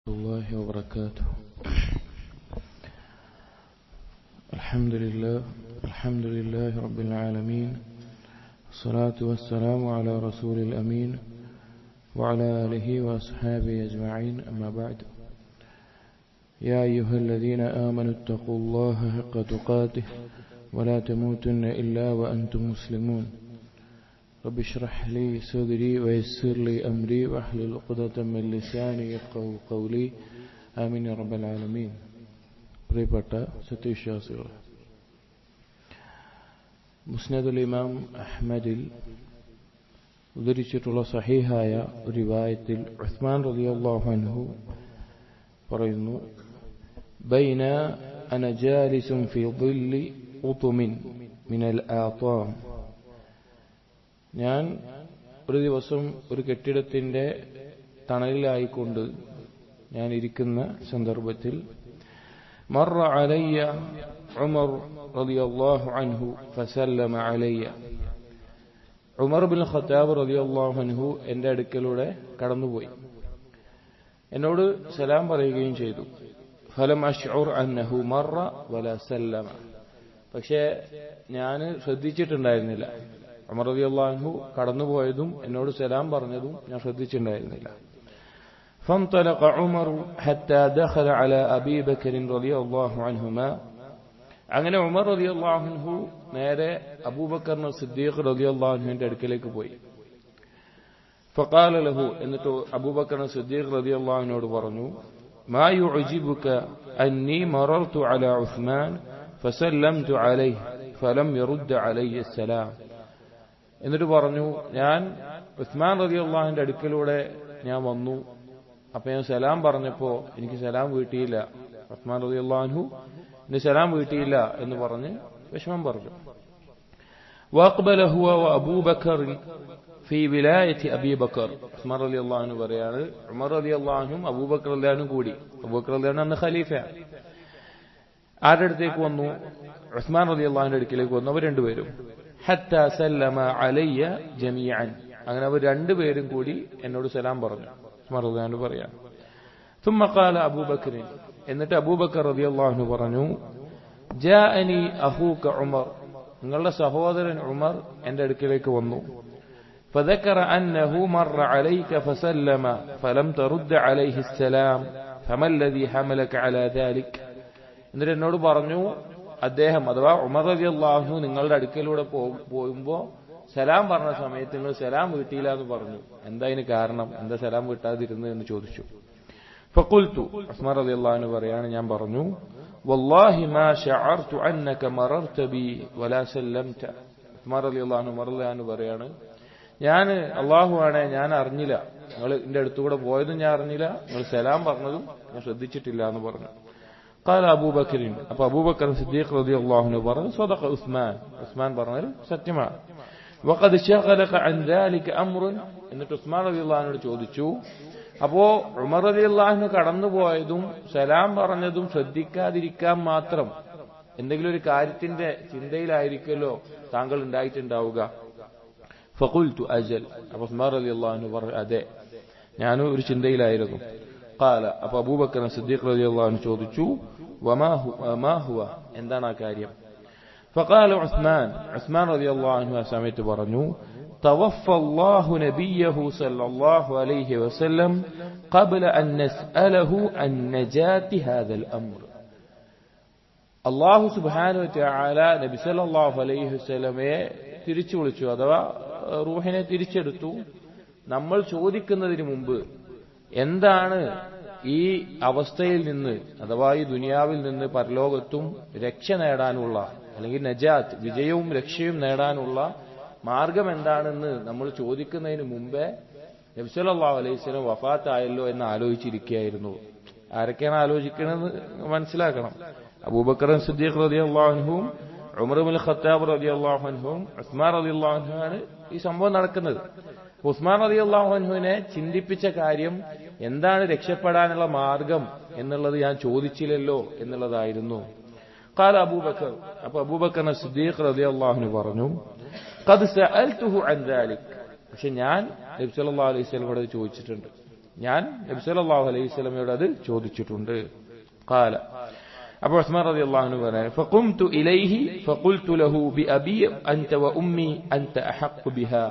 الله وبركاته. الحمد لله رب العالمين، الصلاة والسلام على رسول الأمين وعلى آله وأصحابه أجمعين، أما بعد. يا أيها الذين آمنوا اتقوا الله حق تقاته ولا تموتن إلا وأنتم مسلمون. رب اشرح لي صدري ويسر لي أمري واحلل عقدة من لساني يفقهوا قولي. آمين يا رب العالمين. പ്രിയപ്പെട്ട സത്യവിശ്വാസികളെ, മുസ്നദുൽ ഇമാം അഹ്മദിൽ ഉദ്ധരിച്ചിട്ടുള്ള സഹീഹായ ഒരു റിവായത്തിൽ ഉസ്മാൻ റളിയല്ലാഹു അൻഹു പറയുന്നു, ബൈന അന ജാലിസുൻ ഫീ ളില്ലി ഉതുമിൻ മിനൽ ആതാം. ഞാൻ ഒരു ദിവസം ഒരു കെട്ടിടത്തിന്റെ തണലിലായിക്കൊണ്ട് ഞാൻ ഇരിക്കുന്ന സന്ദർഭത്തിൽ മറ അലയ്യ ഉമർ റളിയല്ലാഹു അൻഹു ഫസല്ലമ അലയ്യ. ഉമർ ബിൻ ഖത്താബ് റളിയല്ലാഹു അൻഹു എന്റെ അടുക്കലൂടെ കടന്നുപോയി, എന്നോട് സലാം പറയുകയും ചെയ്തു. ഫലം അശ്ഉർ അന്നഹു മറ വല സല്ലമ. പക്ഷേ ഞാൻ ശ്രദ്ധിച്ചിട്ടുണ്ടായിരുന്നില്ല, ഉമർ റളിയല്ലാഹു അൻഹു കടന്നുപോയതും എന്നോട് സലാം പറഞ്ഞതും ഞാൻ ശ്രദ്ധിച്ചിട്ടുണ്ടായിരുന്നില്ല. فانطلق عمر حتى دخل على أبي بكر رضي الله عنهما. അങ്ങനെ ഉമർ റളിയല്ലാഹു അൻഹു നേരെ അബൂബക്കർ സിദ്ദീഖ് റളിയല്ലാഹു അൻഹുവിന്റെ അടുക്കലേക്ക് പോയി. فقال له, എന്നിട്ട് അബൂബക്കർ സിദ്ദീഖ് റളിയല്ലാഹു അൻഹുവോട് പറഞ്ഞു, ما يعجبك أني مررت على عثمان فسلمت عليه فلم يرد علي السلام. എന്നിട്ട് പറഞ്ഞു, ഞാൻ ഉസ്മാൻ റളിയല്ലാഹു അൻഹുവിന്റെ അടുക്കലൂടെ ഞാൻ വന്നു, അപ്പൊ ഞാൻ സലാം പറഞ്ഞപ്പോ എനിക്ക് സലാം വീട്ടിയില്ല, ഉസ്മാൻ റളിയല്ലാഹു അൻഹു എന്റെ സലാം വീട്ടിയില്ല എന്ന് പറഞ്ഞ് വിഷമം പറഞ്ഞു. വഅഖ്ബല ഹുവ വഅബൂബക്കർ ഫീ വിലായത്തി അബീ ബക്കർ. ഉസ്മാൻ റളിയല്ലാഹു അൻഹു പറയാണ്, ഉമർ റളിയല്ലാഹു അൻഹും അബൂബക്കർ റളിയല്ലാഹു അൻഹും കൂടി, അബൂബക്കർ റളിയല്ലാഹു അൻഹു അന്ന് ഖലീഫയാണ്, ആരുടെ അടുത്തേക്ക് വന്നു? ഉസ്മാൻ റളിയല്ലാഹു അൻഹുവിന്റെ അടുക്കലേക്ക് വന്നു, അവർ രണ്ടുപേരും. ഹത്താ സല്ലമ അലയ്യ ജമീഅൻ. അങ്ങനെ അവർ രണ്ടുപേരും കൂടി എന്നോട് സലാം പറഞ്ഞു. ഉസ്മാൻ റളിയല്ലാഹു അൻഹു പറയാം. ثم قال أبو بكر, എന്നിട്ട് അബൂബക്കർ റളിയല്ലാഹു അൻഹു പറഞ്ഞു, ജാഅനി അഖൂക ഉമർ, നിങ്ങളുടെ സഹോദരൻ ഉമർ എന്റെ അടുക്കലേക്ക് വന്നു. فذكر أنه مر عليك فسلم فلم ترد عليه السلام فما الذي حملك على ذلك. എന്നിട്ട് എന്നോട് പറഞ്ഞു, അദ്ദേഹം അഥവാ ഉമർ റളിയല്ലാഹു അൻഹു നിങ്ങളുടെ അടുക്കലൂടെ പോകുമ്പോ സലാം പറഞ്ഞ സമയത്ത് നിങ്ങൾ സലാം വീട്ടിയില്ല എന്ന് പറഞ്ഞു, എന്താ ഇതിന് കാരണം, എന്താ സലാം വീട്ടാതിരുന്നത് എന്ന് ചോദിച്ചു. ഫഖുൽതു, ഉസ്മാൻ റളിയല്ലാഹു അൻഹു പറയാണ്, ഞാൻ പറഞ്ഞു, വല്ലാഹി മാ ശഅർതു അന്നക മറർത ബി വലാ സല്ലംത. ഉസ്മാൻ റളിയല്ലാഹു അൻഹു പറയാണ്, ഞാൻ അല്ലാഹുവാണ്, ഞാൻ അറിഞ്ഞില്ല, നിങ്ങൾ എന്റെ അടുത്തുകൂടെ പോയതും ഞാൻ അറിഞ്ഞില്ല, നിങ്ങൾ സലാം പറഞ്ഞതും ഞാൻ ശ്രദ്ധിച്ചിട്ടില്ല എന്ന് പറഞ്ഞു. قال أبو بكر, അപ്പോൾ അബൂബക്കർ സിദ്ദീഖ് റളിയല്ലാഹു അൻഹു പറഞ്ഞു, صدق ഉസ്മാൻ, ഉസ്മാൻ പറഞ്ഞത് സത്യമാണ്. وقد شغلك عن ذلك أمر. എന്നിട്ട് ഉസ്മാൻ റളിയല്ലാഹു അൻഹു ചോദിച്ചു, അപ്പോ ഉമർ റളിയല്ലാഹു അൻഹു കടന്നുപോയതും സലാം പറഞ്ഞതും ശ്രദ്ധിക്കാതിരിക്കാൻ മാത്രം എന്തെങ്കിലും ഒരു കാര്യത്തിന്റെ ചിന്തയിലായിരിക്കുമല്ലോ താങ്കൾ ഉണ്ടായിട്ടുണ്ടാവുക. ഫഖുൽതു അജൽ. അപ്പോൾ ഉസ്മാൻ റളിയല്ലാഹു അൻഹു പറഞ്ഞു, അതെ, ഞാനും ഒരു ചിന്തയിലായിരുന്നു. ഖാല, അപ്പോൾ അബൂബക്കർ സിദ്ദീഖ് റളിയല്ലാഹു അൻഹു ചോദിച്ചു, വമാ ഹുവ, എന്താണ് ആ കാര്യം? ഫഖാല ഉസ്മാൻ, ഉസ്മാൻ റളിയല്ലാഹു അൻഹു ആ സമയത്ത് പറഞ്ഞു, توفى الله نبيه صلى الله عليه وسلم قبل أن نسأله عن نجاة هذا الأمر. അല്ലാഹു സുബ്ഹാനഹു വ തആല നബി സല്ലല്ലാഹു അലൈഹി വസല്ലമയെ തിരിച്ചു വിളിച്ചു, അഥവാ റൂഹിനെ തിരിച്ചെടുത്തു, നമ്മൾ ചോദിക്കുന്നതിന് മുമ്പ് എന്താണ് ഈ അവസ്ഥയിൽ നിന്ന്, അഥവാ ഈ ദുനിയാവിൽ നിന്ന് പരലോകത്തും രക്ഷ നേടാനുള്ള, അല്ലെങ്കിൽ നജാത്ത്, വിജയവും രക്ഷയും നേടാനുള്ള മാർഗം എന്താണെന്ന് നമ്മൾ ചോദിക്കുന്നതിന് മുമ്പേ നബി സല്ലല്ലാഹു അലൈഹി വസല്ലം വഫാത്തായല്ലോ എന്ന് ആലോചിച്ചിരിക്കുകയായിരുന്നു. ആരൊക്കെയാണ് ആലോചിക്കണമെന്ന് മനസ്സിലാക്കണം. അബൂബക്കർ സിദ്ദീഖ് റളിയല്ലാഹു അൻഹുവും ഉമർ ഇബ്നുൽ ഖത്താബ് റളിയല്ലാഹു അൻഹുവും ഉസ്മാൻ റളിയല്ലാഹു അൻഹുവാണ് ഈ സംഭവം നടക്കുന്നത്. ഉസ്മാൻ റളിയല്ലാഹു അൻഹുവിനെ ചിന്തിപ്പിച്ച കാര്യം എന്താണ് രക്ഷപ്പെടാനുള്ള മാർഗം എന്നുള്ളത് ഞാൻ ചോദിച്ചില്ലല്ലോ എന്നുള്ളതായിരുന്നു. ഖാല അബൂബക്കർ, അപ്പോൾ അബൂബക്കർ സിദ്ദീഖ് റളിയല്ലാഹു അൻഹു പറഞ്ഞു, ഖദ് സഅൽതുഹു അൻ ദാലിക്, പക്ഷെ ഞാൻ നബി സല്ലല്ലാഹു അലൈഹി വസല്ലമയോട് ചോദിച്ചിട്ടുണ്ട്, ഞാൻ നബി സല്ലല്ലാഹു അലൈഹി വസല്ലമയോട് അത് ചോദിച്ചിട്ടുണ്ട്. ഖാല അപ്പോൾ ഉസ്മാൻ റളിയല്ലാഹു അൻഹു പറഞ്ഞു ഫഖുംതു ഇലൈഹി ഫഖുൽതു ലഹു ബിഅബി അൻത വഉമ്മി അൻത അഹഖു ബിഹാ.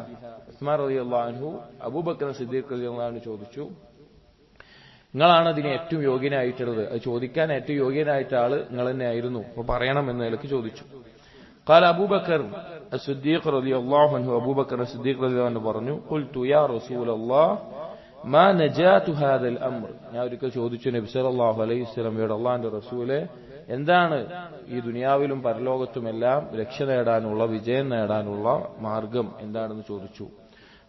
ഉസ്മാൻ റളിയല്ലാഹു അൻഹു അബൂബക്കർ സിദ്ദീഖ് റളിയല്ലാഹു അൻഹു ചോദിച്ചു, നിങ്ങളാണ് അതിന് ഏറ്റവും യോഗ്യനായിട്ടുള്ളത്, അത് ചോദിക്കാൻ ഏറ്റവും യോഗ്യനായിട്ട ആള് നിങ്ങൾ തന്നെയായിരുന്നു, അപ്പോൾ പറയണം എന്ന നിലയ്ക്ക് ചോദിച്ചു. ഖാല അബൂബക്കർ സിദ്ദീഖ് റളിയല്ലാഹു അൻഹു അബൂബക്കർ സിദ്ദീഖ് റളിയല്ലാഹു അൻഹു പറഞ്ഞു ഖുൽതു യാ റസൂലല്ലാഹ് മാ നജാതു ഹാദൽ അംർ. ഞാൻ ഒരിക്കൽ ചോദിച്ചു നബി സല്ലല്ലാഹു അലൈഹി വസല്ലമയോട്, അല്ലാഹുവിന്റെ റസൂലേ, എന്താണ് ഈ ദുനിയാവിലും പരലോകത്തുമെല്ലാം രക്ഷ നേടാനുള്ള വിജയം നേടാനുള്ള മാർഗം എന്താണെന്ന് ചോദിച്ചു.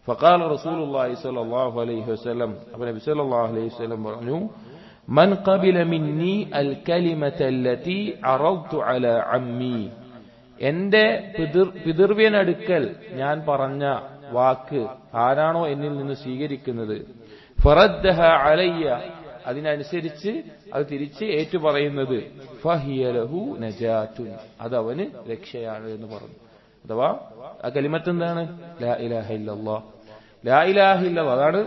ഫഖാല റസൂലുള്ളാഹി സ്വല്ലല്ലാഹു അലൈഹി വസല്ലം, അപ്പോൾ നബി സല്ലല്ലാഹു അലൈഹി വസല്ലം പറഞ്ഞു മൻ ഖബില മിന്നി അൽ കലിമത അല്ലതി അറദ്തു അലാ അമ്മി. എന്റെ പിതൃവ്യനടുക്കൽ ഞാൻ പറഞ്ഞ വാക്ക് ആരാണോ എന്നിൽ നിന്ന് സ്വീകരിക്കുന്നത്, ഫറദ്ദഹ അലയ്യ, അതിനനുസരിച്ച് അത് തിരിച്ച് ഏറ്റുപറയുന്നത്, ഫഹിയ ലഹു നജാത്തുൻ, അത് അവന് രക്ഷയാണ് എന്ന് പറഞ്ഞു. അഥവാ ആ കലിമത്ത് എന്താണ്? ലാ ഇലാഹ ഇല്ലല്ലാഹ്. ലാ ഇലാഹ ഇല്ലല്ലാഹ്, അതാണ്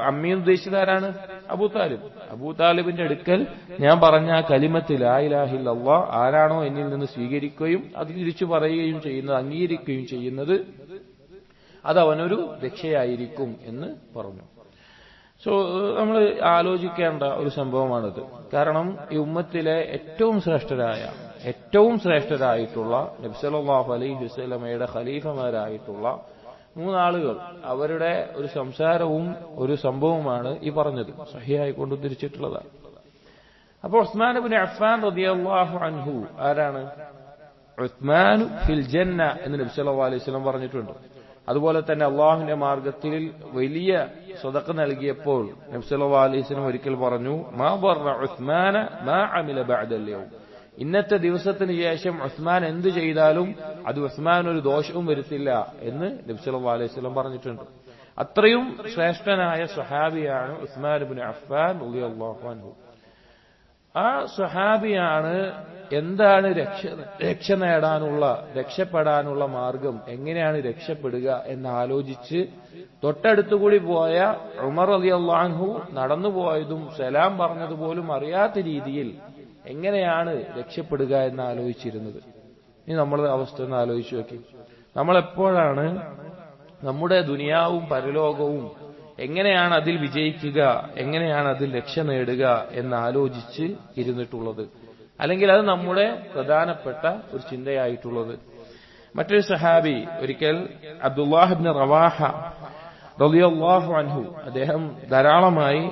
അമ്മീൻ ഉദ്ദേശിച്ചത് ആരാണ്? അബൂ താലിബ്. അബൂ താലിബിന്റെ അടുക്കൽ ഞാൻ പറഞ്ഞ ആ കലിമത്ത് ലാ ഇലാഹ ഇല്ലല്ലാഹ് ആരാണോ എന്നിൽ നിന്ന് സ്വീകരിക്കുകയും അത് തിരിച്ചു പറയുകയും ചെയ്യുന്നത്, അംഗീകരിക്കുകയും ചെയ്യുന്നത്, അത് അവനൊരു രക്ഷയായിരിക്കും എന്ന് പറഞ്ഞു. നമ്മൾ ആലോചിക്കേണ്ട ഒരു സംഭവമാണിത്. കാരണം ഈ ഉമ്മത്തിലെ ഏറ്റവും ശ്രേഷ്ഠരായിട്ടുള്ള നബി സല്ലല്ലാഹു അലൈഹി വസല്ലമയുടെ ഖലീഫമാരായിട്ടുള്ള മൂന്നാളുകൾ, അവരുടെ ഒരു സംസാരവും ഒരു സംഭവമാണ് ഈ പറഞ്ഞത്, സഹിഹായി കൊണ്ട് ഉദ്ധരിച്ചിട്ടുള്ളതാണ്. അപ്പോൾ ഉസ്മാൻ ഇബ്നു അഫ്ഫാൻ റളിയല്ലാഹു അൻഹു ആരാണ്? ഉസ്മാൻ ഫിൽ ജന്ന എന്ന് നബി സല്ലല്ലാഹു അലൈഹി വസല്ലം പറഞ്ഞിട്ടുണ്ട്. അതുപോലെ തന്നെ അള്ളാഹുവിന്റെ മാർഗത്തിൽ വലിയ സദഖ നൽകിയപ്പോൾ നബി സല്ലല്ലാഹു അലൈഹി വസല്ലം ഒരിക്കൽ പറഞ്ഞു, മാ ബറ ഉസ്മാന മാ അമില ബഅദൽ യൗം. ഇന്നത്തെ ദിവസത്തിന് ശേഷം ഉസ്മാൻ എന്ത് ചെയ്താലും അത് ഉസ്മാൻ ഒരു ദോഷവും വരുത്തില്ല എന്ന് നബി സല്ലല്ലാഹു അലൈഹി വസല്ലം പറഞ്ഞിട്ടുണ്ട്. അത്രയും ശ്രേഷ്ഠനായ സ്വഹാബിയാണ് ഉസ്മാൻ ഇബ്നു അഫ്ഫാൻ റളിയല്ലാഹു അൻഹു. ആ സ്വഹാബിയാണ് എന്താണ് രക്ഷ നേടാനുള്ള, രക്ഷപ്പെടാനുള്ള മാർഗം, എങ്ങനെയാണ് രക്ഷപ്പെടുക എന്ന് ആലോചിച്ച് തൊട്ടടുത്തുകൂടി പോയ ഉമർ റളിയല്ലാഹു അൻഹു നടന്നുപോയതും സലാം പറഞ്ഞതുപോലും അറിയാത്ത രീതിയിൽ എങ്ങനെയാണ് രക്ഷപ്പെടുക എന്ന് ആലോചിച്ചിരുന്നത്. ഇനി നമ്മളുടെ അവസ്ഥ ഒന്ന് ആലോചിച്ചു നോക്കി. നമ്മളെപ്പോഴാണ് നമ്മുടെ ദുനിയാവും പരലോകവും എങ്ങനെയാണ് അതിൽ വിജയിക്കുക, എങ്ങനെയാണ് അതിൽ രക്ഷ നേടുക എന്ന് ആലോചിച്ച് ഇരുന്നിട്ടുള്ളത്, അല്ലെങ്കിൽ അത് നമ്മുടെ പ്രധാനപ്പെട്ട ഒരു ചിന്തയായിട്ടുള്ളത്? മറ്റൊരു സഹാബി ഒരിക്കൽ അബ്ദുല്ലാഹ് ഇബ്നു റവാഹ റളിയല്ലാഹു അൻഹു, അദ്ദേഹം ധാരാളമായി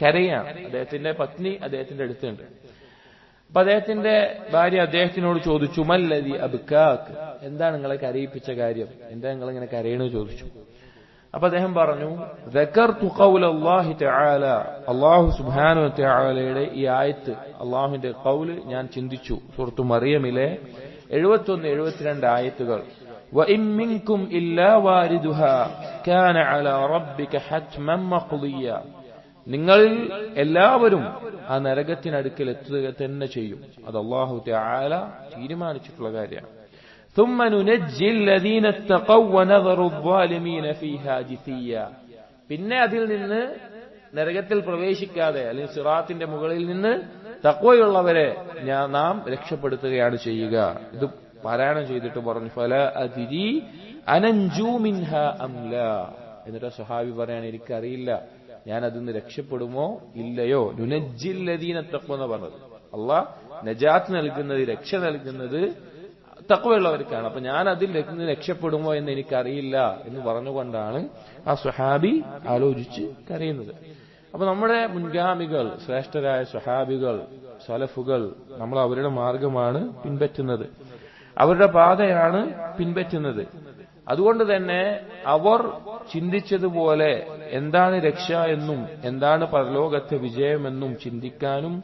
കരയാണ്. അദ്ദേഹത്തിന്റെ പത്നി അദ്ദേഹത്തിന്റെ അടുത്തുണ്ട്. അപ്പൊ അദ്ദേഹത്തിന്റെ ഭാര്യ അദ്ദേഹത്തിനോട് ചോദിച്ചു, മല്ലദി അബ്കാക്ക്, എന്താണ് നിങ്ങളെ കരയിപ്പിച്ച കാര്യം, എന്താ നിങ്ങൾ ഇങ്ങനെ കരയണെന്ന് ചോദിച്ചു. അപ്പൊ അദ്ദേഹം പറഞ്ഞു, ദക്കർതു ഖൗലല്ലാഹി തആല, അല്ലാഹു സുബ്ഹാനഹു വ തആലയുടെ ഈ ആയത്ത്, അല്ലാഹുവിന്റെ ഖൗൽ ഞാൻ ചിന്തിച്ചു. സൂറത്തു മറിയമിലെ 71-72 ആയത്തുകൾ. വഇൻ മിൻകും ഇല്ലാ വാരിദുഹാ കാന അലാ റബ്ബിക ഹത്മൻ മഖ്ദിയ, നിങ്ങളിൽ എല്ലാവരും ആ നരകത്തിനടുക്കൽ എത്തുക തന്നെ ചെയ്യും, അത് അല്ലാഹു തആല തീരുമാനിച്ചിട്ടുള്ള കാര്യമാണ്. ثم ننجي الذين اتقوا ونذر الظالمين فيها جثيا, പിന്നെ അതിൽ നിന്ന് നരകത്തിൽ പ്രവേശിക്കാതെ അല്ലെങ്കിൽ സിറാത്തിന്റെ മുകളിൽ നിന്ന് തഖ്വയുള്ളവരെ നാം രക്ഷപ്പെടുത്തുകയാണ് ചെയ്യുക. ഇത് പാരായണം ചെയ്തിട്ട് പറഞ്ഞു, ഫലാ അദ്രി അനൻജു മിൻഹാ അം ലാ, എന്നിട്ട് സ്വഹാബി പറയാണ്, എനിക്കറിയില്ല ഞാൻ അതിൽ നിന്ന് രക്ഷപ്പെടുമോ ഇല്ലയോ. നുനജ്ജിൽ ലദീന തഖ്വ എന്ന് പറഞ്ഞത്, അല്ലാഹ് നജാത്ത് നൽകുന്നത്, രക്ഷ നൽകുന്നത് തഖ്വയുള്ളവർക്കാണ്. അപ്പൊ ഞാൻ അതിൽ രക്ഷപ്പെടുമോ എന്ന് എനിക്കറിയില്ല എന്ന് പറഞ്ഞുകൊണ്ടാണ് ആ സ്വഹാബി ആലോചിച്ച് കരയുന്നത്. അപ്പൊ നമ്മുടെ മുൻഗാമികൾ, ശ്രേഷ്ഠരായ സ്വഹാബികൾ, സലഫുകൾ, നമ്മൾ അവരുടെ മാർഗമാണ് പിൻപറ്റുന്നത്, അവരുടെ പാതയാണ് പിൻപറ്റുന്നത്. അതുകൊണ്ട് തന്നെ അവർ ചിന്തിച്ചതുപോലെ എന്താണ് രക്ഷ എന്നും എന്താണ് പരലോകത്തെ വിജയമെന്നും ചിന്തിക്കാനും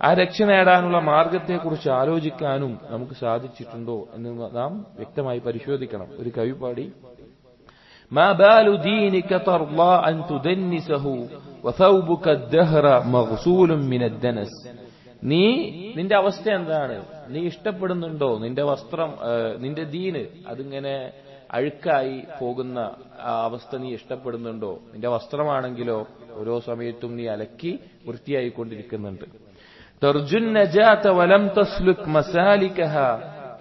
ആ രക്ഷ നേടാനുള്ള മാർഗത്തെക്കുറിച്ച് ആലോചിക്കാനും നമുക്ക് സാധിച്ചിട്ടുണ്ടോ എന്ന് നാം വ്യക്തമായി പരിശോധിക്കണം. ഒരു കവി പാടി, മാ ബാലു ദീനിക തർളാ അൻ തുദന്നിസഹു വസൗബുക അദ്ദഹറ മഗ്സൂലുൻ മിനദ്ദനസ്. നിന്റെ അവസ്ഥ എന്താണ്? നീ ഇഷ്ടപ്പെടുന്നുണ്ടോ നിന്റെ വസ്ത്രം, നിന്റെ ദീന് അതിങ്ങനെ അഴുക്കായി പോകുന്ന അവസ്ഥ നീ ഇഷ്ടപ്പെടുന്നുണ്ടോ? നിന്റെ വസ്ത്രമാണെങ്കിലോ ഓരോ സമയത്തും നീ അലക്കി വൃത്തിയായിക്കൊണ്ടിരിക്കുന്നുണ്ട്. തർജുൻ നജാത വലം തസ്ലുക് മസാലികഹ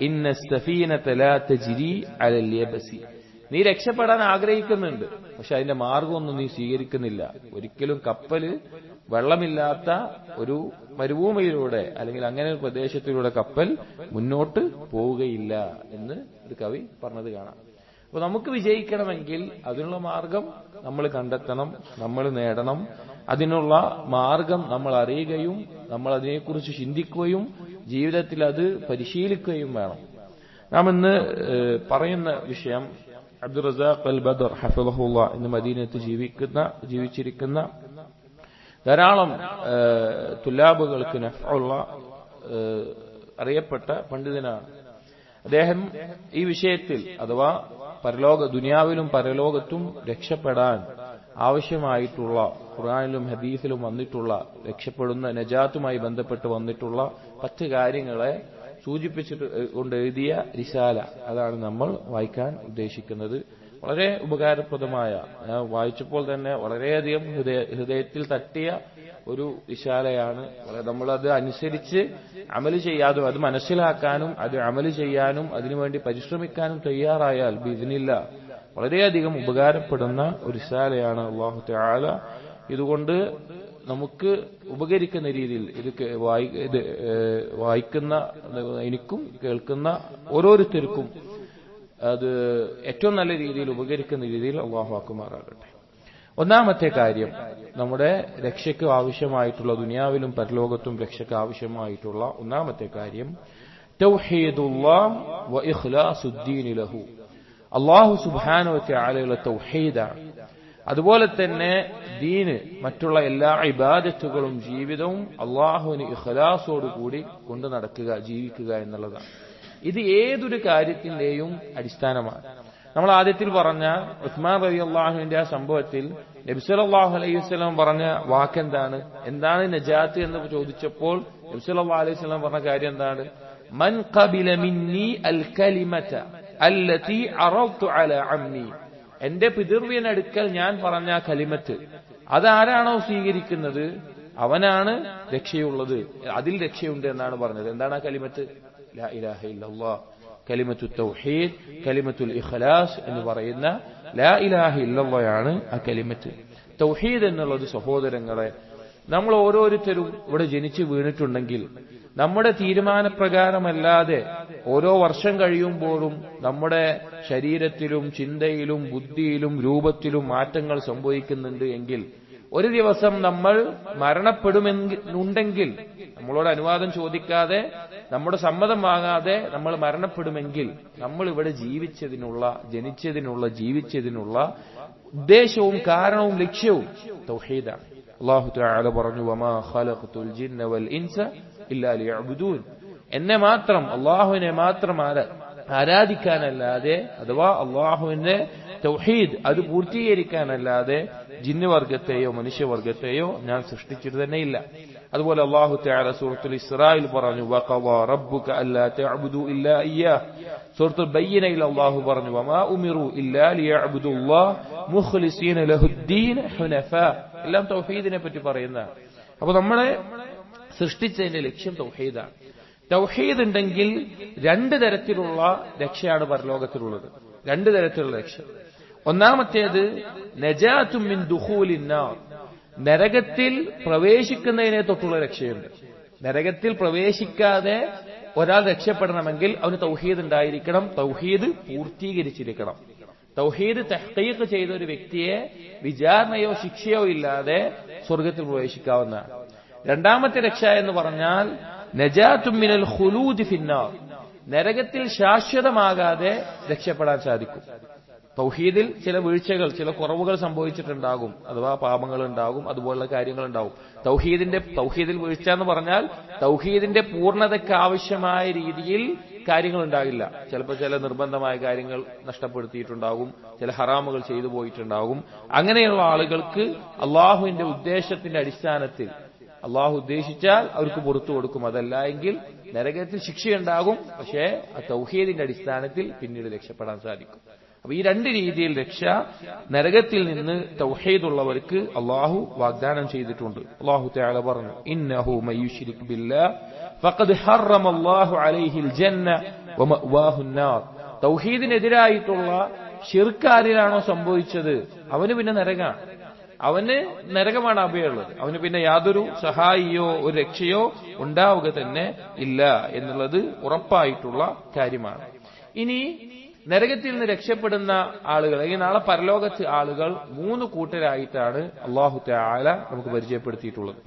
ഇന്ന സഫീനത ലാ തജ്രി അലൽ യബസി. നീ രക്ഷപ്പെടാൻ ആഗ്രഹിക്കുന്നുണ്ട്, പക്ഷെ അതിന്റെ മാർഗമൊന്നും നീ സ്വീകരിക്കുന്നില്ല. ഒരിക്കലും കപ്പല് വെള്ളമില്ലാത്ത ഒരു മരുഭൂമിയിലൂടെ അല്ലെങ്കിൽ അങ്ങനെ ഒരു പ്രദേശത്തിലൂടെ കപ്പൽ മുന്നോട്ട് പോവുകയില്ല എന്ന് ഒരു കവി പറഞ്ഞത് കാണാം. അപ്പൊ നമുക്ക് വിജയിക്കണമെങ്കിൽ അതിനുള്ള മാർഗം നമ്മൾ കണ്ടെത്തണം, നമ്മൾ നേടണം. അതിനുള്ള മാർഗം നമ്മൾ അറിയുകയും നമ്മൾ അതിനെക്കുറിച്ച് ചിന്തിക്കുകയും ജീവിതത്തിൽ അത് പരിശീലിക്കുകയും വേണം. നാം ഇന്ന് പറയുന്ന വിഷയം അബ്ദുർ റസാഖ് അൽ ബദർ ഹഫിളഹുല്ലാ ഇന്ന് മദീനത്ത് ജീവിച്ചിരിക്കുന്ന ധാരാളം തുലാബുകൾക്ക് നഫ്ഉള്ള അറിയപ്പെട്ട പണ്ഡിതനാണ്. അദ്ദേഹം ഈ വിഷയത്തിൽ അഥവാ ദുനിയാവിലും പരലോകത്തും രക്ഷപ്പെടാൻ ആവശ്യമായിട്ടുള്ള ഖുർആനിലും ഹദീസിലും വന്നിട്ടുള്ള രക്ഷപ്പെടുന്ന നജാത്തുമായി ബന്ധപ്പെട്ട് വന്നിട്ടുള്ള 10 കാര്യങ്ങളെ സൂചിപ്പിച്ചിട്ട് കൊണ്ട് എഴുതിയ റിസാല, അതാണ് നമ്മൾ വായിക്കാൻ ഉദ്ദേശിക്കുന്നത്. വളരെ ഉപകാരപ്രദമായ, വായിച്ചപ്പോൾ തന്നെ വളരെയധികം ഹൃദയത്തിൽ തട്ടിയ ഒരു റിസാലയാണ്. നമ്മളത് അനുസരിച്ച് അമല് ചെയ്യാതെ അത് മനസ്സിലാക്കാനും അത് അമല് ചെയ്യാനും അതിനുവേണ്ടി പരിശ്രമിക്കാനും തയ്യാറായാൽ ബിഇദ്നില്ലാ വളരെയധികം ഉപകാരപ്പെടുന്ന ഒരു റിസാലയാണ്. അല്ലാഹു തആല ഇതുകൊണ്ട് നമുക്ക് ഉപകരിക്കുന്ന രീതിയിൽ ഇത് വായിക്കുന്ന എനിക്കും കേൾക്കുന്ന ഓരോരുത്തർക്കും അത് ഏറ്റവും നല്ല രീതിയിൽ ഉപകരിക്കുന്ന രീതിയിൽ അല്ലാഹു ആക്കുമാറാകട്ടെ. ഒന്നാമത്തെ കാര്യം, നമ്മുടെ രക്ഷയ്ക്ക് ആവശ്യമായിട്ടുള്ള ദുനിയാവിലും പരലോകത്തും രക്ഷയ്ക്ക് ആവശ്യമായിട്ടുള്ള ഒന്നാമത്തെ കാര്യം തൗഹീദുല്ലാഹ് വ ഇഖ്ലാസുദ്ദീൻ ലഹു. അല്ലാഹു സുബ്ഹാനഹു വ തആലയുടെ തൗഹീദാണ്. അതുപോലെ തന്നെ ദീന്, മറ്റുള്ള എല്ലാ ഇബാദത്തുകളും ജീവിതവും അള്ളാഹുവിന് ഇഖ്ലാസോടുകൂടി കൊണ്ടു നടക്കുക, ജീവിക്കുക എന്നുള്ളതാണ്. ഇത് ഏതൊരു കാര്യത്തിന്റെയും അടിസ്ഥാനമാണ്. നമ്മൾ ആദ്യത്തിൽ പറഞ്ഞ ഉസ്മാൻ റളിയല്ലാഹുവിന്റെ ആ സംഭവത്തിൽ നബി സല്ലല്ലാഹു അലൈഹി വസല്ലം പറഞ്ഞ വാക്കെന്താണ്? എന്താണ് നജാത്ത് എന്ന് ചോദിച്ചപ്പോൾ നബി സല്ലല്ലാഹു അലൈഹി വസല്ലം പറഞ്ഞ കാര്യം എന്താണ്? മൻ ഖബില മിന്നി അൽ കലിമത അല്ലതി അറദ്തു അലാ അമ്മി. എന്റെ പിതൃവ്യനടുക്കൽ ഞാൻ പറഞ്ഞ കലിമത്ത് അതാരാണോ സ്വീകരിക്കുന്നത് അവനാണ് രക്ഷയുള്ളത്, അതിൽ രക്ഷയുണ്ട് എന്നാണ് പറഞ്ഞത്. എന്താണ് ആ കലിമത്ത്? ലാ ഇലാഹ ഇല്ലല്ലാഹ്, കലിമത്തു തൗഹീദ്, കലിമത്തുൽ ഇഖ്ലാസ് എന്ന് പറയുന്ന ലാ ഇലാഹ ഇല്ലല്ലാഹയാണ് ആ കലിമത്ത്. തൗഹീദ് എന്നുള്ളത് സഹോദരങ്ങളെ, നമ്മൾ ഓരോരുത്തരും ഇവിടെ ജനിച്ചു വീണിട്ടുണ്ടെങ്കിൽ നമ്മുടെ തീരുമാനപ്രകാരമല്ലാതെ ഓരോ വർഷം കഴിയുമ്പോഴും നമ്മുടെ ശരീരത്തിലും ചിന്തയിലും ബുദ്ധിയിലും രൂപത്തിലും മാറ്റങ്ങൾ സംഭവിക്കുന്നുണ്ട് എങ്കിൽ ഒരു ദിവസം നമ്മൾ മരണപ്പെടുമെന്നുണ്ടെങ്കിൽ, നമ്മളോട് അനുവാദം ചോദിക്കാതെ നമ്മുടെ സമ്മതം വാങ്ങാതെ നമ്മൾ മരണപ്പെടുമെങ്കിൽ നമ്മൾ ഇവിടെ ജീവിച്ചതിനുള്ള ഉദ്ദേശവും കാരണവും ലക്ഷ്യവും തൗഹീദാണ്. അല്ലാഹു തആല പറഞ്ഞു, വമാ ഖലഖതുൽ ജിന്ന വൽ ഇൻസ ഇല്ലാ ലിയഅ്ബുദൂൻ. എന്നെ മാത്രം, അല്ലാഹുവിനെ മാത്രം ആരാധിക്കാനല്ലാതെ, അഥവാ അല്ലാഹുവിന്റെ തൗഹീദ് അത് പൂർത്തീകരിക്കാനല്ലാതെ ജിന്നുവർഗത്തെയോ മനുഷ്യവർഗത്തെയോ ഞാൻ സൃഷ്ടിച്ചിട്ട് തന്നെയില്ല. അതുപോലെ അല്ലാഹു തആല സൂറത്തുൽ ഇസ്രായിൽ പറഞ്ഞു, വഖദാ റബ്ബുക അല്ലാ തഅ്ബുദു ഇല്ലാ ഇയ്യാഹ്. സൂറത്തുൽ ബയ്യിനയിൽ അല്ലാഹു പറഞ്ഞു, വമാ ഉമിറു ഇല്ലാ ലിയഅ്ബുദുല്ലാഹ് മുഖ്ലിസീന ലഹുദ്ദീൻ ഹുനഫാ. എല്ലാം തൗഹീദിനെ പറ്റി പറയുന്ന. അപ്പോൾ നമ്മളെ സൃഷ്ടിച്ചതിന്റെ ലക്ഷ്യം തൗഹീദാണ്. തൗഹീദ് ഉണ്ടെങ്കിൽ 2 തരത്തിലുള്ള രക്ഷയാണ് പരലോകത്തിലുള്ളത്. 2 തരത്തിലുള്ള രക്ഷ. ഒന്നാമത്തേത് നജാത്തും മിൻ ദുഖൂലിൻ നാർ, നരകത്തിൽ പ്രവേശിക്കുന്നതിനെ തൊട്ടുള്ള രക്ഷയുണ്ട്. നരകത്തിൽ പ്രവേശിക്കാതെ ഒരാൾ രക്ഷപ്പെടണമെങ്കിൽ അവന് തൗഹീദ് ഉണ്ടായിരിക്കണം, തൗഹീദ് പൂർത്തീകരിച്ചിരിക്കണം. തൗഹീദ് തഹ്ഖീഖ് ചെയ്ത ഒരു വ്യക്തിയെ വിചാരണയോ ശിക്ഷയോ ഇല്ലാതെ സ്വർഗത്തിൽ പ്രവേശിക്കാവുന്നതാണ്. രണ്ടാമത്തെ രക്ഷ എന്ന് പറഞ്ഞാൽ നജാത്തും മിനൽ ഖുലൂദി ഫിന്നാർ, നരകത്തിൽ ശാശ്വതമാകാതെ രക്ഷപ്പെടാൻ സാധിക്കും. തൗഹീദിൽ ചില വീഴ്ചകൾ, ചില കുറവുകൾ സംഭവിച്ചിട്ടുണ്ടാകും, അഥവാ പാപങ്ങൾ ഉണ്ടാകും, അതുപോലുള്ള കാര്യങ്ങൾ ഉണ്ടാകും. തൗഹീദിൽ വീഴ്ച എന്ന് പറഞ്ഞാൽ തൗഹീദിന്റെ പൂർണ്ണതയ്ക്ക് ആവശ്യമായ രീതിയിൽ കാര്യങ്ങൾ ഉണ്ടാകില്ല. ചിലപ്പോൾ ചില നിർബന്ധമായ കാര്യങ്ങൾ നഷ്ടപ്പെടുത്തിയിട്ടുണ്ടാകും, ചില ഹറാമുകൾ ചെയ്തു പോയിട്ടുണ്ടാകും. അങ്ങനെയുള്ള ആളുകൾക്ക് അള്ളാഹുവിന്റെ ഉദ്ദേശത്തിന്റെ അടിസ്ഥാനത്തിൽ അള്ളാഹു ഉദ്ദേശിച്ചാൽ അവർക്ക് പുറത്തു കൊടുക്കും. അതല്ല എങ്കിൽ നരകത്തിൽ ശിക്ഷയുണ്ടാകും, പക്ഷേ ആ തൗഹീദിന്റെ അടിസ്ഥാനത്തിൽ പിന്നീട് രക്ഷപ്പെടാൻ സാധിക്കും. അപ്പൊ ഈ രണ്ട് രീതിയിൽ രക്ഷ നരകത്തിൽ നിന്ന് തൗഹീദുള്ളവർക്ക് അള്ളാഹു വാഗ്ദാനം ചെയ്തിട്ടുണ്ട്. അള്ളാഹു തആല പറഞ്ഞു, ഇന്നഹു മയ്യുശ്രിക് ബില്ലാഹ് ഫഖദ് ഹറമല്ലാഹു അലൈഹിൽ ജന്ന വമഅവാഹു അന്നാർ. തൗഹീദിനെതിരായിട്ടുള്ള ശിർക്ക് ആരിലാണോ സംഭവിച്ചത് അവന് പിന്നെ നരകമാണ്. അവന് നരകമാണ് അഭയമുള്ളത്. അവന് പിന്നെ യാതൊരു സഹായിയോ ഒരു രക്ഷയോ ഉണ്ടാവുക തന്നെ ഇല്ല എന്നുള്ളത് ഉറപ്പായിട്ടുള്ള കാര്യമാണ്. ഇനി നരകത്തിൽ നിന്ന് രക്ഷപ്പെടുന്ന ആളുകൾ, അല്ലെങ്കിൽ നാളെ പരലോകത്ത് ആളുകൾ 3 കൂട്ടരായിട്ടാണ് അല്ലാഹു തആല നമുക്ക് പരിചയപ്പെടുത്തിയിട്ടുള്ളത്.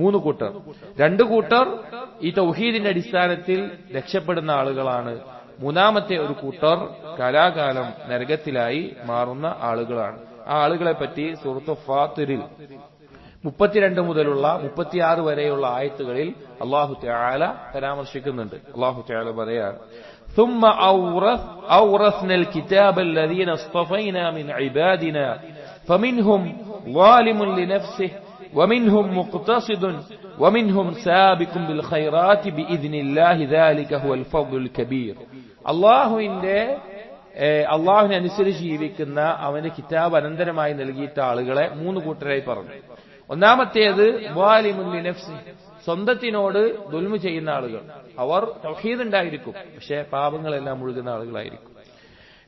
3 കൂട്ടർ. 2 കൂട്ടർ ഈ തൗഹീദിന്റെ അടിസ്ഥാനത്തിൽ രക്ഷപ്പെടുന്ന ആളുകളാണ്. 3ാമത്തെ ഒരു കൂട്ടർ കാലാകാലം നരകത്തിലായി മാറുന്ന ആളുകളാണ്. ആ ആളുകളെ പറ്റി സൂറത്ത് ഫാത്തിറിൽ 32 മുതലുള്ള 36 വരെയുള്ള ആയത്തുകളിൽ അല്ലാഹു തആല പരാമർശിക്കുന്നുണ്ട്. അല്ലാഹു തആല പറയാണ്, ثم أورثنا الكتاب الذين اصطفينا من عبادنا فمنهم ظالم لنفسه ومنهم مقتصد ومنهم سابق بالخيرات بإذن الله ذلك هو الفضل الكبير. അള്ളാഹുവിനെ അനുസരിച്ച് ജീവിക്കുന്ന അവന്റെ കിതാബ് അനന്തരമായി നൽകിയിട്ട ആളുകളെ 3 കൂട്ടരായി പറഞ്ഞു. ഒന്നാമത്തേത് വാലിമുൻ ലിനഫ്സി, സ്വന്തത്തിനോട് ദുൽമ ചെയ്യുന്ന ആളുകൾ. അവർ തൗഹീദ് ഉണ്ടായിരിക്കും, പക്ഷെ പാപങ്ങളെല്ലാം മുഴുകുന്ന ആളുകളായിരിക്കും.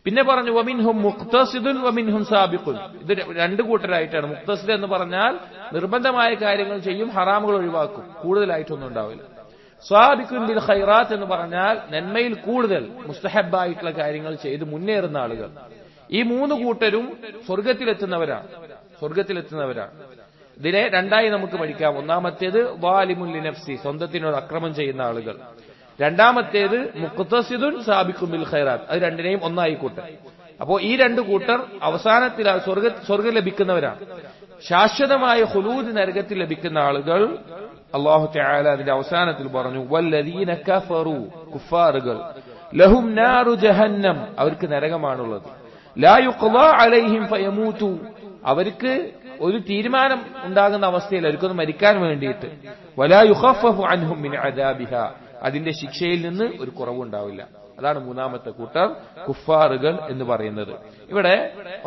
പിന്നെ പറഞ്ഞു വമിൻഹും മുഖ്തസിദുൻ വമിൻഹും സാബിഖുൻ. ഇത് 2 കൂട്ടരായിട്ടാണ്. മുഖ്തസിദ് എന്ന് പറഞ്ഞാൽ നിർബന്ധമായ കാര്യങ്ങൾ ചെയ്യും, ഹറാമുകൾ ഒഴിവാക്കും, കൂടുതലായിട്ടൊന്നും ഉണ്ടാവില്ല. സാബിഖുൻ ബിൽ ഖൈറാത്ത് എന്ന് പറഞ്ഞാൽ നന്മയിൽ കൂടുതൽ മുസ്തഹബായിട്ടുള്ള കാര്യങ്ങൾ ചെയ്ത് മുന്നേറുന്ന ആളുകൾ. ഈ 3 കൂട്ടരും സ്വർഗത്തിലെത്തുന്നവരാണ്. ഇതിനെ 2ആയി നമുക്ക് പഠിക്കാം. ഒന്നാമത്തേത് വാലിമുൻ ലിനഫ്സി, സ്വന്തത്തിനോട് അക്രമം ചെയ്യുന്ന ആളുകൾ. 2ാമത്തേത് മുഖ്തസിദുൻ സാബിഖുൻ ബിൽ ഖൈറാത്ത്, അത് രണ്ടിനെയും ഒന്നായി കൂട്ടർ. അപ്പോ ഈ 2 കൂട്ടർ അവസാനത്തിൽ സ്വർഗം ലഭിക്കുന്നവരാണ്. ശാശ്വതമായ ഖുലൂദ് നരകത്തിൽ ലഭിക്കുന്ന ആളുകൾ അല്ലാഹു തആല അതിന്റെ അവസാനത്തിൽ പറഞ്ഞു, വല്ലദീന കഫറു, കുഫാറുകൾ, ലഹും നാറു ജഹന്നം, അവർക്ക് നരകമാണുള്ളത്. ലാ യുഖ്ളാ അലൈഹിം ഫയമൂതു, അവർക്ക് ഒരു തീരുമാനം ഉണ്ടാകുന്ന അവസ്ഥയിൽ അവർക്കൊന്ന് മരിക്കാൻ വേണ്ടിയിട്ട്. വലാ യുഖഫഫു അൻഹും മിൻ അദാബിഹാ, അതിന്റെ ശിക്ഷയിൽ നിന്ന് ഒരു കുറവുണ്ടാവില്ല. അതാണ് 3ാമത്തെ കൂട്ടർ കുഫാറുകൾ എന്ന് പറയുന്നത്. ഇവിടെ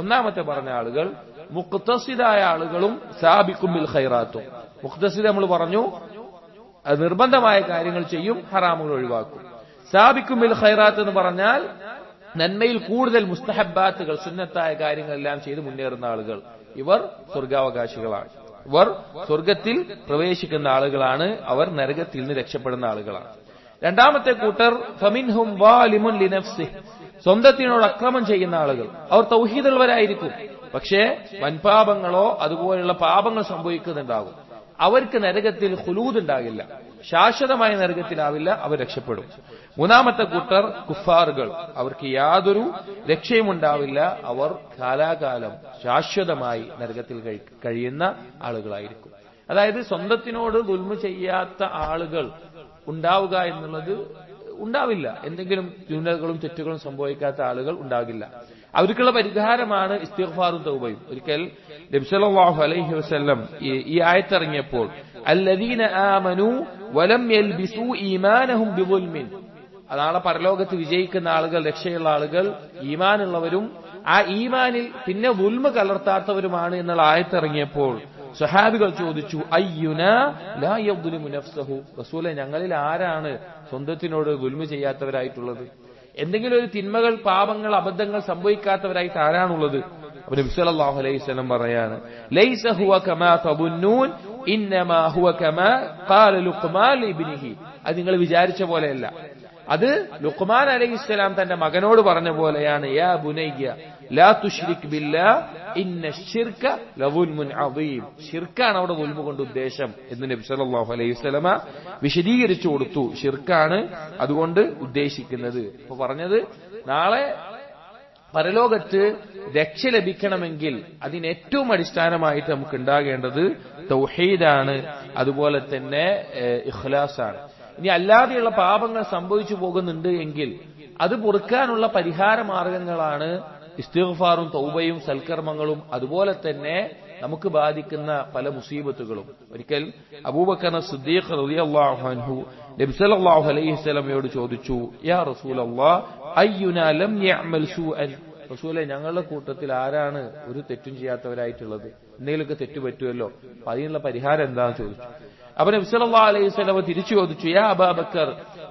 1ാമത്തെ പറഞ്ഞ ആളുകൾ മുഖ്തസിദായ ആളുകളും സാബിഖും ബിൽ ഖൈറാത്തും. മുഖ്തസിദ് നമ്മൾ പറഞ്ഞു, അത് നിർബന്ധമായ കാര്യങ്ങൾ ചെയ്യും, ഹറാമുകൾ ഒഴിവാക്കും. സാബിഖും ബിൽ ഖൈറാത്ത് എന്ന് പറഞ്ഞാൽ നന്മയിൽ കൂടുതൽ മുസ്തഹബാത്തുകൾ, സുന്നത്തായ കാര്യങ്ങളെല്ലാം ചെയ്ത് മുന്നേറുന്ന ആളുകൾ. ഇവർ സ്വർഗാവകാശികളാണ്. ഇവർ സ്വർഗത്തിൽ പ്രവേശിക്കുന്ന ആളുകളാണ്. അവർ നരകത്തിൽ നിന്ന് രക്ഷപ്പെടുന്ന ആളുകളാണ്. 2ാമത്തെ കൂട്ടർ ഫമിൻഹും വാലിമുൻ ലിനഫ്സിഹി, സ്വന്തത്തിനോട് അക്രമം ചെയ്യുന്ന ആളുകൾ. അവർ തൗഹീദുള്ളവരായിരിക്കും, പക്ഷേ വൻപാപങ്ങളോ അതുപോലുള്ള പാപങ്ങൾ സംഭവിക്കുന്നുണ്ടാകും. അവർക്ക് നരകത്തിൽ ഖുലൂദ് ഉണ്ടാകില്ല, ശാശ്വതമായ നരകത്തിലാവില്ല, അവർ രക്ഷപ്പെടും. 3ാമത്തെ കൂട്ടർ കുഫാറുകൾ, അവർക്ക് യാതൊരു രക്ഷയും ഉണ്ടാവില്ല, അവർ കാലാകാലം ശാശ്വതമായി നരകത്തിൽ കഴിയുന്ന ആളുകളായിരിക്കും. അതായത് സ്വന്തത്തിനോട് ദുൽമ ചെയ്യാത്ത ആളുകൾ ഉണ്ടാവുക എന്നുള്ളത് ഉണ്ടാവില്ല. എന്തെങ്കിലും ന്യൂനതകളും തെറ്റുകളും സംഭവിക്കാത്ത ആളുകൾ ഉണ്ടാകില്ല. അവർക്കുള്ള പരിഹാരമാണ് ഇസ്തിഗ്ഫാറും തൗബയും. ഒരിക്കൽ നബി സല്ലല്ലാഹു അലൈഹി വസല്ലം ഈ ആയത്തിറങ്ങിയപ്പോൾ അല്ലദീന ആമനൂ വലം യൽബിസൂ ഈമാനഹും ബിദുൽമിൻ, നാളെ പരലോകത്ത് വിജയിക്കുന്ന ആളുകൾ, രക്ഷയുള്ള ആളുകൾ ഈമാനുള്ളവരും ആ ഈമാനിൽ പിന്നെ ദുൽമ കലർത്താത്തവരുമാണ് എന്നുള്ള ആയത്തിറങ്ങിയപ്പോൾ സ്വഹാബികൾ ചോദിച്ചു, അയ്യുനാ ലാ യദ്ലിമു നഫ്സഹു, റസൂലേ ഞങ്ങളിൽ ആരാണ് സ്വന്തത്തിനോട് ദുൽമ ചെയ്യാത്തവരായിട്ടുള്ളത്? എന്തെങ്കിലും ഒരു തിന്മകൾ, പാപങ്ങൾ, അബദ്ധങ്ങൾ സംഭവിക്കാത്തവരായിട്ട് ആരാണുള്ളത്? അപ്പോൾ നബി സല്ലല്ലാഹു അലൈഹി വസല്ലം പറയാണ്, ലൈസ ഹുവ കമാ തബുന്നൂൻ ഇന്നമാ ഹുവ കമാ ഖാല ലുഖ്മാൻ ലിബ്നിഹി, അത് നിങ്ങൾ വിചാരിച്ച പോലെയല്ല, അത് ലുഖ്മാൻ അലൈഹിസ്സലാം തന്റെ മകനോട് പറഞ്ഞ പോലെയാണ്. യാ ബുനയ്യ ലാ തുശ്രിക് ബില്ലാഹ് ഇന്ന ശിർക ലദുൽമുൻ അദീം, ശിർക്കാണ് അവിടെ ദുൽമ കൊണ്ട് ഉദ്ദേശം എന്ന് നബി സല്ലല്ലാഹു അലൈഹി വസല്ലമ വിശദീകരിച്ചു കൊടുത്തു. ശിർക്കാണ് അതുകൊണ്ട് ഉദ്ദേശിക്കുന്നത്. അപ്പൊ പറഞ്ഞത്, നാളെ പരലോകത്ത് രക്ഷ ലഭിക്കണമെങ്കിൽ അതിന് ഏറ്റവും അടിസ്ഥാനമായിട്ട് നമുക്ക് ഉണ്ടാകേണ്ടത് തൗഹീദാണ്, അതുപോലെ തന്നെ ഇഖ്ലാസാണ്. ഇനി അല്ലാതെയുള്ള പാപങ്ങൾ സംഭവിച്ചു പോകുന്നുണ്ട് എങ്കിൽ അത് പൊറുക്കാനുള്ള പരിഹാര മാർഗങ്ങളാണ് ഇസ്തിഗ്ഫാറും തൗബയും സൽക്കർമ്മങ്ങളും, അതുപോലെ തന്നെ നമുക്ക് ബാധിക്കുന്ന പല മുസീബത്തുകളും. ഒരിക്കൽ അബൂബക്കർ സിദ്ദീഖ് റളിയല്ലാഹു അൻഹു നബി സല്ലല്ലാഹു അലൈഹി വസല്ലമയോട് ചോദിച്ചു, യാ റസൂലല്ലാഹ് അയ്യുനാ ലം യഅമൽ സൂഅൻ റസൂലേ, ഞങ്ങളുടെ കൂട്ടത്തിൽ ആരാണ് ഒരു തെറ്റും ചെയ്യാത്തവരായിട്ടുള്ളത്? എന്തെങ്കിലുമൊക്കെ തെറ്റ് പറ്റുമല്ലോ, അപ്പൊ അതിനുള്ള പരിഹാരം എന്താണെന്ന് ചോദിച്ചു. അപ്പൊ നബി സല്ലല്ലാഹു അലൈഹി വസല്ലം തിരിച്ചു ചോദിച്ചു, യാ അബൂബക്കർ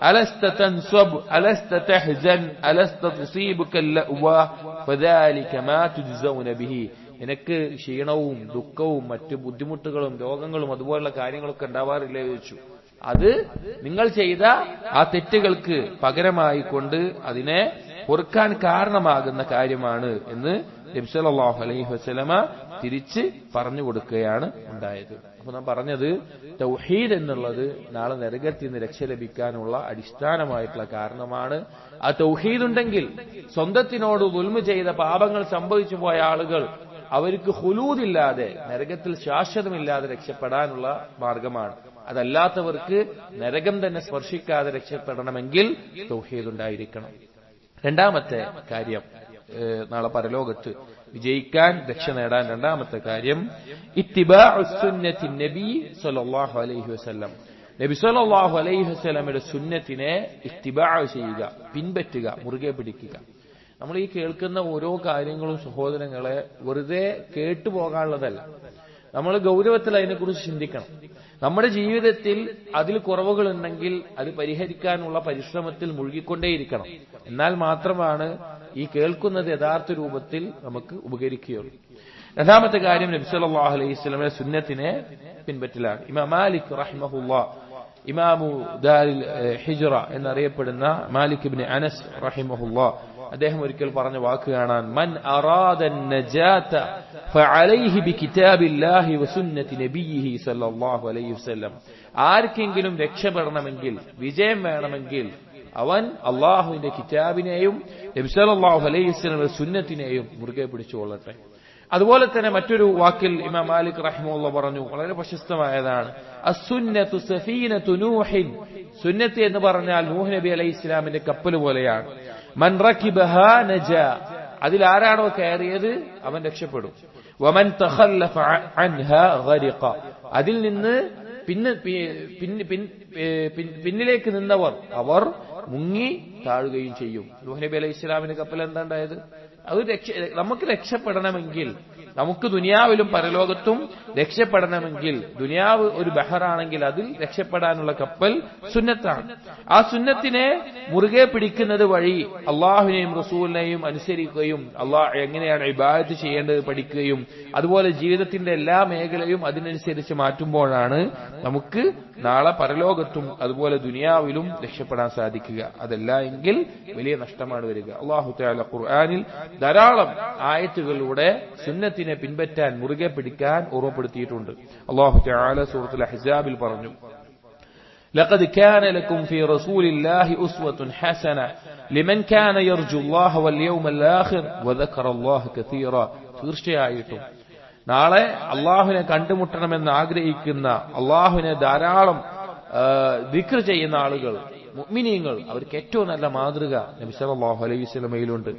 അലസ്ത തൻസബ് അലസ്ത തഹ്സൻ അലസ്ത തുസീബുക ലഅ്വാ ഫദാലിക മാ തുജ്സൗന ബിഹി. നിനക്ക് ക്ഷീണവും ദുഃഖവും മറ്റു ബുദ്ധിമുട്ടുകളും രോഗങ്ങളും അതുപോലുള്ള കാര്യങ്ങളൊക്കെ ഉണ്ടാവാറില്ലേ ചോദിച്ചു. അത് നിങ്ങൾ ചെയ്ത ആ തെറ്റുകൾക്ക് പകരമായി കൊണ്ട് അതിനെ പൊറുക്കാൻ കാരണമാകുന്ന കാര്യമാണ് എന്ന് നബി സല്ലല്ലാഹു അലൈഹി വസല്ലമ തിരിച്ച് പറഞ്ഞു കൊടുക്കുകയാണ് ഉണ്ടായത്. അപ്പൊ നാം പറഞ്ഞത് തൗഹീദ് എന്നുള്ളത് നാളെ നരകത്തിൽ നിന്ന് രക്ഷ ലഭിക്കാനുള്ള അടിസ്ഥാനമായിട്ടുള്ള കാരണമാണ്. ആ തൗഹീദ് ഉണ്ടെങ്കിൽ സ്വന്തത്തിനോട് ദുൽമ ചെയ്ത പാപങ്ങൾ സംഭവിച്ചു പോയ ആളുകൾ അവർക്ക് ഖുലൂദില്ലാതെ നരകത്തിൽ ശാശ്വതമില്ലാതെ രക്ഷപ്പെടാനുള്ള മാർഗമാണ്. അതല്ലാത്തവർക്ക് നരകം തന്നെ സ്പർശിക്കാതെ രക്ഷപ്പെടണമെങ്കിൽ തൗഹീദ് ഉണ്ടായിരിക്കണം. രണ്ടാമത്തെ കാര്യം, നാളെ പരലോകത്ത് വിജയിക്കാൻ രക്ഷ നേടാൻ രണ്ടാമത്തെ കാര്യം ഇത്തിബാഉ സുന്നത്തി നബി സല്ലല്ലാഹു അലൈഹി വസല്ലം. നബി സല്ലല്ലാഹു അലൈഹി വസല്ലമയുടെ സുന്നത്തിനെ ഇത്തിബാ ചെയ്യുക, പിൻപറ്റുക, മുറുകെ പിടിക്കുക. നമ്മൾ ഈ കേൾക്കുന്ന ഓരോ കാര്യങ്ങളും സഹോദരങ്ങളെ വെറുതെ കേട്ടുപോകാനുള്ളതല്ല. നമ്മൾ ഗൗരവത്തിൽ അതിനെക്കുറിച്ച് ചിന്തിക്കണം. നമ്മുടെ ജീവിതത്തിൽ അതിൽ കുറവുകളുണ്ടെങ്കിൽ അത് പരിഹരിക്കാനുള്ള പരിശ്രമത്തിൽ മുഴുകിക്കൊണ്ടേയിരിക്കണം. എന്നാൽ മാത്രമാണ് ഈ കേൾക്കുന്നത് യഥാർത്ഥ രൂപത്തിൽ നമുക്ക് ഉപകരിക്കുകയുള്ളൂ. രണ്ടാമത്തെ കാര്യം നബി സല്ലല്ലാഹു അലൈഹി വസല്ലമയുടെ സുന്നത്തിനെ പിൻപറ്റലാണ്. ഇമാം മാലിക് റഹിമഹുല്ലാഹ്, ഇമാമു ദാരിൽ ഹിജ്റ എന്നറിയപ്പെടുന്ന മാലിക് ഇബ്നു അനസ് റഹിമഹുല്ലാഹ്, അദ്ദേഹം ഒരിക്കൽ പറഞ്ഞ വാക്ക് കാണാൻ, മൻ അറാദ നജാത ഫഅലൈഹി ബികിതാബില്ലാഹി വസുന്നതി നബിയിഹി സല്ലല്ലാഹു അലൈഹി വസല്ലം. ആർക്കെങ്കിലും രക്ഷപ്പെടണമെങ്കിൽ, വിജയം വേണമെങ്കിൽ അവൻ അള്ളാഹുവിന്റെ കിതാബിനെയും നബി സല്ലല്ലാഹു അലൈഹി വസല്ലമയുടെ സുന്നത്തിനെയും മുറുകെ പിടിച്ചുകൊള്ളട്ടെ. അതുപോലെ തന്നെ മറ്റൊരു വാക്കിൽ ഇമാം മാലിക് റഹിമഹുല്ലാഹ് പറഞ്ഞു, വളരെ പ്രശസ്തമായതാണ്, അസ്സുന്നത്തു സഫീനത്തു നൂഹിൻ. സുന്നത്ത് എന്ന് പറഞ്ഞാൽ നൂഹ് നബി അലൈഹി ഇസ്ലാമിന്റെ കപ്പൽ പോലെയാണ്. മൻ റകിബഹാ നജാ. അതിൽ ആരാണോ കയറിയത് അവൻ രക്ഷപ്പെടും. വമൻ തഖല്ലഫ അൻഹാ ഗരിഖ. അതിൽ നിന്ന് പിന്നിലേക്ക് നിന്നവർ അവർ മുങ്ങി താഴുകയും ചെയ്യും. നൂഹ് നബി അലൈഹി ഇസ്ലാമിന്റെ കപ്പൽ എന്താ ഉണ്ടായത്? അത് നമുക്ക് രക്ഷപ്പെടണമെങ്കിൽ, നമുക്ക് ദുനിയാവിലും പരലോകത്തും രക്ഷപ്പെടണമെങ്കിൽ, ദുനിയാവ് ഒരു ബഹറാണെങ്കിൽ അതിൽ രക്ഷപ്പെടാനുള്ള കപ്പൽ സുന്നത്താണ്. ആ സുന്നത്തിനെ മുറുകെ പിടിക്കുന്നത് വഴി അള്ളാഹുവിനെയും റസൂലിനെയും അനുസരിക്കുകയും അള്ളാഹ് എങ്ങനെയാണ് ഇബാദത്ത് ചെയ്യേണ്ടത് പഠിക്കുകയും അതുപോലെ ജീവിതത്തിന്റെ എല്ലാ മേഖലയും അതിനനുസരിച്ച് മാറ്റുമ്പോഴാണ് നമുക്ക് നാളെ പരലോകത്തും അതുപോലെ ദുനിയാവിലും രക്ഷപ്പെടാൻ സാധിക്കുക. അതല്ല എങ്കിൽ വലിയ നഷ്ടമാണ് വരിക. അല്ലാഹു തആല ഖുർആനിൽ ധാരാളം ആയത്തുകളിലൂടെ സുന്നത്തിനെ പിൻപറ്റാൻ, മുറുകെ പിടിക്കാൻ ഓർമ്മപ്പെടുത്തിയിട്ടുണ്ട്. അല്ലാഹു തആല സൂറത്തുൽ അഹ്സാബിൽ പറഞ്ഞു, لقد كان لكم في رسول الله أسوة حسنة لمن كان يرجو الله واليوم الآخر وذكر الله كثيرا. തീർച്ചയായിട്ടും നാളെ അള്ളാഹുവിനെ കണ്ടുമുട്ടണമെന്ന് ആഗ്രഹിക്കുന്ന, അള്ളാഹുവിനെ ധാരാളം ദിക്ർ ചെയ്യുന്ന ആളുകൾ, മുഅ്മിനീങ്ങൾ, അവർക്ക് ഏറ്റവും നല്ല മാതൃക നബി സല്ലല്ലാഹു അലൈഹി വസല്ലമയിലുണ്ട്.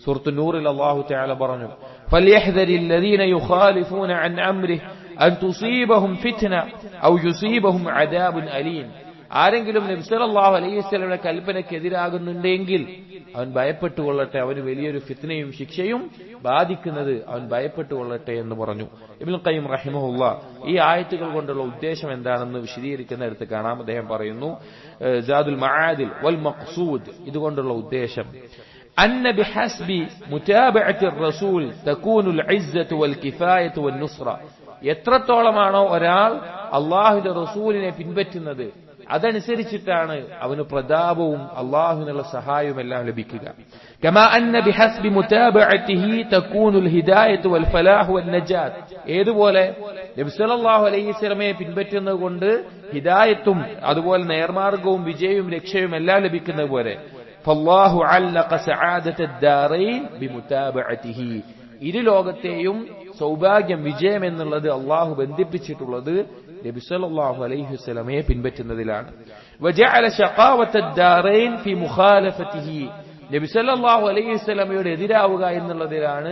സൂറത്തു നൂറിൽ അല്ലാഹു തആല പറഞ്ഞു, ഫൽയഹ്ദരിൽ ലദീന യുഖാലിഫൂന അൻ അംരിഹി അൻ തുസീബഹും ഫിത്ന ഔ യുസീബഹും അദാബുൻ അലീം. ആരെങ്കിലും നബി സല്ലല്ലാഹു അലൈഹി വസല്ലമയുടെ കൽപ്പനയ്ക്കെതിരാകുന്നുണ്ടെങ്കിൽ അവൻ ഭയപ്പെട്ടുകൊള്ളട്ടെ, അവന് വലിയൊരു ഫിത്നയും ശിക്ഷയും ബാധിക്കുന്നത് അവൻ ഭയപ്പെട്ടുകൊള്ളട്ടെ എന്ന് പറഞ്ഞു. ഇബ്നുൽ ഖയ്യിം റഹിമഹുല്ലാഹ് ഈ ആയത്തുകൾ കൊണ്ടുള്ള ഉദ്ദേശം എന്താണെന്ന് വിശദീകരിക്കുന്നിടത്ത് കാണാം. അദ്ദേഹം പറയുന്നു, സാദുൽ മആദിൽ വൽ മഖ്സൂദ്, ഇതുകൊണ്ടുള്ള ഉദ്ദേശം അന്ന ബിഹസ്ബി മുതാബഅത്തി റസൂൽ തകൂനുൽ ഇസ്സത്തു വൽ കിഫായത്തു വൻ നുസ്റ. എത്രത്തോളമാണോ ഒരാൾ അള്ളാഹുവിന്റെ റസൂലിനെ പിൻപറ്റുന്നത് അതനുസരിച്ചിട്ടാണ് അവന് പ്രതാപവും അള്ളാഹുവിനുള്ള സഹായവും എല്ലാം ലഭിക്കുക. കമാ അന്ന ബിഹസ്ബി മുതാബഅതിഹി തകൂനുൽ ഹിദായത്തു വൽ ഫലാഹു വൻ നജാത്ത്. ഏതുപോലെ നബി സല്ലല്ലാഹു അലൈഹി വസല്ലമയെ പിൻപറ്റുന്നത് കൊണ്ട് ഹിദായത്തും അതുപോലെ നേർമാർഗവും വിജയവും രക്ഷയും എല്ലാം ലഭിക്കുന്നത് പോലെ ഫല്ലാഹു അല്ലഖ സആദത്തദ് ദാറൈൻ ബിമുതാബഅതിഹി. ഇരു ലോകത്തെയും സൗഭാഗ്യം, വിജയം എന്നുള്ളത് അള്ളാഹു ബന്ധിപ്പിച്ചിട്ടുള്ളത് നബി സല്ലല്ലാഹു അലൈഹി വസല്ലമയെ പിൻപറ്റുന്നതിലാണ്. വജഅല ശഖാവത്തദ് ദാറൈൻ ഫി മുഖാലഫതിഹി. നബി സല്ലല്ലാഹു അലൈഹി വസല്ലമയുടെ എതിരാവുക എന്നുള്ളതിലാണ്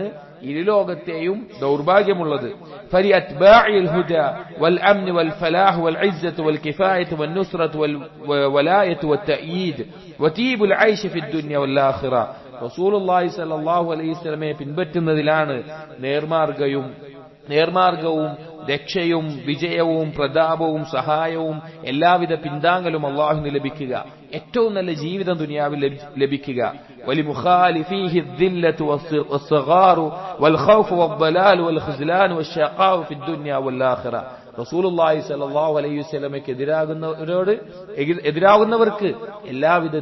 ഇരുലോകത്തെയും ദൗർഭാഗ്യമുള്ളത്. ഫലി അത്ബാഇൽ ഹുദാ വൽ അംൻ വൽ ഫലാഹ് വൽ ഇസ്സത്ത് വൽ കിഫായത്ത് വൻ നുസ്റത്ത് വൽ വലായത്ത് വൽ തഅയീദ് വതീബുൽ ഐശ് ഫി ദുനിയ വൽ ആഖിറ റസൂലുള്ളാഹി സ്വല്ലല്ലാഹു അലൈഹി വസല്ലമയെ പിൻപറ്റുന്നതിലാണ് നേർമാർഗവും രക്ഷയും വിജയവും പ്രതാപവും സഹായവും എല്ലാവിധ പിന്താങ്ങലും അള്ളാഹുവിന് ലഭിക്കുക, ഏറ്റവും നല്ല ജീവിതം ദുനിയാവിൽ ലഭിക്കുക. വലിമുഖാലിഫീഹി الذلة والصغار والخوف والضلال والخذلان والشقاء في الدنيا والآخرة. റസൂലുള്ളാഹി സ്വല്ലല്ലാഹു അലൈഹി വസല്ലമയ്ക്ക് എതിരാകുന്നവർക്ക് എല്ലാവിധ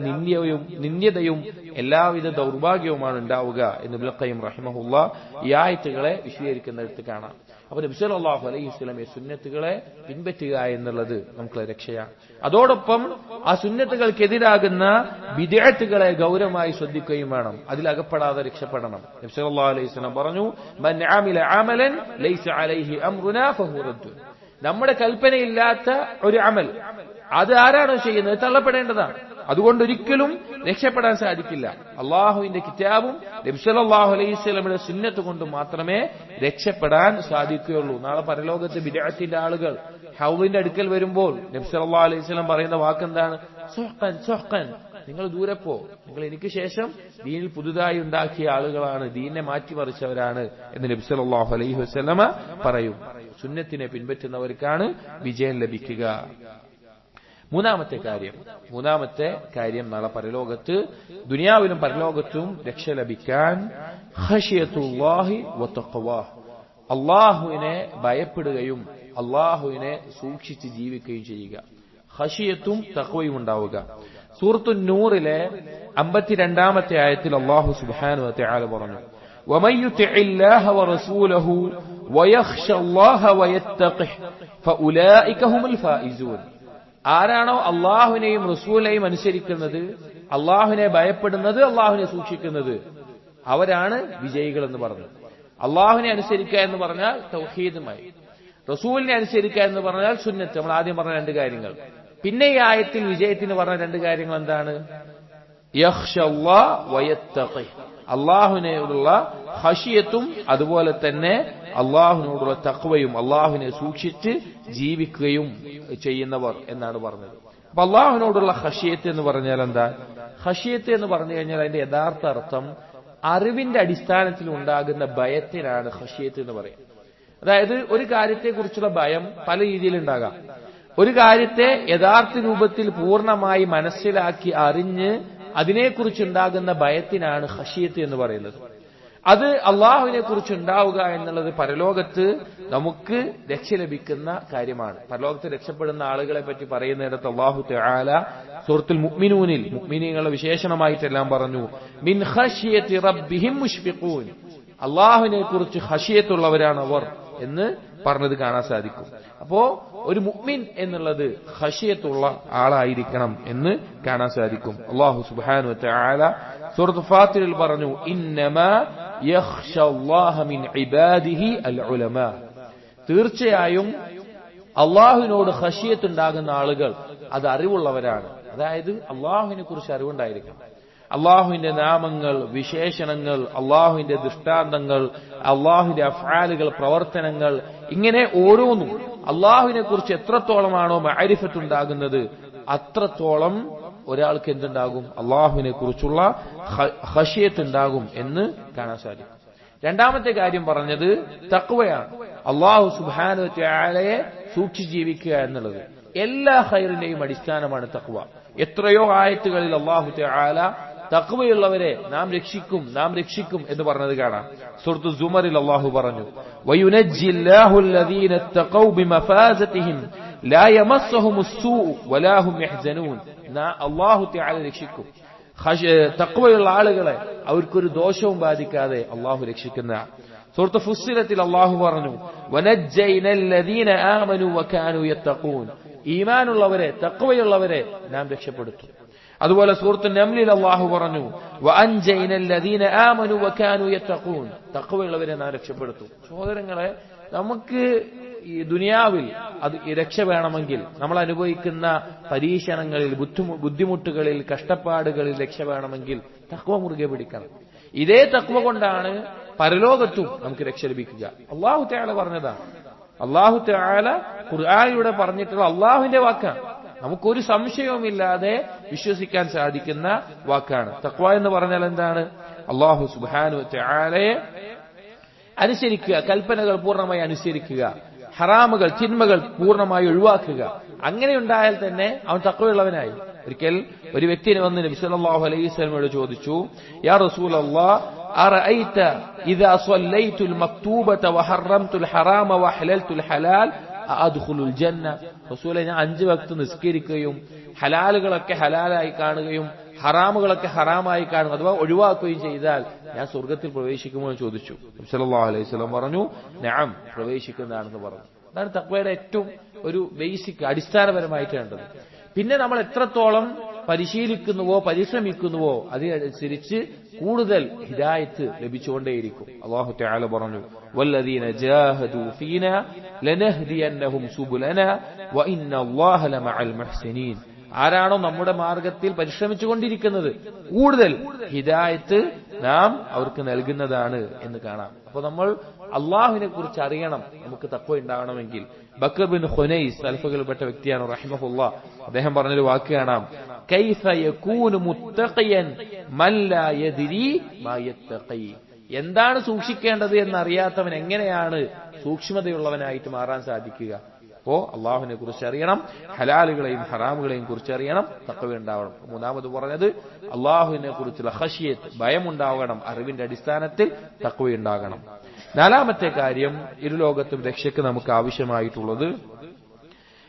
നിന്ദ്യതയും എല്ലാവിധ ദൗർഭാഗ്യവുമാണ് ഉണ്ടാവുക എന്ന് ഇബ്നുൽ ഖയ്യിം റഹിമഹുല്ലാഹ് ഈ ആയത്തുകളെ വിശദീകരിക്കുന്നിടത്ത് കാണാം. അപ്പോൾ നബി സല്ലല്ലാഹു അലൈഹി വസല്ലമയെ സുന്നത്തുകളെ പിൻപറ്റുക എന്നുള്ളത് നമുക്കുള്ള രക്ഷയാണ്. അതോടൊപ്പം ആ സുന്നത്തുകൾക്കെതിരാകുന്ന ബിദ്അത്തുകളെ ഗൗരവമായി ശ്രദ്ധിക്കുകയും വേണം. അതിലകപ്പെടാതെ രക്ഷപ്പെടണം. നബി സല്ലല്ലാഹു അലൈഹി വസല്ലം പറഞ്ഞു, മൻ അമില അമലൻ ലൈസ അലൈഹി അംറുനാ ഫഹു റദ്ദുൻ. നമ്മുടെ കൽപ്പനയില്ലാത്ത ഒരു അമൽ അത് ആരാണോ ചെയ്യുന്നത് തള്ളപ്പെടേണ്ടതാണ്. അതുകൊണ്ട് ഒരിക്കലും രക്ഷപ്പെടാൻ സാധിക്കില്ല. അള്ളാഹുവിന്റെ കിതാബും നബി സല്ലല്ലാഹു അലൈഹി വസല്ലമയുടെ സുന്നത്ത് കൊണ്ട് മാത്രമേ രക്ഷപ്പെടാൻ സാധിക്കുകയുള്ളൂ. നാളെ പരലോകത്ത് ബിദ്അത്തിന്റെ ആളുകൾ ഹൗദിന്റെ അടുക്കൽ വരുമ്പോൾ നബി സല്ലല്ലാഹു അലൈഹി വസല്ലം പറയുന്ന വാക്കെന്താണ്? സുഹ്ഖൻ സുഹ്ഖൻ, നിങ്ങൾ ദൂരെ പോ, നിങ്ങൾ എനിക്ക് ശേഷം ദീനിൽ പുതുതായി ഉണ്ടാക്കിയ ആളുകളാണ്, ദീനിനെ മാറ്റിമറിച്ചവരാണ് എന്ന് നബി സല്ലല്ലാഹു അലൈഹി വസല്ലമ പറയും. സുന്നത്തിനെ പിൻപറ്റുന്നവർക്കാണ് വിജയം ലഭിക്കുക. മൂന്നാമത്തെ കാര്യം നാളെ പരലോകത്ത് ദുനിയാവിലും പരലോകത്തും രക്ഷ ലഭിക്കാൻ ഖശിയത്തുല്ലാഹി വതഖ്വാഹ്, അള്ളാഹുവിനെ ഭയപ്പെടുകയും അള്ളാഹുവിനെ സൂക്ഷിച്ച് ജീവിക്കുകയും ചെയ്യുക. ഖശിയത്തും തഖ്വയും ഉണ്ടാവുക. സൂറത്തുൻ നൂറിലെ 52-ാമത്തെ ആയത്തിൽ അല്ലാഹു സുബ്ഹാനഹു വ തആല പറഞ്ഞു, വമൻ യുതിഇല്ലാഹ വറസൂലഹു വയഖ്ശല്ലാഹ വയത്തഖിഹ് ഫഉലൈക ഹുമുൽ ഫായിസൂൻ. ആരാണോ അള്ളാഹുവിനെയും റസൂലിനെയും അനുസരിക്കുന്നത്, അള്ളാഹുവിനെ ഭയപ്പെടുന്നത്, അള്ളാഹുവിനെ സൂക്ഷിക്കുന്നത്, അവരാണ് വിജയികൾ എന്ന് പറഞ്ഞു. അള്ളാഹുവിനെ അനുസരിക്കുക എന്ന് പറഞ്ഞാൽ തൗഹീദുമായി, റസൂലിനെ അനുസരിക്കുക എന്ന് പറഞ്ഞാൽ സുന്നത്ത്. നമ്മൾ ആദ്യം പറഞ്ഞ രണ്ട് കാര്യങ്ങൾ. പിന്നെ ഈ ആയത്തിൽ വിജയത്തിന് പറഞ്ഞ രണ്ട് കാര്യങ്ങൾ എന്താണ്? യഖ്ശല്ലാഹ വയത്തഖിഹ്, അള്ളാഹുവിനോടുള്ള ഖശിയത്തും അതുപോലെ തന്നെ അള്ളാഹുവിനോടുള്ള തഖ്വയും, അള്ളാഹുവിനെ സൂക്ഷിച്ച് ജീവിക്കുകയും ചെയ്യുന്നവർ എന്നാണ് പറഞ്ഞത്. അപ്പൊ അള്ളാഹുവിനോടുള്ള ഖശിയത്ത് എന്ന് പറഞ്ഞാൽ എന്താ? ഖശിയത്ത് എന്ന് പറഞ്ഞു കഴിഞ്ഞാൽ അതിന്റെ യഥാർത്ഥ അർത്ഥം അറിവിന്റെ അടിസ്ഥാനത്തിൽ ഉണ്ടാകുന്ന ഭയത്തിനാണ് ഖശിയത്ത് എന്ന് പറയുന്നത്. അതായത് ഒരു കാര്യത്തെക്കുറിച്ചുള്ള ഭയം പല രീതിയിലുണ്ടാകാം. ഒരു കാര്യത്തെ യഥാർത്ഥ രൂപത്തിൽ പൂർണ്ണമായി മനസ്സിലാക്കി അറിഞ്ഞ് അതിനെക്കുറിച്ചുണ്ടാകുന്ന ഭയത്തിനാണ് ഖശിയത്ത് എന്ന് പറയുന്നത്. അത് അള്ളാഹുവിനെ കുറിച്ച് ഉണ്ടാവുക എന്നുള്ളത് പരലോകത്ത് നമുക്ക് രക്ഷ ലഭിക്കുന്ന കാര്യമാണ്. പരലോകത്ത് രക്ഷപ്പെടുന്ന ആളുകളെ പറ്റി പറയുന്നിടത്ത് അല്ലാഹു തആല സൂറത്തുൽ മുഅ്മിനൂനിൽ മുഅ്മിനീങ്ങളുടെ വിശേഷണമായിട്ടെല്ലാം പറഞ്ഞു, മിൻ ഖശിയത്തി റബ്ബിഹിം മുഷ്ഫിഖൂൻ, അള്ളാഹുവിനെ കുറിച്ച് ഖശിയത്തുള്ളവരാണ് അവർ എന്ന് പറഞ്ഞത് കാണാൻ സാധിക്കും. അപ്പോ ഒരു മുഅ്മിൻ എന്നുള്ളത് ഖശിയത്തുള്ള ആളായിരിക്കണം എന്ന് കാണാൻ സാധിക്കും. അല്ലാഹു സുബ്ഹാനഹു വ തആല സൂറത്തുൽ ഫാത്തിറിൽ പറഞ്ഞു, ഇന്നമാ യഖ്ശല്ലാഹ മിൻ ഇബാദിഹി അൽ ഉലമാ, തീർച്ചയായും അള്ളാഹുവിനോട് ഖശിയത്ത് ഉണ്ടാകുന്ന ആളുകൾ അത് അറിവുള്ളവരാണ്. അതായത് അള്ളാഹുവിനെ കുറിച്ച് അറിവുണ്ടായിരിക്കണം. അള്ളാഹുവിന്റെ നാമങ്ങൾ, വിശേഷണങ്ങൾ, അള്ളാഹുവിന്റെ ദൃഷ്ടാന്തങ്ങൾ, അള്ളാഹുവിന്റെ അഫ്ആലുകൾ, പ്രവർത്തനങ്ങൾ, ഇങ്ങനെ ഓരോന്നും അള്ളാഹുവിനെ കുറിച്ച് എത്രത്തോളമാണോ മഅരിഫത്ത് ഉണ്ടാകുന്നത് അത്രത്തോളം ഒരാൾക്ക് എന്തുണ്ടാകും? അള്ളാഹുവിനെ കുറിച്ചുള്ള ഖശിയത്ത് ഉണ്ടാകും എന്ന് കാണാൻ സാധിക്കും. രണ്ടാമത്തെ കാര്യം പറഞ്ഞത് തഖ്വയാണ്. അള്ളാഹു സുബ്ഹാനഹു വ തആലയെ സൂക്ഷിച്ച് ജീവിക്കുക എന്നുള്ളത് എല്ലാ ഖൈറിന്റെയും അടിസ്ഥാനമാണ് തഖ്വ. എത്രയോ ആയത്തുകളിൽ അള്ളാഹു തആല തഖ്വയുള്ളവരെ നാം രക്ഷിക്കും എന്ന് പറഞ്ഞത് കാണാം. സൂറത്തു സുമറിൽ അള്ളാഹു പറഞ്ഞു, വയുനജ്ജില്ലാഹു അല്ലദീന തഖൗ ബിമഫാസതിഹിം ലാ യമസ്സുഹുമുസ് സൂഉ വലാ ഹും യഹ്സനൂൻ. അള്ളാഹു തആല രക്ഷിക്കും. തഖ്വയുള്ള ആളുകളെ അവർക്കൊരു ദോഷവും ബാധിക്കാതെ അള്ളാഹു രക്ഷിക്കുന്ന. സൂറത്ത് ഫുസ്സിലത്തിൽ അള്ളാഹു പറഞ്ഞു, വനജ്ജൈനല്ലദീന ആമനു വകാനൂ യത്തഖൂൻ, ഈമാനുള്ളവരെ, തഖ്വയുള്ളവരെ നാം രക്ഷപ്പെടുത്തും. അതുപോലെ സൂറത്ത് നംലിൽ അള്ളാഹു പറഞ്ഞു, വഅൻജൈനല്ലദീന ആമനു വകാനൂ യത്തഖൂൻ, തഖ്വയുള്ളവരെ നാം രക്ഷപ്പെടുത്തും. സഹോദരങ്ങളെ, നമുക്ക് ഈ ദുനിയാവിൽ അത് രക്ഷ വേണമെങ്കിൽ, നമ്മൾ അനുഭവിക്കുന്ന പരീക്ഷണങ്ങളിൽ, ബുദ്ധിമുട്ടുകളിൽ, കഷ്ടപ്പാടുകളിൽ രക്ഷ വേണമെങ്കിൽ തഖ്വ മുറുകെ പിടിക്കണം. ഇതേ തഖ്വ കൊണ്ടാണ് പരലോകത്തും നമുക്ക് രക്ഷ ലഭിക്കുക. അല്ലാഹു തആല പറഞ്ഞതാണ്. അല്ലാഹു തആല ഖുർആനിലൂടെ പറഞ്ഞിട്ടുള്ള അള്ളാഹുവിന്റെ വാക്കാണ്. നമുക്കൊരു സംശയവുമില്ലാതെ വിശ്വസിക്കാൻ സാധിക്കുന്ന വാക്കാണ്. തഖ്വ എന്ന് പറഞ്ഞാൽ എന്താണ്? അല്ലാഹു സുബ്ഹാനഹു വ തആലയെ അനുസരിക്കുക, കൽപ്പനകൾ പൂർണ്ണമായി അനുസരിക്കുക, ഹറാമുകൾ തിന്മകൾ പൂർണ്ണമായി ഒഴിവാക്കുക. അങ്ങനെ ഉണ്ടായാൽ തന്നെ അവൻ തഖ്വയുള്ളവനായി. ഒരിക്കൽ ഒരു വ്യക്തിനെ വന്ന് നബി സല്ലല്ലാഹു അലൈഹി വസല്ലമയോട് ചോദിച്ചു, യാ റസൂലല്ലാഹ് അറഅയ്ത ഇദാ സ്വല്ലൈതുൽ മക്തൂബത വഹറംതുൽ ഹറാമ വഹലൽതുൽ ഹലാൽ അദ്ഖുലുൽ ജന്ന. റസൂലേ, ഞാൻ 5 വക്ത് നിസ്കരിക്കുകയും ഹലാലുകളൊക്കെ ഹലാലായി കാണുകയും ഹറാമുകളൊക്കെ ഹറാമായി കാണുക അഥവാ ഒഴിവാക്കുകയും ചെയ്താൽ ഞാൻ സ്വർഗത്തിൽ പ്രവേശിക്കുമോ എന്ന് ചോദിച്ചു. നബി സല്ലല്ലാഹു അലൈഹി വസല്ലം പറഞ്ഞു, നഅം, പ്രവേശിക്കുന്നതാണെന്ന് പറഞ്ഞു. അതാണ് തഖ്വയുടെ ഏറ്റവും ഒരു ബേസിക് അടിസ്ഥാനപരമായിട്ട് വേണ്ടത്. പിന്നെ നമ്മൾ എത്രത്തോളം പരിശീലിക്കുന്നുവോ പരിശ്രമിക്കുന്നുവോ അതിനനുസരിച്ച് കൂടുതൽ ഹിദായത്ത് ലഭിച്ചുകൊണ്ടേയിരിക്കും. അല്ലാഹു തആല പറഞ്ഞു, വല്ലദീന ജാഹദൂ ഫീനാ ലനഹ്ദിയന്നഹും സുബുലനാ വഇന്നല്ലാഹ ലമഅൽ മുഹ്സിനീൻ. ആരാണോ നമ്മുടെ മാർഗത്തിൽ പരിശ്രമിച്ചുകൊണ്ടിരിക്കുന്നത് കൂടുതൽ ഹിദായത്ത് നാം അവർക്ക് നൽകുന്നതാണ് എന്ന് കാണാം. അപ്പൊ നമ്മൾ അള്ളാഹുവിനെ കുറിച്ച് അറിയണം. നമുക്ക് തഖ്വ ഉണ്ടാവണമെങ്കിൽ ബക്കർ ബിൻ ഖുനൈസ് സലഫുകളിൽപ്പെട്ട വ്യക്തിയാണ് റഹിമഹുല്ലാഹ്. അദ്ദേഹം പറഞ്ഞൊരു വാക്ക് കാണാം, കൈഫ യകൂനു മുത്തഖിയൻ മൻ ലാ യദ്രി മാ യത്തഖി. എന്താണ് സൂക്ഷിക്കേണ്ടത് എന്നറിയാത്തവൻ എങ്ങനെയാണ് സൂക്ഷ്മതയുള്ളവനായിട്ട് മാറാൻ സാധിക്കുക? അപ്പോ അള്ളാഹുവിനെ കുറിച്ച് അറിയണം, ഹലാലുകളെയും ഹറാമുകളെയും കുറിച്ച് അറിയണം, തഖ്വ ഉണ്ടാവണം. മൂന്നാമത് പറഞ്ഞത് അള്ളാഹുവിനെ കുറിച്ചുള്ള ഖശിയത്ത്, ഭയമുണ്ടാവണം. അറിവിന്റെ അടിസ്ഥാനത്തിൽ തഖ്വ ഉണ്ടാകണം. നാലാമത്തെ കാര്യം, ഇരുലോകത്തും രക്ഷയ്ക്ക് നമുക്ക് ആവശ്യമായിട്ടുള്ളത്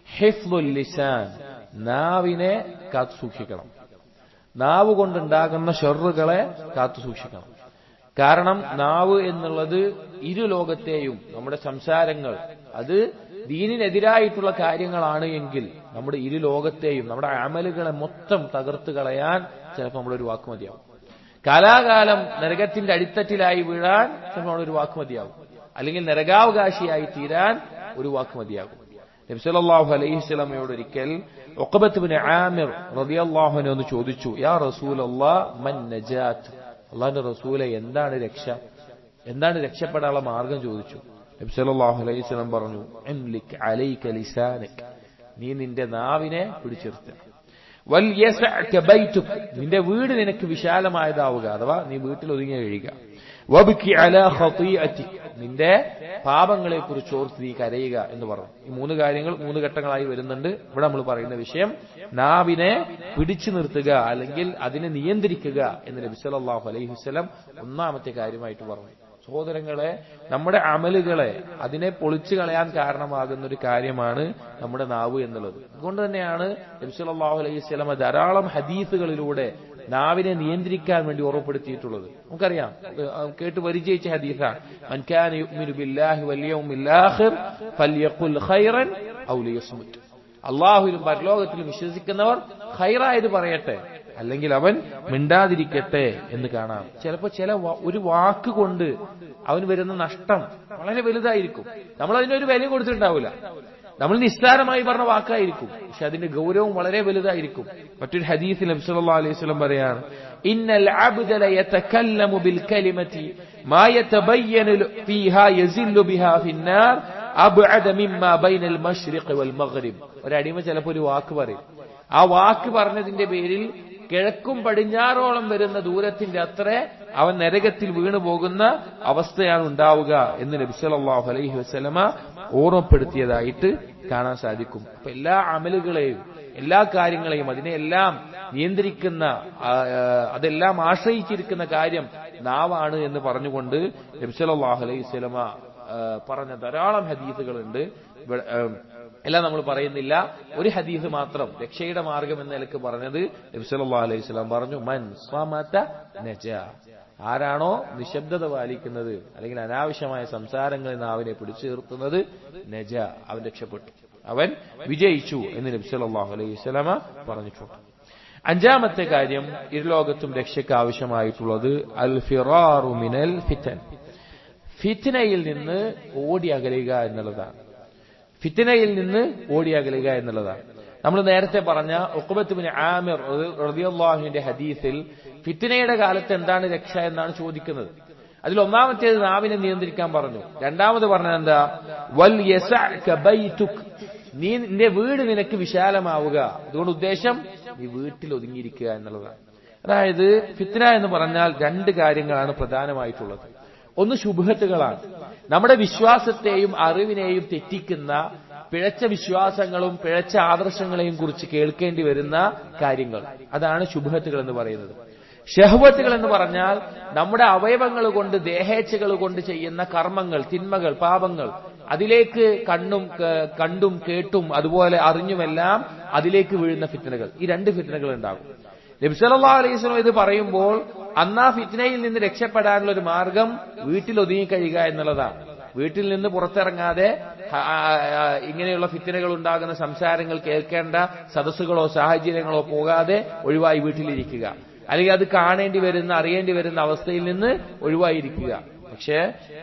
ഹിഫ്ദുൽ ലിസാൻ, നാവിനെ കാത്തു സൂക്ഷിക്കണം. നാവ് കൊണ്ടുണ്ടാകുന്ന ഷർറുകളെ കാത്തു സൂക്ഷിക്കണം. കാരണം നാവ് എന്നുള്ളത് ഇരുലോകത്തെയും നമ്മുടെ സംസാരങ്ങൾ അത് ദീനിനെതിരായിട്ടുള്ള കാര്യങ്ങളാണ് എങ്കിൽ നമ്മുടെ ഇരുലോകത്തെയും നമ്മുടെ അമലുകളെ മൊത്തം തകർത്ത് കളയാൻ ചിലപ്പോൾ നമ്മളൊരു വാക്ക് മതിയാവും. കാലാകാലം നരകത്തിന്റെ അടിത്തട്ടിലായി വീഴാൻ ചിലപ്പോൾ നമ്മളൊരു വാക്ക് മതിയാവും. അല്ലെങ്കിൽ നരകാവകാശിയായി തീരാൻ ഒരു വാക്ക് മതിയാകും. നബി സല്ലല്ലാഹു അലൈഹി വസല്ലമയോട് ഒരിക്കൽ ഉഖബത്ത് ഇബ്നു ആമിർ റളിയല്ലാഹു അൻഹു ഒന്ന് ചോദിച്ചു, യാ റസൂലല്ലാഹ് മൻ നജാത്ത്. അല്ലാഹുവിന്റെ റസൂലേ, എന്താണ് രക്ഷ? എന്താണ് രക്ഷപ്പെടാനുള്ള മാർഗം ചോദിച്ചു. നബി സല്ലല്ലാഹു അലൈഹി വസല്ലം പറഞ്ഞു, ഇംലിക് അലൈക ലിസാനക, നീ നിന്റെ നാവിനെ പിടിച്ചിർത്തുക. വൽ യസഅക ബൈതുക, നിന്റെ വീട് നിനക്ക് വിശാലമായതാവുക, അഥവാ നീ വീട്ടിൽ ഒതുങ്ങി കഴിയുക. വബ്കി അലാ ഖതീഅതി, നിന്റെ പാപങ്ങളെ കുറിച്ച് ഓർത്ത് നീ കരയുക എന്ന് പറഞ്ഞു. ഈ 3 കാര്യങ്ങൾ 3 ഘട്ടങ്ങളായി വരുന്നുണ്ട്. ഇവിടെ നമ്മൾ പറയുന്ന വിഷയം നാവിനെ പിടിച്ചു നിർത്തുക അല്ലെങ്കിൽ അതിനെ നിയന്ത്രിക്കുക എന്ന് നബി സല്ലല്ലാഹു അലൈഹി വസല്ലം ഒന്നാമത്തെ കാര്യമായിട്ട് പറഞ്ഞു. സഹോദരങ്ങളെ, നമ്മുടെ അമലുകളെ അതിനെ പൊളിച്ചു കളയാൻ കാരണമാകുന്ന ഒരു കാര്യമാണ് നമ്മുടെ നാവ് എന്നുള്ളത്. അതുകൊണ്ട് തന്നെയാണ് നബി സല്ലല്ലാഹു അലൈഹി വസല്ലം ധാരാളം ഹദീസുകളിലൂടെ നാവിനെ നിയന്ത്രിക്കാൻ വേണ്ടി ഓർമ്മപ്പെടുത്തിയിട്ടുള്ളത്. നമുക്കറിയാം, കേട്ട് പരിചയിച്ച ഹദീസാണ്, മൻ കാന യുഅ്മിനു ബില്ലാഹി വൽ യൗമിൽ ആഖിർ ഫൽയഖുൽ ഖൈറൻ ഔ ലിയസ്മുത്. അല്ലാഹുവിലും പരലോകത്തിലും വിശ്വസിക്കുന്നവർ ഖൈറായത് പറയട്ടെ, അല്ലെങ്കിൽ അവൻ മിണ്ടാതിരിക്കട്ടെ എന്ന് കാണാം. ചിലപ്പോൾ ഒരു വാക്ക് കൊണ്ട് അവന് വരുന്ന നഷ്ടം വളരെ വലുതായിരിക്കും. നമ്മൾ അതിനൊരു വില കൊടുത്തിട്ടുണ്ടാവില്ല. നമ്മൾ നിസ്സാരമായി പറഞ്ഞ വാക്കായിരിക്കും, പക്ഷെ അതിന്റെ ഗൗരവം വളരെ വലുതായിരിക്കും. മറ്റൊരു ഹദീസിൽ നബി സല്ലല്ലാഹു അലൈഹി വസല്ലം പറയാണ്, ഇന്നൽ അബ്ദ ലയതകല്ലമു ബിൽ കലിമതി മാ യതബയ്യനു ഫീഹാ യസില്ലു ബിഹാ ഫിന്നാർ അബ്അദ മിമ്മാ ബൈനൽ മശ്രിഖ് വൽ മഗ്രിബ്. ഒരു അടിമ ചിലപ്പോൾ ഒരു വാക്ക് പറയും. ആ വാക്ക് പറഞ്ഞതിന്റെ പേരിൽ കിഴക്കും പടിഞ്ഞാറോളം വരുന്ന ദൂരത്തിന്റെ അത്ര അവൻ നരകത്തിൽ വീണു പോകുന്ന അവസ്ഥയാണ് ഉണ്ടാവുക എന്ന് നബി സല്ലല്ലാഹു അലൈഹി വസല്ലമ ഓർമ്മപ്പെടുത്തിയതായിട്ട് കാണാൻ സാധിക്കും. അപ്പൊ എല്ലാ അമലുകളെയും എല്ലാ കാര്യങ്ങളെയും അതിനെല്ലാം നിയന്ത്രിക്കുന്ന അതെല്ലാം ആശ്രയിച്ചിരിക്കുന്ന കാര്യം നാവാണ് എന്ന് പറഞ്ഞുകൊണ്ട് നബി സല്ലല്ലാഹു അലൈഹി വസല്ലമ പറഞ്ഞ ധാരാളം ഹദീസുകളുണ്ട്. എല്ലാം നമ്മൾ പറയുന്നില്ല. ഒരു ഹദീസ് മാത്രം രക്ഷയുടെ മാർഗം എന്ന നിലക്ക് പറഞ്ഞത് നബി സല്ലല്ലാഹു അലൈഹി വസല്ലം പറഞ്ഞു, മൻ സമത നജാ. ആരാണോ നിശബ്ദത പാലിക്കുന്നത് അല്ലെങ്കിൽ അനാവശ്യമായ സംസാരങ്ങളിൽ നാവിനെ പിടിച്ചു നിർത്തുന്നത്, നജ, അവൻ രക്ഷപ്പെട്ടു, അവൻ വിജയിച്ചു എന്ന് നബി സല്ലല്ലാഹു അലൈഹി വസല്ലമ പറഞ്ഞിട്ടുണ്ട്. അഞ്ചാമത്തെ കാര്യം, ഇരുലോകത്തും രക്ഷയ്ക്ക് ആവശ്യമായിട്ടുള്ളത് അൽ ഫിറാറു മിനൽ ഫിതൻ, ഫിത്നയിൽ നിന്ന് ഓടി അകലുക എന്നുള്ളതാണ്. ഫിത്നയിൽ നിന്ന് ഓടി അകലുക എന്നുള്ളതാണ്. നമ്മൾ നേരത്തെ പറഞ്ഞ ഉഖബത്ത് ഇബ്നു ആമിർ റളിയല്ലാഹു അൻഹുവിന്റെ ഹദീസിൽ ഫിത്നയുടെ കാലത്ത് എന്താണ് രക്ഷ എന്നാണ് ചോദിക്കുന്നത്. അതിൽ ഒന്നാമത്തേത് നാവിനെ നിയന്ത്രിക്കാൻ പറഞ്ഞു. രണ്ടാമത് പറഞ്ഞത് എന്താ, വൽ യസഅക ബൈതുക്, നിന്റെ വീട് നിനക്ക് വിശാലമാവുക. അതുകൊണ്ട് ഉദ്ദേശം നീ വീട്ടിൽ ഒതുങ്ങിയിരിക്കുക എന്നുള്ളതാണ്. അതായത് ഫിത്ന എന്ന് പറഞ്ഞാൽ രണ്ട് കാര്യങ്ങളാണ് പ്രധാനമായിട്ടുള്ളത്. ഒന്ന് ശുബ്ഹത്തുകളാണ്, നമ്മുടെ വിശ്വാസത്തെയും അറിവിനെയും തെറ്റിക്കുന്ന പിഴച്ച വിശ്വാസങ്ങളും പിഴച്ച ആദർശങ്ങളെയും കുറിച്ച് കേൾക്കേണ്ടി വരുന്ന കാര്യങ്ങൾ, അതാണ് ശുബ്ഹത്തുകൾ എന്ന് പറയുന്നത്. ഷഹ്വത്തുകൾ എന്ന് പറഞ്ഞാൽ നമ്മുടെ അവയവങ്ങൾ കൊണ്ട് ദേഹേച്ഛകൾ കൊണ്ട് ചെയ്യുന്ന കർമ്മങ്ങൾ, തിന്മകൾ, പാപങ്ങൾ, അതിലേക്ക് കണ്ടും കേട്ടും അതുപോലെ അറിഞ്ഞുമെല്ലാം അതിലേക്ക് വീഴുന്ന ഫിത്നകൾ. ഈ രണ്ട് ഫിത്നകൾ ഉണ്ടാകും. നബി സല്ലല്ലാഹു അലൈഹി വസല്ലം ഇത് പറയുമ്പോൾ അന്നാ ഫിത്നയിൽ നിന്ന് രക്ഷപ്പെടാനുള്ള ഒരു മാർഗം വീട്ടിൽ ഒതുങ്ങിക്കഴിയുക എന്നുള്ളതാണ്. വീട്ടിൽ നിന്ന് പുറത്തിറങ്ങാതെ ഇങ്ങനെയുള്ള ഫിത്നകൾ ഉണ്ടാകുന്ന സംസാരങ്ങൾ കേൾക്കേണ്ട സദസ്സുകളോ സാഹചര്യങ്ങളോ പോകാതെ ഒഴിവായി വീട്ടിലിരിക്കുക, അല്ലെങ്കിൽ അത് കാണേണ്ടി വരുന്ന അറിയേണ്ടി വരുന്ന അവസ്ഥയിൽ നിന്ന് ഒഴിവായിരിക്കുക. പക്ഷേ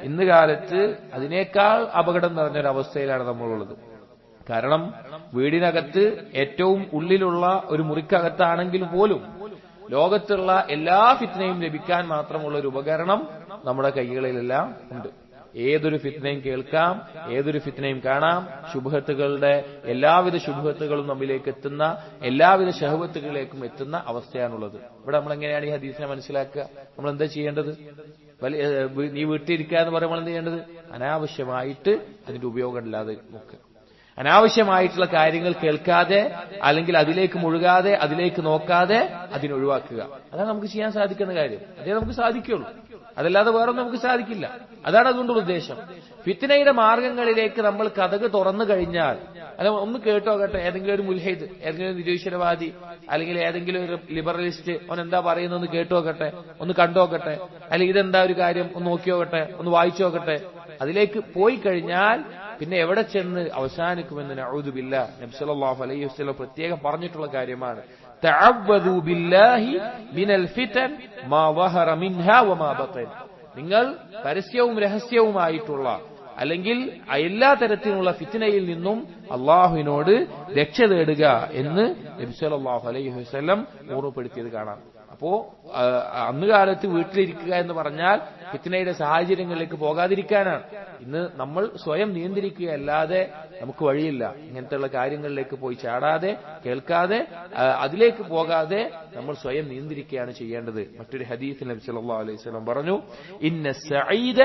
ഇന്ന് കാലത്ത് അതിനേക്കാൾ അപകടം നിറഞ്ഞൊരവസ്ഥയിലാണ് നമ്മളുള്ളത്. കാരണം വീടിനകത്ത് ഏറ്റവും ഉള്ളിലുള്ള ഒരു മുറിക്കകത്താണെങ്കിൽ പോലും ലോകത്തുള്ള എല്ലാ ഫിത്നയും ലഭിക്കാൻ മാത്രമുള്ള ഒരു ഉപകരണം നമ്മുടെ കൈകളിലെല്ലാം ഉണ്ട്. ഏതൊരു ഫിത്നയും കേൾക്കാം, ഏതൊരു ഫിത്നയും കാണാം. ശുബ്ഹത്തുകളുടെ എല്ലാവിധ ശുബ്ഹത്തുകളും നമ്മിലേക്ക് എത്തുന്ന, എല്ലാവിധ ശഹവത്തുകളിലേക്കും എത്തുന്ന അവസ്ഥയാണുള്ളത്. ഇവിടെ നമ്മൾ എങ്ങനെയാണ് ഈ ഹദീസിനെ മനസ്സിലാക്കുക? നമ്മൾ എന്താ ചെയ്യേണ്ടത്? നീ വീട്ടിലിരിക്കുക എന്ന് പറയുമ്പോൾ എന്ത് ചെയ്യേണ്ടത്? അനാവശ്യമായിട്ട് അതിന്റെ ഉപയോഗമില്ലാതെ നോക്കുക. അനാവശ്യമായിട്ടുള്ള കാര്യങ്ങൾ കേൾക്കാതെ, അല്ലെങ്കിൽ അതിലേക്ക് മുഴുകാതെ, അതിലേക്ക് നോക്കാതെ അതിനൊഴിവാക്കുക. അതാണ് നമുക്ക് ചെയ്യാൻ സാധിക്കുന്ന കാര്യം. അതേ നമുക്ക് സാധിക്കുള്ളൂ, അതല്ലാതെ വേറൊന്നും നമുക്ക് സാധിക്കില്ല. അതാണ് അതുകൊണ്ടുള്ള ഉദ്ദേശം. ഫിത്നയുടെ മാർഗങ്ങളിലേക്ക് നമ്മൾ കതക് തുറന്നു കഴിഞ്ഞാൽ, അല്ല ഒന്ന് കേട്ടോകട്ടെ, ഏതെങ്കിലും ഒരു മുൽഹിദ്, ഏതെങ്കിലും ഒരു നിരീശ്വരവാദി, അല്ലെങ്കിൽ ഏതെങ്കിലും ഒരു ലിബറലിസ്റ്റ് അവൻ എന്താ പറയുന്നതെന്ന് കേട്ടോകട്ടെ, ഒന്ന് കണ്ടോക്കട്ടെ, അല്ലെങ്കിൽ ഇതെന്താ ഒരു കാര്യം ഒന്ന് നോക്കിയോകട്ടെ, ഒന്ന് വായിച്ചു നോക്കട്ടെ. അതിലേക്ക് പോയി കഴിഞ്ഞാൽ പിന്നെ എവിടെ ചെന്ന് അവസാനിക്കുമെന്ന് നഊദു ബില്ലാഹ് നബി സല്ലല്ലാഹു അലൈഹി വസല്ലം പ്രത്യേകം പറഞ്ഞിട്ടുള്ള കാര്യമാണ്. തഅവ്വദു ബില്ലാഹി മിനൽ ഫിതൻ മാ വഹറ മിൻഹാ വമാ ബതൻ. നിങ്ങൾ പരസ്യവും രഹസ്യവുമായിട്ടുള്ള അല്ലെങ്കിൽ എല്ലാ തരത്തിലുള്ള ഫിത്നയിൽ നിന്നും അള്ളാഹുവിനോട് രക്ഷ തേടുക എന്ന് നബി സല്ലല്ലാഹു അലൈഹി വസല്ലം ഓർമ്മപ്പെടുത്തിയത് കാണാം. അപ്പോ അന്ന് കാലത്ത് വീട്ടിലിരിക്കുക എന്ന് പറഞ്ഞാൽ ഫിത്നയുടെ സാഹചര്യങ്ങളിലേക്ക് പോകാതിരിക്കാനാണ്. ഇന്ന് നമ്മൾ സ്വയം നിയന്ത്രിക്കുകയല്ലാതെ നമുക്ക് വഴിയില്ല. ഇങ്ങനത്തെയുള്ള കാര്യങ്ങളിലേക്ക് പോയി ചാടാതെ, കേൾക്കാതെ, അതിലേക്ക് പോകാതെ നമ്മൾ സ്വയം നിയന്ത്രിക്കുകയാണ് ചെയ്യേണ്ടത്. മറ്റൊരു ഹദീസിൽ നബി സല്ലല്ലാഹു അലൈഹി വസല്ലം പറഞ്ഞു, ഇന്ന സഈദ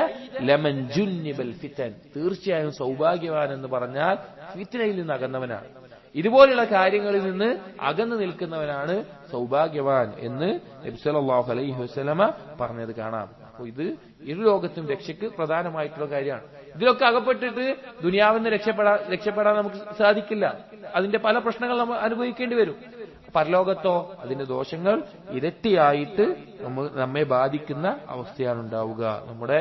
ലമൻ ജുന്നിബൽ ഫിതൻ. തീർച്ചയായും സൗഭാഗ്യവാൻ എന്ന് പറഞ്ഞാൽ ഫിത്നയിൽ നിന്ന് അകന്നവനാണ്. ഇതുപോലുള്ള കാര്യങ്ങളിൽ നിന്ന് അകന്നു നിൽക്കുന്നവനാണ് സൗഭാഗ്യവാൻ എന്ന് നബി സല്ലല്ലാഹു അലൈഹി വസല്ലമ പറഞ്ഞത് കാണാം. അപ്പോൾ ഇത് ഇരുലോകത്തും രക്ഷയ്ക്ക് പ്രധാനമായിട്ടുള്ള കാര്യമാണ്. ഇതിലൊക്കെ അകപ്പെട്ടിട്ട് ദുനിയാവിൽ നിന്ന് രക്ഷപ്പെടാൻ നമുക്ക് സാധിക്കില്ല. അതിന്റെ പല പ്രശ്നങ്ങൾ നമ്മൾ അനുഭവിക്കേണ്ടി വരും. പരലോകത്തോ അതിന്റെ ദോഷങ്ങൾ ഇരട്ടിയായിട്ട് നമ്മെ ബാധിക്കുന്ന അവസ്ഥയാണ് ഉണ്ടാവുക. നമ്മുടെ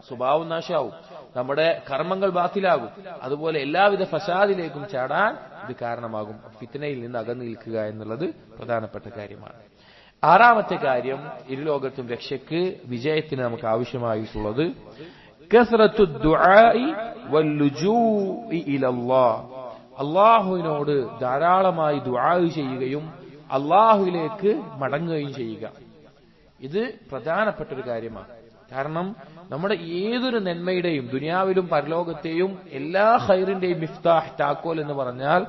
സ്വഭാവം നാശാവും, നമ്മുടെ കർമ്മങ്ങൾ ബാത്തിലാകും, അതുപോലെ എല്ലാവിധ ഫസാദിലേക്കും ചാടാൻ ഇത് കാരണമാകും. ഫിത്നയിൽ നിന്ന് അകന്നു നിൽക്കുക എന്നുള്ളത് പ്രധാനപ്പെട്ട കാര്യമാണ്. ആറാമത്തെ കാര്യം, ഇരുലോകത്തും രക്ഷയ്ക്ക് വിജയത്തിന് നമുക്ക് ആവശ്യമായിട്ടുള്ളത് കസ്റത്തു ദുആഇ വല്ലുജൂഇ ഇലല്ലാഹ്. അള്ളാഹുവിനോട് ധാരാളമായി ദുആ ചെയ്യുകയും അള്ളാഹുവിലേക്ക് മടങ്ങുകയും ചെയ്യുക. ഇത് പ്രധാനപ്പെട്ട ഒരു കാര്യമാണ്. കാരണം നമ്മുടെ ഏതൊരു നന്മയുടെയും ദുനിയാവിലും പരലോകത്തെയും എല്ലാ ഖൈറിന്റെയും മിഫ്താഹ്, താക്കോൽ എന്ന് പറഞ്ഞാൽ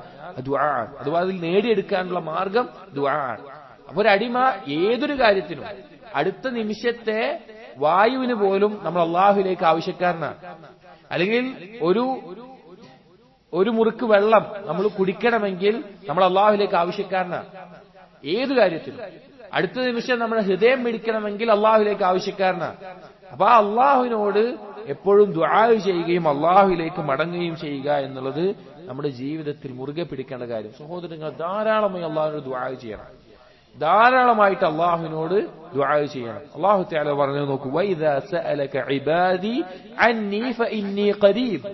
ദുആ. അതുപോലെ അതിൽ നേടിയെടുക്കാനുള്ള മാർഗം ദുആ. അപ്പൊ ഒരു അടിമ ഏതൊരു കാര്യത്തിനും അടുത്ത നിമിഷത്തെ വായുവിന് പോലും നമ്മൾ അള്ളാഹുവിലേക്ക് ആവശ്യക്കാരനാണ്. അല്ലെങ്കിൽ ഒരു മുറുക്ക് വെള്ളം നമ്മൾ കുടിക്കണമെങ്കിൽ നമ്മൾ അള്ളാഹുവിലേക്ക് ആവശ്യക്കാരനാണ്. ഏത് കാര്യത്തിനും അടുത്ത നിമിഷം നമ്മുടെ ഹൃദയം പിടിക്കണമെങ്കിൽ അള്ളാഹുവിലേക്ക് ആവശ്യക്കാരനാണ്. അപ്പൊ ആ അള്ളാഹുവിനോട് എപ്പോഴും ദുആ ചെയ്യുകയും അള്ളാഹുവിലേക്ക് മടങ്ങുകയും ചെയ്യുക എന്നുള്ളത് നമ്മുടെ ജീവിതത്തിൽ മുറുകെ പിടിക്കേണ്ട കാര്യം. സഹോദരങ്ങൾ, ധാരാളമായി അള്ളാഹുവിനോട് ദുആ ചെയ്യണം. ധാരാളമായിട്ട് അള്ളാഹുവിനോട് ദുആ ചെയ്യണം. അല്ലാഹു തആല പറഞ്ഞു, നോക്കൂ, വഇദാ സഅലക ഇബാദി അന്നി ഫഇന്നി ഖരീബ്.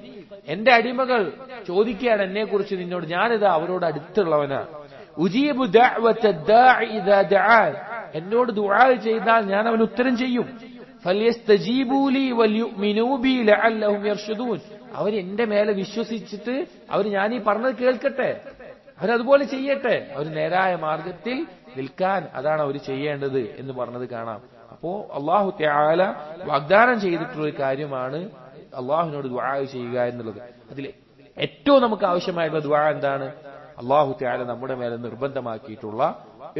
എന്റെ അടിമകൾ ചോദിക്കുകയാണ് എന്നെ കുറിച്ച് നിന്നോട്, ഞാനിതാ അവരോട് അടുത്തുള്ളവനാ. ഉജീബു ദഅവത ദാഇ ഇദാ ദഅാൻ. എന്നോട് ദുആ ചെയ്താൽ ഞാൻ അവന് ഉത്തരം ചെയ്യും. ഫൽയസ്തജീബൂ ലി വൽയുഅ്മിനൂ ബി ലഅല്ലഹും യർഷദൂൻ. അവർ എന്റെ മേലെ വിശ്വസിച്ചിട്ട് അവർ ഞാൻ ഈ പറഞ്ഞത് കേൾക്കട്ടെ, അവരതുപോലെ ചെയ്യട്ടെ, അവർ നേരായ മാർഗത്തിൽ നിൽക്കാൻ അതാണ് അവർ ചെയ്യേണ്ടത് എന്ന് പറഞ്ഞത് കാണാം. അപ്പോ അല്ലാഹു തആല വാഗ്ദാനം ചെയ്തിട്ടുള്ള ഒരു കാര്യമാണ് അള്ളാഹുവിനോട് ദുആ ചെയ്യുക എന്നുള്ളത്. അതിലെ ഏറ്റവും നമുക്ക് ആവശ്യമായിട്ടുള്ള ദുആ എന്താണ്? അല്ലാഹു തആല നമ്മുടെ മേലെ നിർബന്ധമാക്കിയിട്ടുള്ള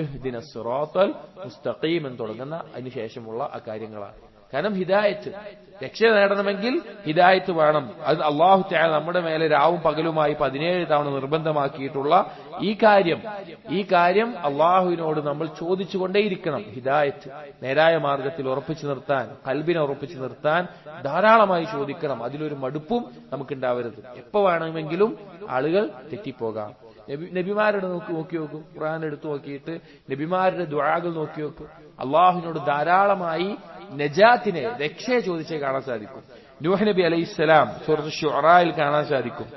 ഇഹ്ദിനസ് സിറാത്തൽ മുസ്തഖീം എന്ന് തുടങ്ങുന്ന അതിനുശേഷമുള്ള ആ കാര്യങ്ങളാണ്. കാരണം ഹിദായത്ത്, രക്ഷ നേടണമെങ്കിൽ ഹിദായത്ത് വേണം. അത് അല്ലാഹു തആല നമ്മുടെ മേലെ രാവും പകലുമായി 17 തവണ നിർബന്ധമാക്കിയിട്ടുള്ള ഈ കാര്യം അല്ലാഹുവിനോട് നമ്മൾ ചോദിച്ചുകൊണ്ടേയിരിക്കണം. ഹിദായത്ത്, നേരായ മാർഗത്തിൽ ഉറപ്പിച്ചു നിർത്താൻ, ഖൽബിനെ ഉറപ്പിച്ചു നിർത്താൻ ധാരാളമായി ചോദിക്കണം. അതിലൊരു മടുപ്പും നമുക്കുണ്ടാവരുത്. എപ്പോ വേണമെങ്കിലും ആളുകൾ തെറ്റിപ്പോകാം. നബിമാരുടെ നോക്കി നോക്കും, ഖുർആൻ എടുത്തു നോക്കിയിട്ട് നബിമാരുടെ ദുആകൾ നോക്കി നോക്കും. അള്ളാഹുവിനോട് ധാരാളമായി നജാത്തിനെ, രക്ഷയെ ചോദിച്ചേ കാണാൻ സാധിക്കും. നൂഹ് നബി അലൈഹിസ്സലാം സൂറത്ത് ശുഅറായിൽ കാണാൻ സാധിക്കും.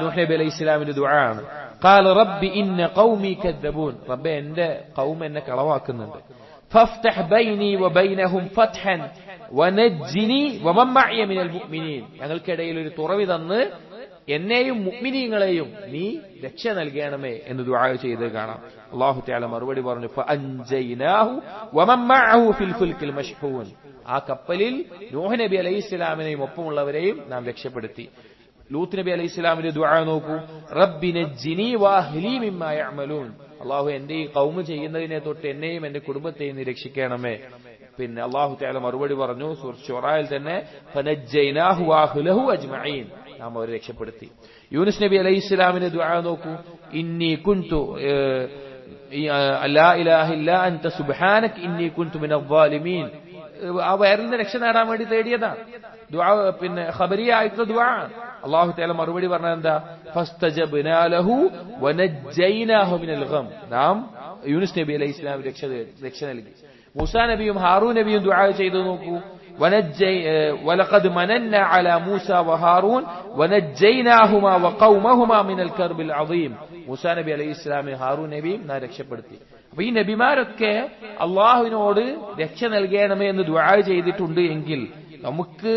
നൂഹ് നബി അലൈഹിസ്സലാമിന്റെ ദുആയാണ്, ഖാല റബ്ബി ഇന്ന ഖൗമി കദ്ദബൂൻ, റബ്ബേ എന്റെ ഖൗം എന്നെ കളവാക്കുന്നുണ്ട്. ഫഫ്തഹ് ബൈനി വബൈനഹും ഫത്ഹൻ വനജ്ജിനി വമൻ മഅയ മിനൽ മുഅ്മിനീൻ, ഞങ്ങൾക്കിടയിൽ ഒരു തുറവി തന്ന് എന്നെയും മുഅ്മിനീങ്ങളെയും നീ രക്ഷ നൽകണമേ എന്ന് ദുആ ചെയ്ത് കാണാം. അല്ലാഹു തആല മറുപടി പറഞ്ഞു, ഫഅൻജൈനാഹു വമൻ മഅഹു ഫിൽ ഫുൽക്കിൽ മശ്ഹൂൻ, ആ കപ്പലിൽ നൂഹ് നബി അലൈഹിസ്സലാമിനെയും ഒപ്പമുള്ളവരെയും നാം രക്ഷപ്പെടുത്തി. ലൂത്ത് നബി അലൈഹിസ്സലാമിന്റെ ദുആ നോക്കൂ, റബ്ബി നജ്ജിനി വഅഹ്ലി മിമ്മാ യഅമലൂൻ, അല്ലാഹു എന്റെ ഈ ഖൗം ചെയ്യുന്നതിനെ തൊട്ട് എന്നെയും എന്റെ കുടുംബത്തെയും നീ രക്ഷിക്കണമേ. പിന്നെ അല്ലാഹു തആല മറുപടി പറഞ്ഞു സൂറത്ത് ശുറായിൽ തന്നെ, ഫനജ്ജൈനാഹു വഅഹ്ലഹു അജ്മഈൻ, നാം അവരെ രക്ഷപ്പെടുത്തി. യൂനുസ് നബി അലൈഹിസ്സലാമിന്റെ ദുആ നോക്കൂ, ഇന്നി കുൻതു ലാ ഇലാഹ ഇല്ലാ അൻത സുബ്ഹാനക ഇന്നി കുൻതു മിനൽ ളാലിമീൻ, ആ വയറിൽ നിന്ന് രക്ഷ നേടാൻ വേണ്ടി തേടിയതാണ്. ദുആ പിന്നെ ഖബരിയായിട്ടുള്ള ദുആ. അല്ലാഹു തആല മറുപടി പറഞ്ഞത് എന്താ? ഫസ്തജബ്നാ ലഹു വനജ്ജൈനാഹു മിനൽ ഗം, നാം യൂനുസ് നബി അലൈഹിസ്സലാമിന് രക്ഷ നൽകി. മൂസാ നബിയും ഹാറൂൻ നബിയും ദുആ ചെയ്തു നോക്കൂ, വലഖദ് മനന്ന അലാ മൂസ വഹാറൂൻ വനജ്ജൈനാഹുമാ വഖൗമഹുമാ മിനൽ കർബിൽ അദീം, മൂസാ നബി അലൈഹിസ്സലാമിനെ ഹാറൂൻ നബിയും നാം രക്ഷപ്പെടുത്തി. അപ്പൊ ഈ നബിമാരൊക്കെ അള്ളാഹുവിനോട് രക്ഷ നൽകണമേ എന്ന് ദുആ ചെയ്തിട്ടുണ്ട് എങ്കിൽ നമുക്ക്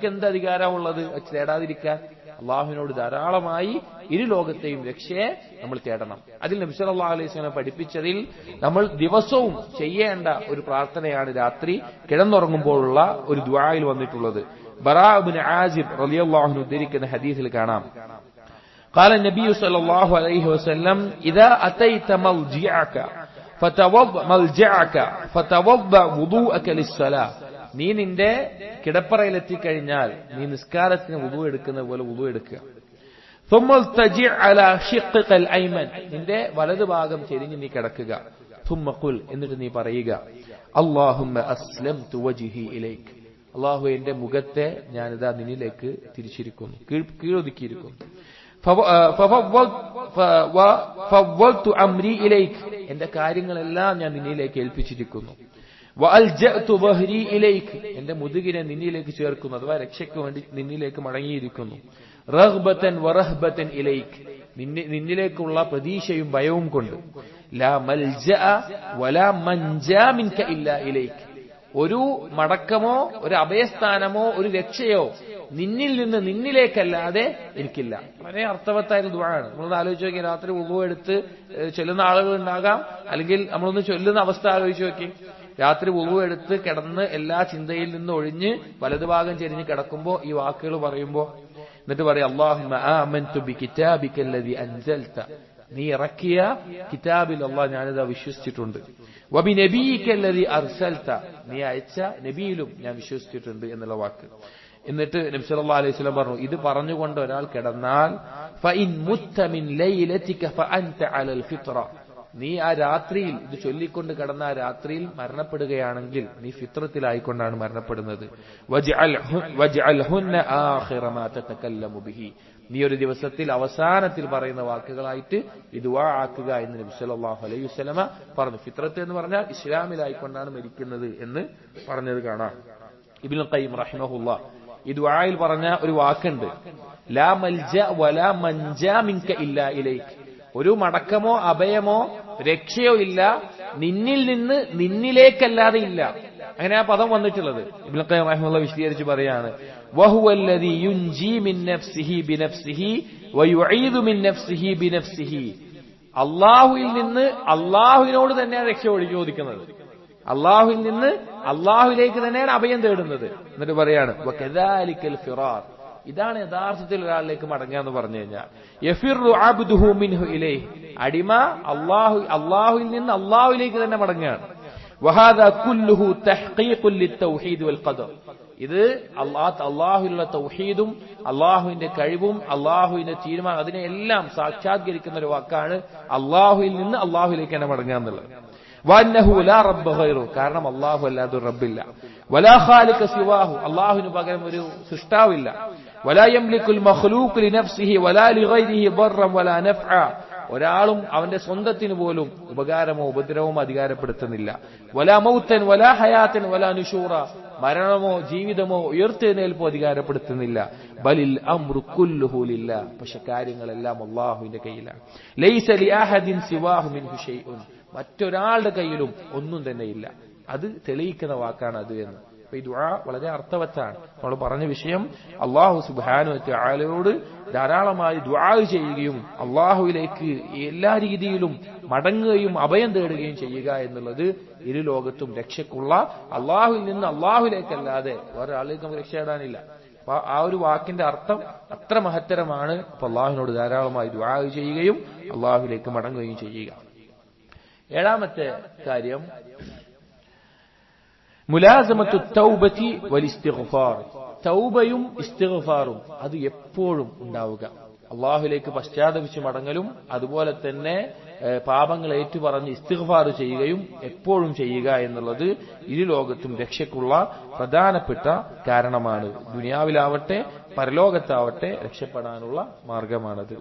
എന്ത് അധികാരമുള്ളത് തേടാതിരിക്കാൻ? അള്ളാഹുവിനോട് ധാരാളമായി ഇരു ലോകത്തെയും രക്ഷയെ നമ്മൾ തേടണം. അതിൽ നബി സല്ലല്ലാഹു അലൈഹി വസല്ലം പഠിപ്പിച്ചതിൽ നമ്മൾ ദിവസവും ചെയ്യേണ്ട ഒരു പ്രാർത്ഥനയാണ് രാത്രി കിടന്നുറങ്ങുമ്പോഴുള്ള ഒരു ദുആയിൽ വന്നിട്ടുള്ളത്. ബറാ ഇബ്നു ആസിബ് റളിയല്ലാഹു അൻഹു ഉദ്ധരിക്കുന്ന ഹദീസിൽ കാണാം, قال النبي صلى الله عليه وسلم إذا أتيت ملجأك فتوضأ وضوءك للصلاة, നീ നിന്റെ കിടപ്പറയിലെത്തിക്കഴിഞ്ഞാൽ നീ നിസ്കാരത്തിന് വുളു എടുക്കുന്ന പോലെ വുളു എടുക്കുക. ثم التجع على شقك الأيمن, നിന്റെ വലതു ഭാഗം ചെരിഞ്ഞ് നീ കിടക്കുക. ثم قل, എന്നിട്ട് നീ പറയുക, اللهم أسلمت وجهي إليك, അല്ലാഹു എന്റെ മുഖത്തെ ഞാനിതാ നിന്നിലേക്ക് തിരിച്ചിരിക്കുന്നു, കീഴൊതുക്കിയിരിക്കുന്നു. ഫവ്വൽതു അംരി ഇലൈക്, എന്റെ കാര്യങ്ങളെല്ലാം ഞാൻ നിന്നിലേക്ക് ഏൽപ്പിച്ചിരിക്കുന്നു. വഅൽജഅതു വഹ്രി ഇലൈക്, എന്റെ മുതുകിനെ നിന്നിലേക്ക് ചേർക്കുന്നു, അഥവാ രക്ഷയ്ക്ക് വേണ്ടി നിന്നിലേക്ക് മടങ്ങിയിരിക്കുന്നു. റഗ്ബതൻ വറഹ്ബതൻ ഇലൈക്, നിന്നിലേക്കുള്ള പ്രതീക്ഷയും ഭയവും കൊണ്ട്. ലാ മൽജഅ വലാ മൻജാ മിൻക ഇല്ലാ ഇലൈക്, ഒരു മടക്കമോ ഒരു അഭയസ്ഥാനമോ ഒരു രക്ഷയോ നിന്നിൽ നിന്ന് നിന്നിലേക്കല്ലാതെ എനിക്കില്ല. വളരെ അർത്ഥവത്തായ ദുആണ്. നമ്മളൊന്ന് ആലോചിച്ച് നോക്കി, രാത്രി വുളു എടുത്ത് ചൊല്ലുന്ന ആളുകൾ ഉണ്ടാകാം, അല്ലെങ്കിൽ നമ്മളൊന്ന് ചൊല്ലുന്ന അവസ്ഥ ആലോചിച്ച് നോക്കി. രാത്രി വുളു എടുത്ത് കിടന്ന് എല്ലാ ചിന്തയിൽ നിന്ന് ഒഴിഞ്ഞ് വലതുഭാഗം ചെരിഞ്ഞ് കിടക്കുമ്പോ ഈ വാക്കുകൾ പറയുമ്പോ എന്നിട്ട് പറയാം, അല്ലാഹുമ്മ ആമൻതു ബികിതാബികല്ലദി അൻസൽത, നീ ഇറക്കിയ കിതാബിൽ അല്ലാഹ് ഞാനിതാ വിശ്വസിച്ചിട്ടുണ്ട്. വബി നബിയികല്ലദി അർസൽത, നീ അയച്ച നബിയിലും ഞാൻ വിശ്വസിച്ചിട്ടുണ്ട് എന്നുള്ള വാക്ക്. എന്നിട്ട് നബി സല്ലല്ലാഹു അലൈഹി വസല്ലം പറഞ്ഞു, ഇത് പറഞ്ഞുകൊണ്ട് ഒരാൾ കിടന്നാൽ ഫഇൻ മുത്ത മിൻ ലൈലതിക ഫഅൻത അലൽ ഫിത്ര, നീ ആ രാത്രിയിൽ ഇത് ചൊല്ലിക്കൊണ്ട് കിടന്ന ആ രാത്രിയിൽ മരണപ്പെടുകയാണെങ്കിൽ നീ ഫിത്രത്തിലായിക്കൊണ്ടാണ് മരണപ്പെടുന്നത്. വജ്അൽഹുന്ന ആഖിറ മാ തതകല്ലമു ബിഹി, നീ ഒരു ദിവസത്തിൽ അവസാനത്തിൽ പറയുന്ന വാക്കുകളായിട്ട് ഇത് ദുആ ആക്കുക എന്ന് നബി സല്ലല്ലാഹു അലൈഹി വസല്ലമ പറഞ്ഞു. ഫിത്രത്ത് എന്ന് പറഞ്ഞാൽ ഇസ്ലാമിലായിക്കൊണ്ടാണ് മരിക്കുന്നത് എന്ന് പറഞ്ഞത് കാണാം. ഇബ്നുൽ ഖയ്യിം റഹിമഹുല്ലാഹ് ഈ ദുആയിൽ പറഞ്ഞ ഒരു വാക്കുണ്ട്, ലാ മൽജ വലാ മൻജാ മിൻക ഇല്ലാ ഇലൈക്, ഒരു മടക്കമോ അഭയമോ രക്ഷയോ ഇല്ല നിന്നിൽ നിന്ന് നിന്നിലേക്കല്ലാതെ ഇല്ല. അങ്ങനെ ആ പദം വന്നിട്ടുള്ളത് ഇബ്നുൽ ഖയ്യിം റഹിമഹുല്ലാഹ് വിശദീകരിച്ച് പറയാണ്, വഹുവല്ലദീ യുൻജി മിൻ നഫ്സിഹി ബിനഫ്സിഹി വയുഈദു മിൻ നഫ്സിഹി ബിനഫ്സിഹി, അല്ലാഹുവിൽ നിന്ന് അല്ലാഹുവിനോട് തന്നെയാണ് രക്ഷ ചോദിക്കുന്നത്. അള്ളാഹുവിൽ നിന്ന് അള്ളാഹുവിലേക്ക് തന്നെയാണ് അഭയം തേടുന്നത്. എന്നിട്ട് പറയാണ് വകദാലിക്കൽ ഫിറാർ, ഇതാണ് യഥാർത്ഥത്തിൽ ഒരാളിലേക്ക് മടങ്ങുക എന്ന് പറഞ്ഞു കഴിഞ്ഞാൽ. യഫിറു അബ്ദുഹു മിൻഹു ഇലൈഹി, അടിമ അള്ളാഹുവിൽ നിന്ന് അള്ളാഹുവിലേക്ക് തന്നെ മടങ്ങുകയാണ്. വഹാദാ കുല്ലുഹു തഹ്ഖീഖുൻ ലിത്തൗഹീദ് വൽ ഖദർ, ഇത് അള്ളാഹുവിലുള്ള തൗഹീദും അള്ളാഹുവിന്റെ കഴിവും അള്ളാഹുവിന്റെ തീരുമാനം അതിനെല്ലാം സാക്ഷാത്കരിക്കുന്ന ഒരു വാക്കാണ് അള്ളാഹുവിൽ നിന്ന് അള്ളാഹുവിലേക്ക് തന്നെ മടങ്ങുക എന്നുള്ളത്. വഅന്നഹു ലാ റബ്ബ ഗൈറു, കാരണം അള്ളാഹു അല്ലാതെ ഒരു റബ്ബില്ല. വലാ ഖാലിഖ സിവാഹു, അള്ളാഹുവിന് പകരം ഒരു സൃഷ്ടാവില്ല. വലാ യംലികുൽ മഖ്ലൂഖു ലിനഫ്സിഹി വലാ ലിഗൈരിഹി ദർറൻ വലാ നഫ്അ, ഒരാളും അവന്റെ സ്വന്തത്തിന് പോലും ഉപകാരമോ ഉപദ്രവമോ അധികാരപ്പെടുത്തുന്നില്ല. വലാ മൗതൻ വലാ ഹയാതൻ വലാ നുശൂറ, മരണമോ ജീവിതമോ ഉയർത്തെഴുന്നേൽപ്പോ അധികാരപ്പെടുത്തുന്നില്ല. ബലിൽ അംറു കുല്ലുഹു ലില്ലാഹ്, പക്ഷെ കാര്യങ്ങളെല്ലാം അല്ലാഹുവിന്റെ കയ്യിലാണ്. ലൈസ ലിഅഹദിൻ സിവാഹു മിൻഹു ഷൈഉൻ, മറ്റൊരാളുടെ കയ്യിലും ഒന്നും തന്നെ ഇല്ല. അത് തെളിയിക്കുന്ന വാക്കാണ് അത് എന്ന്. അപ്പൊ ഈ ദുആ വളരെ അർത്ഥവത്താണ്. നമ്മൾ പറഞ്ഞ വിഷയം അല്ലാഹു സുബ്ഹാനഹു വ തആലയോട് ധാരാളമായി ദുആ ചെയ്യുകയും അള്ളാഹുവിലേക്ക് എല്ലാ രീതിയിലും മടങ്ങുകയും അഭയം തേടുകയും ചെയ്യുക എന്നുള്ളത് ഇരു ലോകത്തും രക്ഷയ്ക്കുള്ള, അള്ളാഹുവിൽ നിന്ന് അള്ളാഹുവിലേക്കല്ലാതെ വേറൊരാളിലേക്ക് നമുക്ക് രക്ഷപ്പെടാനില്ല. അപ്പൊ ആ ഒരു വാക്കിന്റെ അർത്ഥം അത്ര മഹത്തരമാണ്. അപ്പൊ അള്ളാഹുവിനോട് ധാരാളമായി ദുആ ചെയ്യുകയും അള്ളാഹുവിലേക്ക് മടങ്ങുകയും ചെയ്യുക. ഏഴാമത്തെ കാര്യം മുലാസമത്തു തൗബതി വൽ ഇസ്തിഗ്ഫാർ, തൗബയും ഇസ്തിഗ്ഫാറും അത് എപ്പോഴും ഉണ്ടാവുക. അള്ളാഹുലേക്ക് പശ്ചാത്തപിച്ച് മടങ്ങലും അതുപോലെ തന്നെ പാപങ്ങൾ ഏറ്റുപറഞ്ഞ് ഇസ്തിഗ്ഫാർ ചെയ്യുകയും എപ്പോഴും ചെയ്യുക എന്നുള്ളത് ഇരു ലോകത്തും രക്ഷയ്ക്കുള്ള പ്രധാനപ്പെട്ട കാരണമാണ്. ദുനിയാവിലാവട്ടെ പരലോകത്താവട്ടെ രക്ഷപ്പെടാനുള്ള മാർഗമാണത്.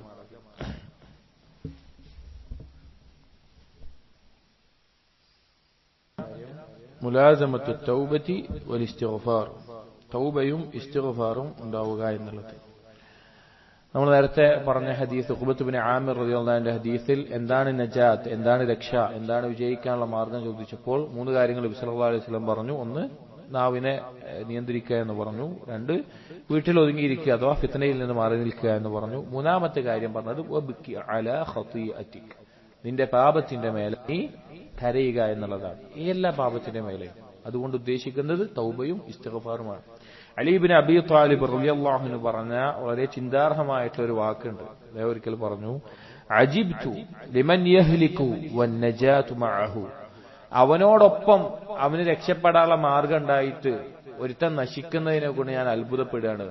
മുലാസമത്തു തൗബതി വൽ ഇസ്തിഗ്ഫാർ, തൗബയും ഇസ്തിഗ്ഫാറും ഉണ്ടാവുക എന്നുള്ളത്. നമ്മൾ നേരത്തെ പറഞ്ഞ ഹദീസ് ഉഖ്ബത്ത് ഇബ്നു ആമിർ റളിയല്ലാഹു അൻഹുവിന്റെ ഹദീസിൽ എന്താണ് നജാത്ത്, എന്താണ് രക്ഷ, എന്താണ് വിജയിക്കാനുള്ള മാർഗം ചോദിച്ചപ്പോൾ മൂന്ന് കാര്യങ്ങൾ നബി സല്ലല്ലാഹു അലൈഹി വസല്ലം പറഞ്ഞു. ഒന്ന്, നാവിനെ നിയന്ത്രിക്കുക എന്ന് പറഞ്ഞു. രണ്ട്, വീട്ടിൽ ഒതുങ്ങിയിരിക്കുക അഥവാ ഫിത്നയിൽ നിന്ന് മാറി നിൽക്കുക എന്ന് പറഞ്ഞു. മൂന്നാമത്തെ കാര്യം പറഞ്ഞത് വബ്കി അലാ ഖതീഅതിക്, നിന്റെ പാപത്തിന്റെ മേലെ നീ കരയുക എന്നുള്ളതാണ്. ഈ എല്ലാ പാപത്തിന്റെ മേലെയും. അതുകൊണ്ട് ഉദ്ദേശിക്കുന്നത് തൗബയും ഇസ്തിഗ്ഫാറുമാണ്. അലി ഇബ്നു അബീ ത്വാലിബ് റളിയല്ലാഹു അൻഹു പറഞ്ഞ വളരെ ചിന്താർഹമായിട്ടുള്ള ഒരു വാക്കുണ്ട്. അദ്ദേഹം ഒരിക്കൽ പറഞ്ഞു, അജിബ്തു ലിമൻ യഹ്ലികു വന്നജാതു മഅഹു, അവനോടൊപ്പം അവന് രക്ഷപ്പെടാനുള്ള മാർഗം ഉണ്ടായിട്ട് ഒരുത്തൻ നശിക്കുന്നതിനെ കൊണ്ട് ഞാൻ അത്ഭുതപ്പെടുകയാണ്.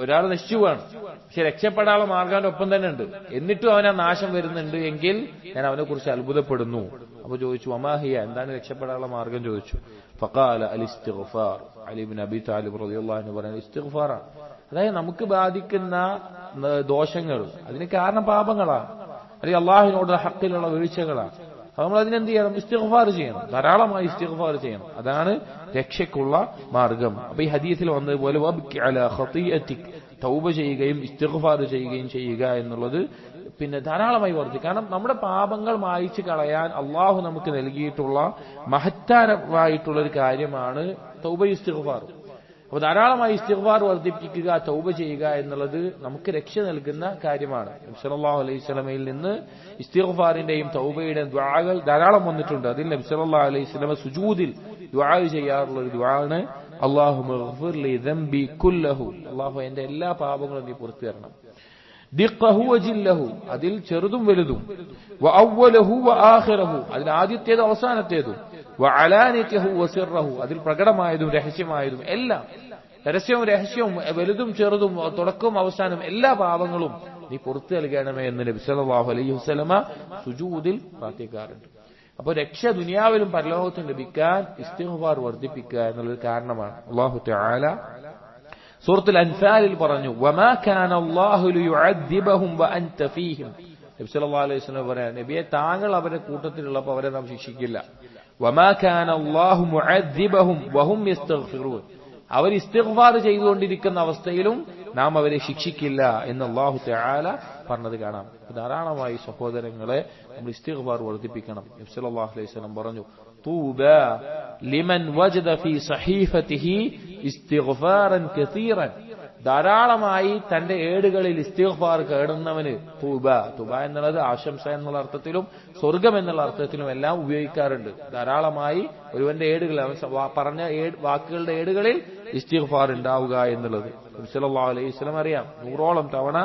ഒരാൾ നശിച്ചു പോവാണ്, പക്ഷെ രക്ഷപ്പെടാനുള്ള മാർഗം ഒപ്പം തന്നെ ഉണ്ട്, എന്നിട്ടും അവൻ ആ നാശം വരുന്നുണ്ട് എങ്കിൽ ഞാൻ അവനെ കുറിച്ച് അത്ഭുതപ്പെടുന്നു. അപ്പൊ ചോദിച്ചു വമാഹിയ, എന്താണ് രക്ഷപ്പെടാനുള്ള മാർഗം ചോദിച്ചു. ഫഖാല അൽ ഇസ്തിഗ്ഫാർ, അലി ഇബ്നു അബീ ത്വാലിബ് റളിയല്ലാഹു അൻഹു പറയുന്നത് ഇസ്തിഗ്ഫാറാണ്. അതായത് നമുക്ക് ബാധിക്കുന്ന ദോഷങ്ങൾ അതിന് കാരണം പാപങ്ങളാണ്, അല്ലെങ്കിൽ അള്ളാഹുവിനോട് ഹക്കിലുള്ള വീഴ്ചകളാണ്. അപ്പൊ നമ്മൾ അതിനെന്ത് ചെയ്യണം? ഇസ്തിഗ്ഫാർ ചെയ്യണം, ധാരാളമായി ഇസ്തിഗ്ഫാർ ചെയ്യണം. അതാണ് രക്ഷയ്ക്കുള്ള മാർഗം. അപ്പൊ ഈ ഹദീസിൽ വന്നതുപോലെ വബ്കി അലാ ഖതീഅതിക്, തൗബ ചെയ്യുകയും ഇസ്തിഗ്ഫാർ ചെയ്യുകയും ചെയ്യുക എന്നുള്ളത് പിന്നെ ധാരാളമായി വർദ്ധിക്കും. കാരണം നമ്മുടെ പാപങ്ങൾ മായ്ച്ചു കളയാൻ അള്ളാഹു നമുക്ക് നൽകിയിട്ടുള്ള മഹത്താരമായിട്ടുള്ള ഒരു കാര്യമാണ് തൗബ ഇസ്തിഗ്ഫാർ. അപ്പൊ ധാരാളമായി ഇസ്തിഗ്ഫാർ വർദ്ധിപ്പിക്കുക, തൗബ ചെയ്യുക എന്നുള്ളത് നമുക്ക് രക്ഷ നൽകുന്ന കാര്യമാണ്. നബി സല്ലല്ലാഹു അലൈഹി വസല്ലമയിൽ നിന്ന് ഇസ്തിഗ്ഫാറിന്റെയും തൗബയുടെയും ദുആകൾ ധാരാളം വന്നിട്ടുണ്ട്. അതിൽ നബി സല്ലല്ലാഹു അലൈഹി വസല്ലമ സുജൂദിൽ ദുആ ചെയ്യാറുള്ള ഒരു ദുആണ് അല്ലാഹുമ്മ ഗ്ഫിർ ലി ദംബി കുല്ലഹു, അല്ലാഹു എന്റെ എല്ലാ പാപങ്ങളും നീ പുറത്തു തരണം. ദിഖഹു വജില്ലഹു, അതിൽ ചെറുതും വലുതും. വഅവ്വലഹു വആഖിറഹു, അതിൽ ആദ്യത്തേതും അവസാനത്തേതും. വഅലാനിയതഹു വസിറഹു, അതിൽ പ്രകടമായതും രഹസ്യമായതും എല്ലാം. രഹസ്യവും രഹസ്യവും വലുതും ചെറുതും തുടക്കവും അവസാനവും എല്ലാ പാപങ്ങളും നീ പുറത്തു നൽകണമേ എന്ന് നബി സല്ലല്ലാഹു അലൈഹി വസല്ലമ സുജൂദിൽ പ്രാർത്ഥിക്കാറുണ്ട്. അപ്പോൾ രക്ഷ ദുനിയാവിലും പരലോകത്തും ലഭിക്കാൻ ഇസ്തിഗ്ഫാർ വർദ്ധിപ്പിക്കുക എന്നുള്ളത് കാരണമാണ്. അല്ലാഹു തആല സൂറത്തുൽ അൻഫാലിൽ പറഞ്ഞു, വമാ കാന അല്ലാഹു ലിയുഅദ്ദിബഹും വഅൻത ഫീഹിം. നബി സല്ലല്ലാഹു അലൈഹി വസല്ലം പറയാ, നബിയെ താങ്കൾ അവരുടെ കൂട്ടത്തിലുള്ളപ്പോൾ അവരെ നാം ശിക്ഷിക്കില്ല. വമാ കാന അല്ലാഹു മുഅദ്ദിബഹും വഹും യസ്തഗ്ഫിറൂൻ, അവർ ഇസ്തിഗ്ഫാർ ചെയ്തുകൊണ്ടിരിക്കുന്ന അവസ്ഥയിലും നാം അവരെ ശിക്ഷിക്കില്ല എന്ന് അല്ലാഹു തആല പറഞ്ഞത് കാണാം. ധാരാളമായി സഹോദരങ്ങളെ നമ്മൾ ഇസ്തിഗ്ഫാർ വർദ്ധിപ്പിക്കണം. നബി സല്ലല്ലാഹു അലൈഹി വസല്ലം പറഞ്ഞു, തൂബാ ലിമൻ വജദ ഫീ സഹീഫതിഹി ഇസ്തിഗ്ഫാറൻ കസീറൻ, ധാരാളമായി തന്റെ ഏടുകളിൽ ഇസ്തിഗ്ഫാർ കേടുന്നവന് തുബ എന്നുള്ളത് ആശംസ എന്നുള്ള അർത്ഥത്തിലും സ്വർഗം എന്നുള്ള അർത്ഥത്തിലും എല്ലാം ഉപയോഗിക്കാറുണ്ട്. ധാരാളമായി ഒരുവന്റെ ഏടുകൾ പറഞ്ഞ വാക്കുകളുടെ ഏടുകളിൽ ഇസ്തിഗ്ഫാർ ഉണ്ടാവുക എന്നുള്ളത് നബി സല്ലല്ലാഹു അലൈഹി വസല്ലം അറിയാം. 100ഓളം തവണ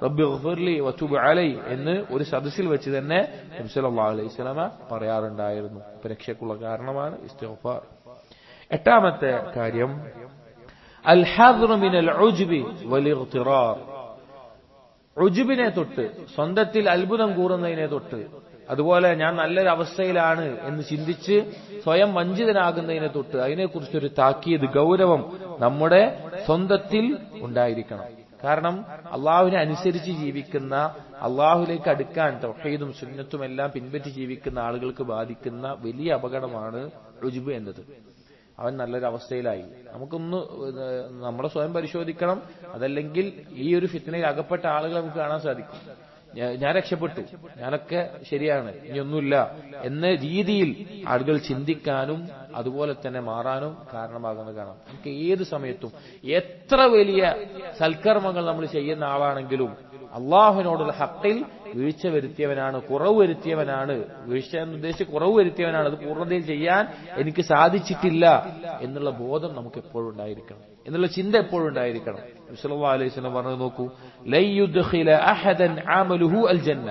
റബ്ബി ഗ്ഫിർലി വതുബ് അലൈ എന്ന് ഒരു സദസ്സിൽ വെച്ച് തന്നെ നബി സല്ലല്ലാഹു അലൈഹി വസല്ലം പറയാറുണ്ടായിരുന്നു. രക്ഷയ്ക്കുള്ള കാരണമാണ് ഇസ്തിഗ്ഫാർ. 8ാമത്തെ കാര്യം അൽ ഹദ്ർ മിനൽ ഉജ്ബി വൽ ഇഗ്തിറാർ. ഉജ്ബിനെ തൊട്ട്, സ്വന്തത്തിൽ അത്ഭുതം കൂറുന്നതിനെ തൊട്ട്, അതുപോലെ ഞാൻ നല്ലൊരു അവസ്ഥയിലാണ് എന്ന് ചിന്തിച്ച് സ്വയം വഞ്ചിതനാകുന്നതിനെ തൊട്ട് അതിനെക്കുറിച്ചൊരു താക്കീത്, ഗൗരവം നമ്മുടെ സ്വന്തത്തിൽ ഉണ്ടായിരിക്കണം. കാരണം അള്ളാഹുവിനെ അനുസരിച്ച് ജീവിക്കുന്ന, അള്ളാഹുലേക്ക് അടുക്കാൻ തൗഹീദും സുന്നത്തും എല്ലാം പിൻപറ്റി ജീവിക്കുന്ന ആളുകൾക്ക് ബാധിക്കുന്ന വലിയ അപകടമാണ് ഉജ്ബ് എന്നത്. അവൻ നല്ലൊരു അവസ്ഥയിലായി. നമുക്കൊന്ന് നമ്മളെ സ്വയം പരിശോധിക്കണം. അതല്ലെങ്കിൽ ഈ ഒരു ഫിത്നയിൽ അകപ്പെട്ട ആളുകളെ നമുക്ക് കാണാൻ സാധിക്കും. ഞാൻ രക്ഷപ്പെട്ടു, ഞാനൊക്കെ ശരിയാണ്, ഇനിയൊന്നുമില്ല എന്ന രീതിയിൽ ആളുകൾ ചിന്തിക്കാനും അതുപോലെ തന്നെ മാറാനും കാരണമാകുന്നത് കാണാം. നമുക്ക് ഏത് സമയത്തും എത്ര വലിയ സൽക്കർമ്മങ്ങൾ നമ്മൾ ചെയ്യുന്ന ആളാണെങ്കിലും അള്ളാഹുവിനോടുള്ള ഹഖിൽ വീഴ്ച വരുത്തിയവനാണ്, കുറവ് വരുത്തിയവനാണ്. വീഴ്ച എന്ന് ഉദ്ദേശിച്ച് കുറവ് വരുത്തിയവനാണ്, അത് പൂർണ്ണതയിൽ ചെയ്യാൻ എനിക്ക് സാധിച്ചിട്ടില്ല എന്നുള്ള ബോധം നമുക്ക് എപ്പോഴും ഉണ്ടായിരിക്കണം, എന്നുള്ള ചിന്ത എപ്പോഴും ഉണ്ടായിരിക്കണം. നബി സല്ലല്ലാഹു അലൈഹി വസല്ലം പറഞ്ഞു നോക്കൂ, ലൻ യുദ്ഖില അഹദൻ അമലുഹു അൽ ജന്ന.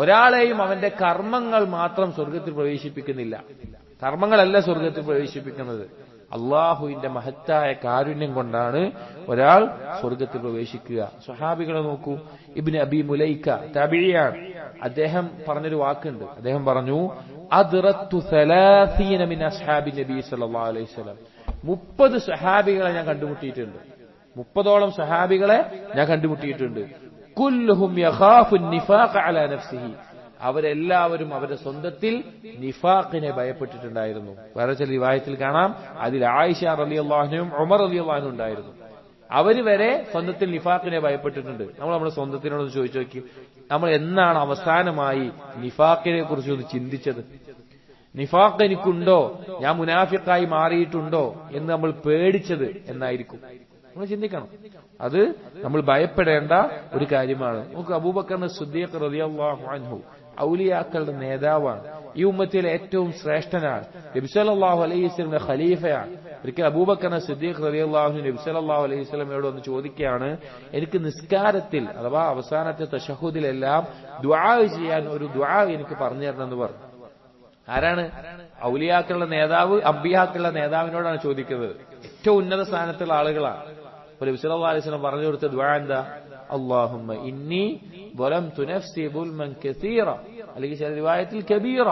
ഒരാളെയും അവന്റെ കർമ്മങ്ങൾ മാത്രം സ്വർഗ്ഗത്തിൽ പ്രവേശിപ്പിക്കുന്നില്ല. കർമ്മങ്ങളല്ല സ്വർഗ്ഗത്തിൽ പ്രവേശിപ്പിക്കുന്നത്. അള്ളാഹുവിന്റെ മഹത്തായ കാരുണ്യം കൊണ്ടാണ് ഒരാൾ സ്വർഗ്ഗത്തിൽ പ്രവേശിക്കുക. സ്വഹാബികളെ നോക്കൂ, ഇബ്നു അബി മുലൈക താബിഈയാണ്. അദ്ദേഹം പറഞ്ഞൊരു വാക്കുണ്ട്. അദ്ദേഹം പറഞ്ഞു, അദ്റത്തു 30 മിൻ അസ്ഹാബി നബി സല്ലല്ലാഹു അലൈഹി വസല്ലം. 30 സ്വഹാബികളെ ഞാൻ കണ്ടുമുട്ടിയിട്ടുണ്ട്. 30ഓളം സ്വഹാബികളെ ഞാൻ കണ്ടുമുട്ടിയിട്ടുണ്ട്. കുല്ലുഹും യഖാഫു നിഫാഖ അലാ നഫ്സിഹി. അവരെല്ലാവരും അവരുടെ സ്വന്തത്തിൽ നിഫാഖിനെ ഭയപ്പെട്ടിട്ടുണ്ടായിരുന്നു. വേറെ ചില റിവായത്തിൽ കാണാം, അതിൽ ആയിഷ റളിയല്ലാഹു അൻഹയും ഉമർ റളിയല്ലാഹു അൻഹു ഉണ്ടായിരുന്നു. അവര് വരെ സ്വന്തത്തിൽ നിഫാഖിനെ ഭയപ്പെട്ടിട്ടുണ്ട്. നമ്മൾ നമ്മുടെ സ്വന്തത്തിനോടൊന്ന് ചോദിച്ചു നോക്കി, നമ്മൾ എന്നാണ് അവസാനമായി നിഫാഖിനെ കുറിച്ച് ഒന്ന് ചിന്തിച്ചത്? നിഫാഖ് എനിക്കുണ്ടോ, ഞാൻ മുനാഫിഖായി മാറിയിട്ടുണ്ടോ എന്ന് നമ്മൾ പേടിച്ചത് എന്നായിരിക്കും. നമ്മൾ ചിന്തിക്കണം. അത് നമ്മൾ ഭയപ്പെടേണ്ട ഒരു കാര്യമാണ്. നമുക്ക് അബൂബക്കർ സിദ്ദീഖ് റളിയല്ലാഹു അൻഹു ഔലിയാക്കളുടെ നേതാവാണ്. ഈ ഉമ്മത്തിലെ ഏറ്റവും ശ്രേഷ്ഠനാണ്. നബി സല്ലല്ലാഹു അലൈഹി വസല്ലമയുടെ ഖലീഫയാണ്. ഒരിക്കൽ അബൂബക്കർ സിദ്ദീഖ് റളിയല്ലാഹു അൻഹു നബി സല്ലല്ലാഹു അലൈഹി വസല്ലമയോട് ഒന്ന് ചോദിക്കുകയാണ്, എനിക്ക് നിസ്കാരത്തിൽ അഥവാ അവസാനത്തെ തശഹുദിലെല്ലാം ദുആ ചെയ്യാൻ ഒരു ദുആ എനിക്ക് പറഞ്ഞു തരണമെന്ന് പറഞ്ഞു. ആരാണ്? ഔലിയാക്കളുടെ നേതാവ്, അംബിയാക്കളുടെ നേതാവിനോടാണ് ചോദിക്കുന്നത്. ഏറ്റവും ഉന്നത സ്ഥാനത്തുള്ള ആളുകളാണ്. നബി സല്ലല്ലാഹു അലൈഹി വസല്ലം പറഞ്ഞു കൊടുത്ത ദുആ എന്താ? അല്ലാഹുമ്മ ഇന്നി ളലംതു നഫ്സി ദുൽമൻ കസീറ, അല്ലെങ്കിൽ ചില റിവായത്തിൽ കബീറ,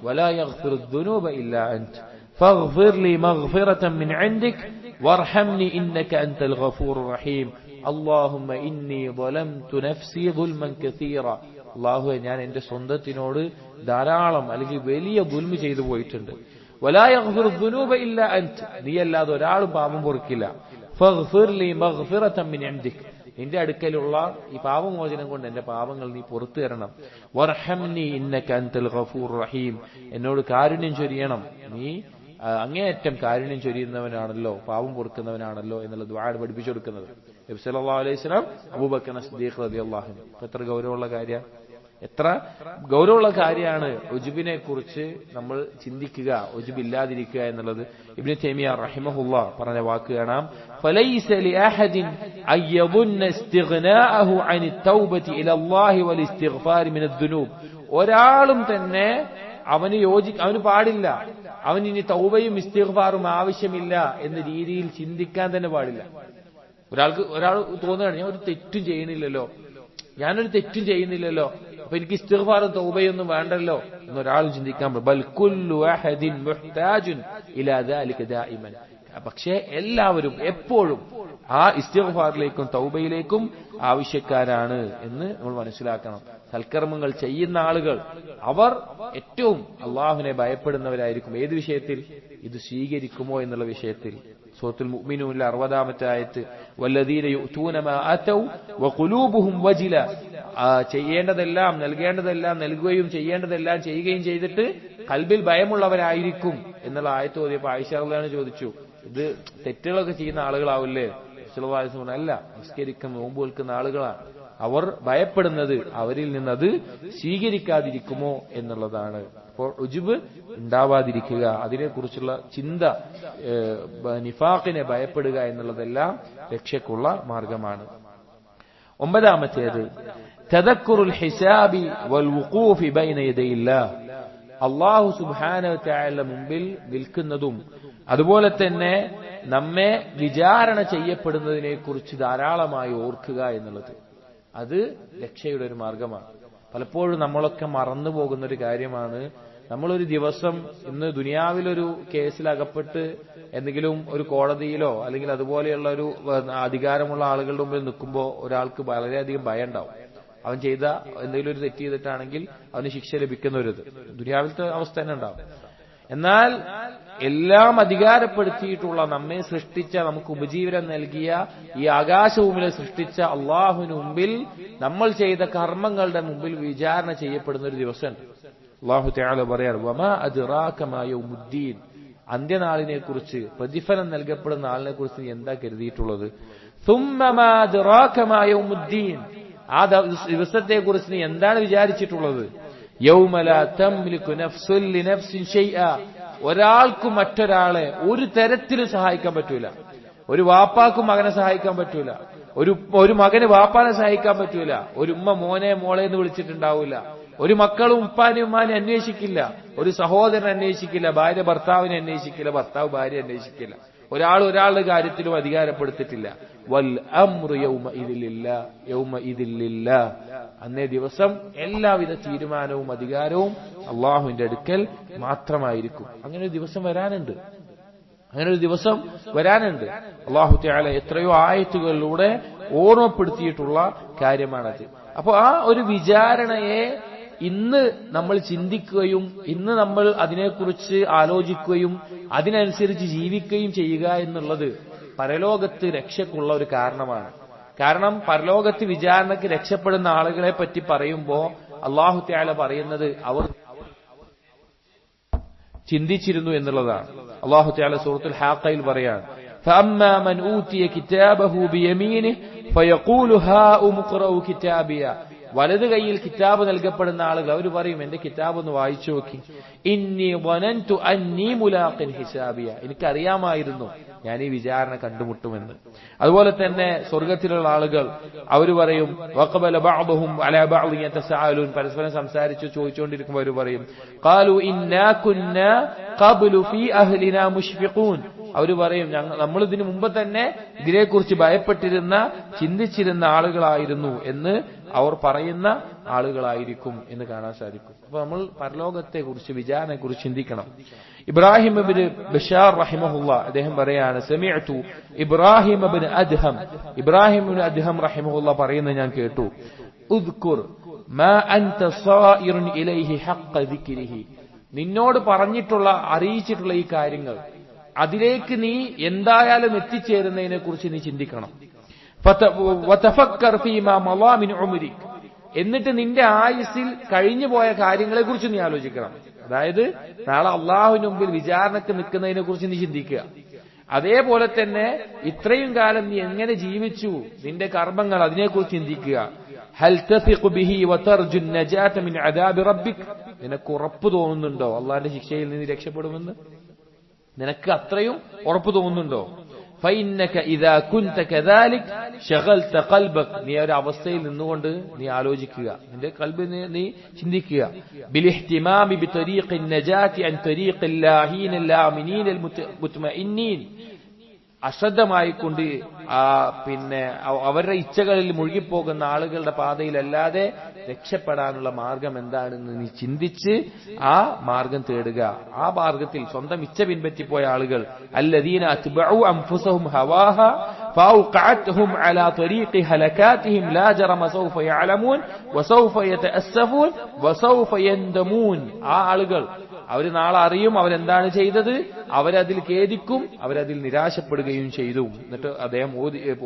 വലാ യഗ്ഫിറു ദുനൂബ ഇല്ലാ അൻത ഫഗ്ഫിർ ലി മഗ്ഫിറതൻ മിൻ ഇൻദിക വർഹംനി ഇന്നക അൻതൽ ഗഫൂറുർ റഹീം. അല്ലാഹുമ്മ ഇന്നി ളലംതു നഫ്സി ദുൽമൻ കസീറ. അല്ലാഹുവേ, ഞാൻ എന്റെ സ്വന്തത്തിനോട് ധാരാളം അല്ലെങ്കിൽ വലിയ ദുൽമ ചെയ്തു പോയിട്ടുണ്ട്. വലാ യഗ്ഫിറു ദുനൂബ ഇല്ലാ അൻത, നീയല്ലാതെ ഒരാളും പാപം പൊറുക്കില്ല. ഫഗ്ഫിർ ലി മഗ്ഫിറതൻ മിൻ ഇൻദിക, നിന്റെ അടുക്കലുള്ള ഈ പാപമോചനം കൊണ്ട് എന്റെ പാപങ്ങൾ നീ പുറത്തു തരണം. വർഹംനി ഇന്നക അൻതൽ ഗഫൂറുർ റഹീം, എന്നോട് കാരുണ്യം ചൊരിയണം, നീ അങ്ങേയറ്റം കാരുണ്യം ചൊരിയുന്നവനാണല്ലോ, പാപം പൊറുക്കുന്നവനാണല്ലോ എന്നുള്ള ദുആ പഠിപ്പിച്ചു കൊടുക്കുന്നത് നബി സല്ലല്ലാഹു അലൈഹി വസല്ലം അബൂബക്കർ സിദ്ദീഖ് റളിയല്ലാഹു അൻഹു. എത്ര ഗൗരവമുള്ള കാര്യമാണ്, എത്ര ഗൗരവമുള്ള കാര്യമാണ് ഉജ്ബിനെ കുറിച്ച് നമ്മൾ ചിന്തിക്കുക, ഉജ്ബ് ഇല്ലാതിരിക്കുക എന്നുള്ളത്. ഇബ്നു തൈമിയ റഹിമഹുല്ലാഹ് പറഞ്ഞ വാക്ക് കാണാം, ഫലൈസ ലിഅഹദിൻ അയ്യദുന്ന ഇസ്തിഗ്നാഅഹു അനി തൗബതി ഇലല്ലാഹി വൽ ഇസ്തിഗ്ഫാർ മിന ദുനൂബ്. ഒരാളും തന്നെ അവന് പാടില്ല, അവന് ഇനി തൗബയും ഇസ്തിഗ്ഫാറും ആവശ്യമില്ല എന്ന രീതിയിൽ ചിന്തിക്കാൻ തന്നെ പാടില്ല. ഒരാൾ തോന്നുകയാണ്, ഞാൻ ഒരു തെറ്റും ചെയ്യുന്നില്ലല്ലോ, ഞാനൊരു തെറ്റും ചെയ്യുന്നില്ലല്ലോ, അപ്പൊ എനിക്ക് ഇസ്തിഗ്ഫാറും തൗബയൊന്നും വേണ്ടല്ലോ എന്നൊരാളും ചിന്തിക്കാൻ പാടില്ല. ബൽ കുല്ലു അഹദിൻ മുഹ്താജുൻ ഇലാ ദാലിക ദായിമൻ. പക്ഷേ എല്ലാവരും എപ്പോഴും ആ ഇസ്തിഗ്ഫാറിലേക്കും തൗബയിലേക്കും ആവശ്യക്കാരാണ് എന്ന് നമ്മൾ മനസ്സിലാക്കണം. സൽക്കർമ്മങ്ങൾ ചെയ്യുന്ന ആളുകൾ അവർ ഏറ്റവും അള്ളാഹുവിനെ ഭയപ്പെടുന്നവരായിരിക്കും. ഏത് വിഷയത്തിൽ? ഇത് സ്വീകരിക്കുമോ എന്നുള്ള വിഷയത്തിൽ. സൂറത്തുൽ മുഅ്മിനൂനിലെ 60-ാമത്തെ ആയത്ത്, വല്ലദീന യുഅ്തൂന മാ അതൗ വഖുലൂബുഹും വജില, ചെയ്യേണ്ടതെല്ലാം നൽകേണ്ടതെല്ലാം നൽകുകയും ചെയ്യേണ്ടതെല്ലാം ചെയ്യുകയും ചെയ്തിട്ട് ഖൽബിൽ ഭയമുള്ളവരായിരിക്കും എന്നുള്ള ആയത്ത് ഓതിയപ്പോൾ ആയിഷ റളിയല്ലാഹു അൻഹ ചോദിച്ചു, ഇത് തെറ്റുകളൊക്കെ ചെയ്യുന്ന ആളുകളാവില്ലേ? സല്ലല്ലാഹു അലൈഹി വസല്ലം അല്ല, നിസ്കരിക്കുന്ന നോമ്പ് നിൽക്കുന്ന ആളുകളാണ്. അവർ ഭയപ്പെടുന്നത് അവരിൽ നിന്നത് സ്വീകരിക്കാതിരിക്കുമോ എന്നുള്ളതാണ്. അപ്പോൾ ഉജുബ് ഉണ്ടാവാതിരിക്കുക, അതിനെക്കുറിച്ചുള്ള ചിന്ത, നിഫാഖിനെ ഭയപ്പെടുക എന്നുള്ളതെല്ലാം രക്ഷയ്ക്കുള്ള മാർഗമാണ്. ഒമ്പതാമത്തേത് തദക്കുറുൽ ഹിസാബി വൽ വുഖൂഫി ബൈന യദയില്ലാഹ്, അല്ലാഹു സുബ്ഹാനഹു വ തആല മുമ്പിൽ നിൽക്കുന്നതും അതുപോലെ തന്നെ നമ്മെ വിചാരണ ചെയ്യപ്പെടുന്നതിനെ കുറിച്ച് ധാരാളമായി ഓർക്കുക എന്നുള്ളത് അത് രക്ഷയുടെ ഒരു മാർഗമാണ്. പലപ്പോഴും നമ്മളൊക്കെ മറന്നു പോകുന്ന ഒരു കാര്യമാണ്. നമ്മളൊരു ദിവസം ഇന്ന് ദുനിയാവിലൊരു കേസിൽ അകപ്പെട്ട് എന്തെങ്കിലും ഒരു കോടതിയിലോ അല്ലെങ്കിൽ അതുപോലെയുള്ള ഒരു അധികാരമുള്ള ആളുകളുടെ മുമ്പിൽ നിൽക്കുമ്പോൾ ഒരാൾക്ക് വളരെയധികം ഭയം ഉണ്ടാവും. അവൻ ചെയ്ത എന്തെങ്കിലും ഒരു തെറ്റ് ചെയ്തിട്ടാണെങ്കിൽ അവന് ശിക്ഷ ലഭിക്കുന്ന ഒരു ദുനിയാവിലത്തെ അവസ്ഥ തന്നെ ഉണ്ടാവും. എന്നാൽ എല്ലാം അധികാരപ്പെടുത്തിയിട്ടുള്ള, നമ്മെ സൃഷ്ടിച്ച, നമുക്ക് ഉപജീവനം നൽകിയ ഈ ആകാശഭൂമിയെ സൃഷ്ടിച്ച അള്ളാഹുവിന് മുമ്പിൽ നമ്മൾ ചെയ്ത കർമ്മങ്ങളുടെ മുമ്പിൽ വിചാരണ ചെയ്യപ്പെടുന്ന ഒരു ദിവസമുണ്ട്. അല്ലാഹു തആല പറയാണ്, വമാ അദ്റാക മാ യൗമുദ്ദീൻ, അന്ത്യനാളിനെ കുറിച്ച്, പ്രതിഫലം നൽകപ്പെടുന്ന ആളിനെ കുറിച്ച് നീ എന്താ കരുതിയിട്ടുള്ളത്? സുമ്മ മാ അദ്റാക മാ യൗമുദ്ദീൻ, ആ ദിവസത്തെ കുറിച്ച് നീ എന്താണ് വിചാരിച്ചിട്ടുള്ളത്? യൗമ ലാ തംലികു നഫ്സുൻ ലിനഫ്സിൻ ഷൈഅ, ഒരാൾക്കും മറ്റൊരാളെ ഒരു തരത്തിലും സഹായിക്കാൻ പറ്റൂല. ഒരു വാപ്പാക്കും മകനെ സഹായിക്കാൻ പറ്റൂല, ഒരു മകന് വാപ്പാനെ സഹായിക്കാൻ പറ്റൂല, ഒരു ഉമ്മ മോനെ മോളെ എന്ന് വിളിച്ചിട്ടുണ്ടാവില്ല, ഒരു മക്കളും ഉപ്പാനും ഉമ്മാനെ അന്വേഷിക്കില്ല, ഒരു സഹോദരൻ അന്വേഷിക്കില്ല, ഭാര്യ ഭർത്താവിനെ അന്വേഷിക്കില്ല, ഭർത്താവ് ഭാര്യ അന്വേഷിക്കില്ല, ഒരാൾ ഒരാളുടെ കാര്യത്തിലും അധികാരപ്പെടുത്തിട്ടില്ല. വൽ അംറു യൗമഇദിൻ ലില്ലാഹ്, അന്നേ ദിവസം എല്ലാവിധ തീരുമാനവും അധികാരവും അള്ളാഹുവിന്റെ അടുക്കൽ മാത്രമായിരിക്കും. അങ്ങനെ ഒരു ദിവസം വരാനുണ്ട്. അല്ലാഹു തആല എത്രയോ ആയത്തുകളിലൂടെ ഓർമ്മപ്പെടുത്തിയിട്ടുള്ള കാര്യമാണത്. അപ്പോൾ ആ ഒരു വിചാരണയെ ഇന്ന് നമ്മൾ ചിന്തിക്കുകയും ഇന്ന് നമ്മൾ അതിനെക്കുറിച്ച് ആലോചിക്കുകയും അതിനനുസരിച്ച് ജീവിക്കുകയും ചെയ്യുക എന്നുള്ളത് പരലോകത്ത് രക്ഷയ്ക്കുള്ള ഒരു കാരണമാണ്. കാരണം പരലോകത്ത് വിചാരണയ്ക്ക് രക്ഷപ്പെടുന്ന ആളുകളെ പറ്റി പറയുമ്പോൾ അല്ലാഹു തആല പറയുന്നത് അവർ ചിന്തിച്ചിരുന്നു എന്നുള്ളതാണ്. അല്ലാഹു തആല സൂറത്തുൽ ഹാഖയിൽ പറയാണ്, فأما من أوتي كتابه بيمينه فيقول هاؤم اقرءوا كتابيه, വലത് കൈയിൽ കിതാബ് നൽകപ്പെടുന്ന ആളുകൾ അവർ പറയും, എന്റെ കിതാബ് ഒന്ന് വായിച്ചു നോക്കി. ഇന്നി വനന്തു അന്നി മുലാഖിൻ ഹിസാബിയ, എനിക്കറിയാമായിരുന്നു ഞാൻ ഈ വിചാരണ കണ്ടുമുട്ടുമെന്ന്. അതുപോലെ തന്നെ സ്വർഗത്തിലുള്ള ആളുകൾ അവർ പറയും, വഖബല ബഅദുഹും അലാ ബഅദി യതസഅലൂൻ, പരസ്പരം സംസാരിച്ചു ചോദിച്ചുകൊണ്ടിരിക്കുമ്പോൾ അവർ പറയും, ഖാലു ഇന്നാ കുന്നാ ഖബ്ലു ഫീ അഹ്ലിനാ മുഷ്ഫിഖൂൻ, അവർ പറയും നമ്മൾ ഇതിനു മുമ്പ് തന്നെ ഇതിനെക്കുറിച്ച് ഭയപ്പെട്ടിരുന്ന, ചിന്തിച്ചിരുന്ന ആളുകളായിരുന്നു എന്ന് അവർ പറയുന്ന ആളുകളായിരിക്കും എന്ന് കാണാൻ സാധിക്കും. അപ്പൊ നമ്മൾ പരലോകത്തെ കുറിച്ച്, വിചാരണയെ കുറിച്ച് ചിന്തിക്കണം. ഇബ്രാഹിം ഇബ്നു ബശാർ റഹിമഹുല്ലാ അദ്ദേഹം പറയാണ്, സമിഅതു ഇബ്രാഹിം ഇബ്നു അദ്ഹം റഹിമഹുല്ലാ പറയുന്നത് ഞാൻ കേട്ടു, ഉദ്കുർ മാ അൻത സായിറുൻ ഇലൈഹി ഹഖ്ഖ ദിക്രിഹി, നിന്നോട് പറഞ്ഞിട്ടുള്ള, അറിയിച്ചിട്ടുള്ള ഈ കാര്യങ്ങൾ അതിലേക്ക് നീ എന്തായാലും എത്തിച്ചേരുന്നതിനെ കുറിച്ച് നീ ചിന്തിക്കണം. വതഫക്കർ ഫീമാ മളാ മിൻ ഉംരിക്, എന്നിട്ട് നിന്റെ ആയുസ്സിൽ കഴിഞ്ഞു പോയ കാര്യങ്ങളെ കുറിച്ച് നീ ആലോചിക്കണം. അതായത് നാളെ അള്ളാഹുവിന് മുമ്പിൽ വിചാരണക്ക് നിൽക്കുന്നതിനെ കുറിച്ച് നീ ചിന്തിക്കുക. അതേപോലെ തന്നെ ഇത്രയും കാലം നീ എങ്ങനെ ജീവിച്ചു, നിന്റെ കർമ്മങ്ങൾ, അതിനെക്കുറിച്ച് ചിന്തിക്കുക. ഹൽ തസിഖു ബിഹി വതർജു നജാത മിൻ അദാബി റബ്ബിക്, നിനക്ക് ഉറപ്പ് തോന്നുന്നുണ്ടോ അള്ളാഹുവിന്റെ ശിക്ഷയിൽ നിന്ന് രക്ഷപ്പെടുമെന്ന്? നിനക്ക് അത്രയും ഉറപ്പ് തോന്നുന്നുണ്ടോ? ഫഇന്നക ഇദാ കുൻത കദാലിക് ശഗൽത ഖൽബക, നീ ഒരു അവസ്ഥയിൽ നിന്നുകൊണ്ട് നീ ആലോചിക്കുക, നിന്റെ ഖൽബിനെ നീ ചിന്തിക്കുക. ബിൽഇഹ്തിമാമി ബിതരീഖിൻ നജാതി അൻ തരീഖിൽ ലാഹീനിൽ ആമിനീനിൽ മുത്മഇന്നീൻ, അശ്രദ്ധമായിക്കൊണ്ട് പിന്നെ അവരുടെ ഇച്ഛകളിൽ മുഴുകിപ്പോകുന്ന ആളുകളുടെ പാതയിലല്ലാതെ രക്ഷപ്പെടാനുള്ള മാർഗം എന്താണെന്ന് നീ ചിന്തിച്ച് ആ മാർഗം തേടുക. ആ മാർഗത്തിൽ സ്വന്തം ഇച്ഛ പിൻപറ്റിപ്പോയ ആളുകൾ, അല്ലദീന അത്ബഉ അൻഫുസഹും ഹവാഹ ഫൗഖഅത്ഹും അലാ തരീഖി ഹലകാതിഹിം ലാ ജറമ സൗഫ യഅലമൂൻ വസൗഫ യതഅസ്സഫൂൻ വസൗഫ യൻദമൂൻ, ആ ആളുകൾ അവർ നാളെ അറിയും അവരെന്താണ് ചെയ്തത്, അവരതിൽ ഖേദിക്കും, അവരതിൽ നിരാശപ്പെടുകയും ചെയ്തു. എന്നിട്ട് അദ്ദേഹം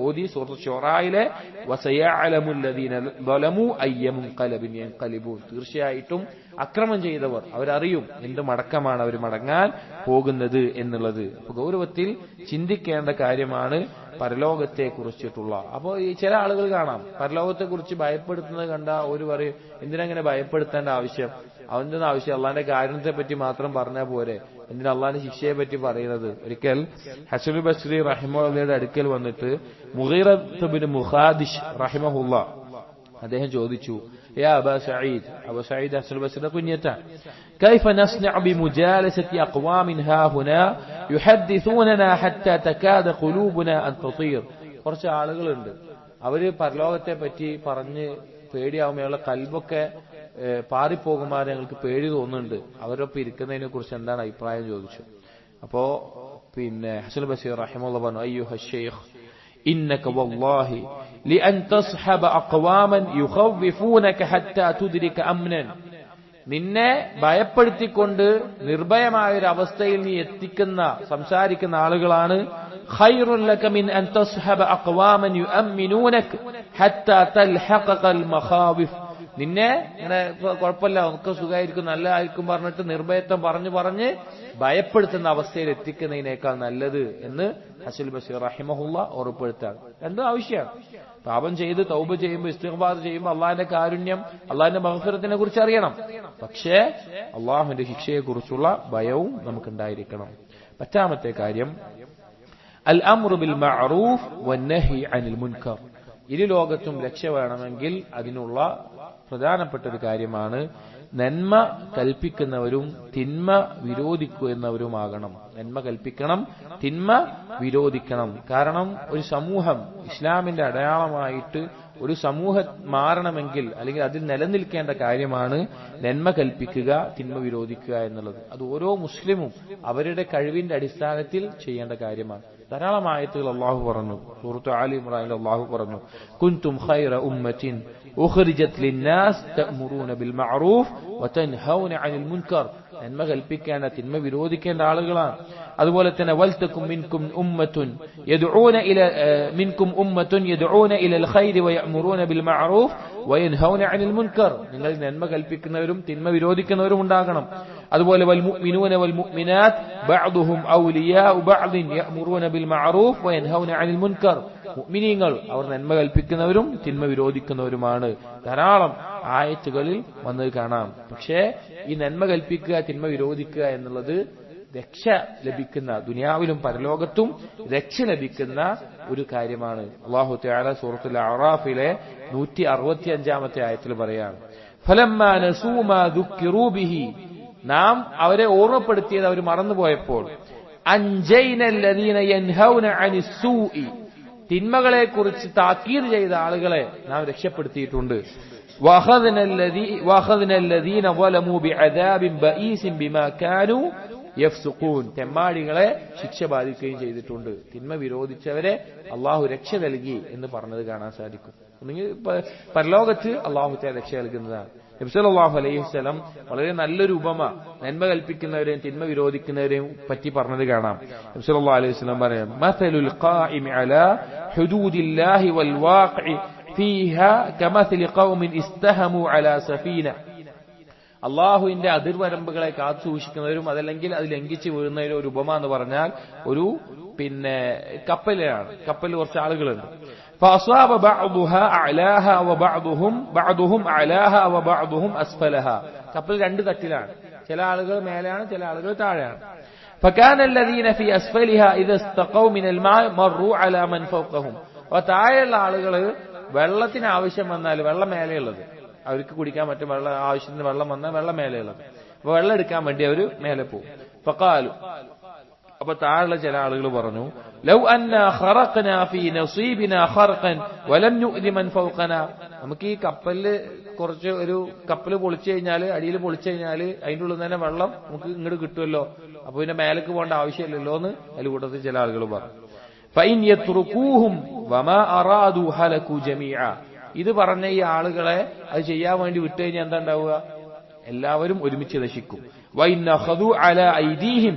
ഓതി സൂറത്തുൽ ശുറായിലെ വസയഅലമുൽ ലദീന ളലമു അയ്യ മുൻഖലബിൻ യൻഖലിബൂൻ, തീർച്ചയായിട്ടും അക്രമം ചെയ്തവർ അവരറിയും എന്ത് മടക്കമാണ് അവർ മടങ്ങാൻ പോകുന്നത് എന്നുള്ളത്. അപ്പൊ ഗൗരവത്തിൽ ചിന്തിക്കേണ്ട കാര്യമാണ് പരലോകത്തെ കുറിച്ചിട്ടുള്ള. അപ്പോൾ ഈ ചില ആളുകൾ കാണാം പരലോകത്തെ കുറിച്ച് ഭയപ്പെടുത്തുന്നത് കണ്ട ഒരു പറയും എന്തിനങ്ങനെ ഭയപ്പെടുത്തേണ്ട ആവശ്യം, അവന്റെ ആവശ്യം അള്ളാന്റെ കാരുണ്യത്തെ പറ്റി മാത്രം പറഞ്ഞാൽ പോരെ, എന്തിനാ അള്ളാന്റെ ശിക്ഷയെ പറ്റി പറയുന്നത്. ഒരിക്കൽ ഹസനുൽ ബസ്രി റഹിമഹുള്ളയുടെ അടുക്കൽ വന്നിട്ട് മുഗീറത്ത് ബിൻ മുഖാദിഷ് റഹിമഹുള്ള അദ്ദേഹം ചോദിച്ചു, യാ അബാ സഈദ്, അബൂ സഈദ് ഹസനുൽ ബസ്രിയുടെ കുഞ്ഞത്താണ്, كيف نصنع بمجالسة أقوام ها هنا يحدثوننا حتى تكاد قلوبنا أن تطير. കുറച്ച് ആളുകളുണ്ട് അവര് പരലോകത്തെ പറ്റി പറഞ്ഞ് പേടിയാവുമ്പോൾ ഞങ്ങളുടെ കൽബൊക്കെ പാറിപ്പോകുമാർ ഞങ്ങൾക്ക് പേടി തോന്നുന്നുണ്ട്, അവരൊപ്പം ഇരിക്കുന്നതിനെ കുറിച്ച് എന്താണ് അഭിപ്രായം ചോദിച്ചു. അപ്പോ പിന്നെ ഹസൻ ബസീർ റഹിമഹുല്ലാഹ് പറഞ്ഞു, അയ്യുഹ ശൈഖ് ഇന്നക വല്ലാഹി ലിഅൻ തസ്ഹബ അഖ്വാമൻ യുഖവ്വിഫൂനക ഹത്താ തുദ്രിക അംനൻ. നിന്നെ ഭയപ്പെടുത്തിക്കൊണ്ട് നിർഭയമായ ഒരു അവസ്ഥയിൽ നീ എത്തിക്കുന്ന സംസാരിക്കുന്ന ആളുകളാണ് ഖൈറുൻ ലക മിൻ അൻ തസ്ഹബ അഖ്വാമൻ യുഅമ്മിനൂനക ഹത്താ തൽഹഖൽ മഖാവിഫ്. നിന്നെ ഇങ്ങനെ കുഴപ്പമില്ല നമുക്ക് സുഖമായിരിക്കും നല്ലതായിരിക്കും പറഞ്ഞിട്ട് നിർഭയത്വം പറഞ്ഞ് ഭയപ്പെടുത്തുന്ന അവസ്ഥയിൽ എത്തിക്കുന്നതിനേക്കാൾ നല്ലത് എന്ന് ഹസനുൽ ബസ്രി റഹിമഹുള്ള ഉറപ്പെടുത്താണ്. രണ്ടും ആവശ്യമാണ്. പാപം ചെയ്ത് തൗബ ചെയ്യുമ്പോൾ ഇസ്തിഗ്ഫാർ ചെയ്യുമ്പോൾ അള്ളാഹിന്റെ കാരുണ്യം അള്ളാഹിന്റെ മഗ്ഫിറത്തിനെ കുറിച്ച് അറിയണം. പക്ഷേ അള്ളാഹുവിന്റെ ശിക്ഷയെ കുറിച്ചുള്ള ഭയവും നമുക്കുണ്ടായിരിക്കണം. പത്താമത്തെ കാര്യം അൽ അംറു ബിൽ മഅറൂഫ് വന്നഹി അനിൽ മുൻകർ. ഇരു ലോകത്തും രക്ഷ വേണമെങ്കിൽ അതിനുള്ള പ്രധാനപ്പെട്ട ഒരു കാര്യമാണ് നന്മ കൽപ്പിക്കുന്നവരും തിന്മ വിരോധിക്കുന്നവരുമാകണം. നന്മ കൽപ്പിക്കണം, തിന്മ വിരോധിക്കണം. കാരണം ഒരു സമൂഹം ഇസ്ലാമിന്റെ അടയാളമായിട്ട് ഒരു സമൂഹം മാറണമെങ്കിൽ അല്ലെങ്കിൽ അതിൽ നിലനിൽക്കേണ്ട കാര്യമാണ് നന്മ കൽപ്പിക്കുക, തിന്മ വിരോധിക്കുക എന്നുള്ളത്. അത് ഓരോ മുസ്ലിമും അവരുടെ കഴിവിന്റെ അടിസ്ഥാനത്തിൽ ചെയ്യേണ്ട കാര്യമാണ്. ധാരാളം ആയത്തുകൾ അല്ലാഹു പറഞ്ഞു. സൂറത്ത് ആലി ഇംറാനിൽ അല്ലാഹു പറഞ്ഞു, കുൻതും ഖൈറ ഉമ്മത്തിൻ ഉഖ്രിജത് ലിന്നാസ് തഅ്മുറൂന ബിൽ മഅറൂഫ് വതൻഹൗന അനിൽ മുൻകർ. നന്മ കൽപ്പിക്കേണ്ട തിന്മ വിരോധിക്കേണ്ട ആളുകളാണ്. അതുപോലെ തന്നെ വൽതകും മിൻകും ഉമ്മത്തുൻ യദ്ഊന ഇലൽ ഖൈരി വയഅ്മുറൂന ബിൽ മഅറൂഫ് വയൻഹൗന അനിൽ മുൻകർ. നിങ്ങൾ നന്മ കൽപ്പിക്കുന്നവരും തിന്മ വിരോധിക്കുന്നവരും ഉണ്ടാകണം. അതുപോലെ വൽ മുഅ്മിനൂന വൽ മുഅ്മിനാത്ത് ബഅ്ദുഹും ഔലിയാഉ ബഅ്ദിൻ യഅ്മുറൂന ബിൽ മഅറൂഫ് വയൻഹൗന അനിൽ മുൻകർ. മുഅ്മിനീങ്ങൾ അവർ നന്മ കൽപ്പിക്കുന്നവരും തിന്മ വിരോധിക്കുന്നവരുമാണ്. ധാരാളം ആയത്തുകളിൽ വന്നത് കാണാം. പക്ഷേ ഈ നന്മ കൽപ്പിക്കുക തിന്മ വിരോധിക്കുക എന്നുള്ളത് രക്ഷ ലഭിക്കുന്ന, ദുനിയാവിലും പരലോകത്തും രക്ഷ ലഭിക്കുന്ന ഒരു കാര്യമാണ്. അല്ലാഹു തആല സൂറത്തുൽ അഅറാഫിലെ 165-ാമത്തെ ആയത്തിൽ പറയാണ്, ഫലമ്മാ നസൂ മാ ദുക്കിറൂ ബിഹി. നാം അവരെ ഓർമ്മപ്പെടുത്തിയത് അവർ മറന്നുപോയപ്പോൾ അൻജൈനല്ലദീന യൻഹൗന അനിസ്സൂഇ. തിന്മകളെ കുറിച്ച് താക്കീത് ചെയ്ത ആളുകളെ നാം രക്ഷപ്പെടുത്തിയിട്ടുണ്ട്. വഅഖദ്നല്ലദീന ളലമൂ ബിഅദാബിൻ ബഈസിൻ ബിമാ കാനൂ യഫ്സുഖൂൻ. തെമ്മാടികളെ ശിക്ഷ ബാധിക്കുകയും ചെയ്തിട്ടുണ്ട്. തിന്മ വിരോധിച്ചവരെ അള്ളാഹു രക്ഷ നൽകി എന്ന് പറഞ്ഞത് കാണാൻ സാധിക്കും. പരലോകത്ത് അള്ളാഹു രക്ഷ നൽകുന്നതാണ്. നബി സല്ലല്ലാഹു അലൈഹി വസല്ലം വളരെ നല്ലൊരു ഉപമ നന്മ കൽപ്പിക്കുന്നവരെയും തിന്മ വിരോധിക്കുന്നവരെയും പറ്റി പറഞ്ഞത് കാണാം. നബി സല്ലല്ലാഹു അലൈഹി വസല്ലം പറയാം, മസലുൽ ഖായിമി അലാ ഹുദൂദില്ലാഹി വൽ വാഖി ഫീഹാ കമസലി ഖൗമിൻ ഇസ്തഹമു അലാ സഫീന. അള്ളാഹുവിന്റെ അതിർവരമ്പുകളെ കാത്തു സൂക്ഷിക്കുന്നവരും അതല്ലെങ്കിൽ അത് ലംഘിച്ച് വീഴുന്നവരും ഒരു ഉപമ എന്ന് പറഞ്ഞാൽ ഒരു കപ്പലാണ്. കപ്പലിൽ കുറച്ച് ആളുകളുണ്ട്. فأصاب بعضها أعلاها وبعضهم أعلاها وبعضهم أسفلها. കപ്പൽ രണ്ട് തട്ടിലാണ്. ചില ആളുകൾ മേലെയാണ്, ചില ആളുകൾ താഴെയാണ്. فكان الذين في أسفلها إذا استقوا من الماء مروا على من فوقهم. അപ്പോൾ താഴെയുള്ള ആളുകൾ വെള്ളത്തിന് ആവശ്യം വന്നാൽ വെള്ളം മേലെയുള്ളത്, അവർക്ക് കുടിക്കാൻ പറ്റും വെള്ളം, ആവശ്യത്തിന് വെള്ളം വന്നാൽ വെള്ളം മേലെയുള്ളത്, അപ്പൊ വെള്ളം എടുക്കാൻ വേണ്ടി അവർ മേലെ പോകും. ഫഖാലു, അപ്പൊ താഴെ ചില ആളുകൾ പറഞ്ഞു, ലൗ അന്നാ ഖറഖനാ ഫീ നസീബിനാ ഖർഖൻ വലം നുഅ്ദി മൻ ഫൗഖനാ. നമുക്ക് ഈ കപ്പലില് കുറച്ച് ഒരു കപ്പൽ പൊളിച്ചു കഴിഞ്ഞാൽ, അടിയിൽ പൊളിച്ചു കഴിഞ്ഞാൽ അതിന്റെ ഉള്ളിൽ തന്നെ വെള്ളം നമുക്ക് ഇങ്ങോട്ട് കിട്ടുമല്ലോ, അപ്പൊ പിന്നെ മേലേക്ക് പോകേണ്ട ആവശ്യമില്ലല്ലോ എന്ന് അതിൽ കൂട്ടത്തിൽ ചില ആളുകൾ പറഞ്ഞു. ഫഇൻ യത്റുകൂഹും വമാ അറാദു ഹലകു ജമീഅ. ഇത് പറഞ്ഞ ഈ ആളുകളെ അത് ചെയ്യാൻ വേണ്ടി വിട്ടു കഴിഞ്ഞാൽ എന്താ ഉണ്ടാവുക? എല്ലാവരും ഒരുമിച്ച് നശിക്കും.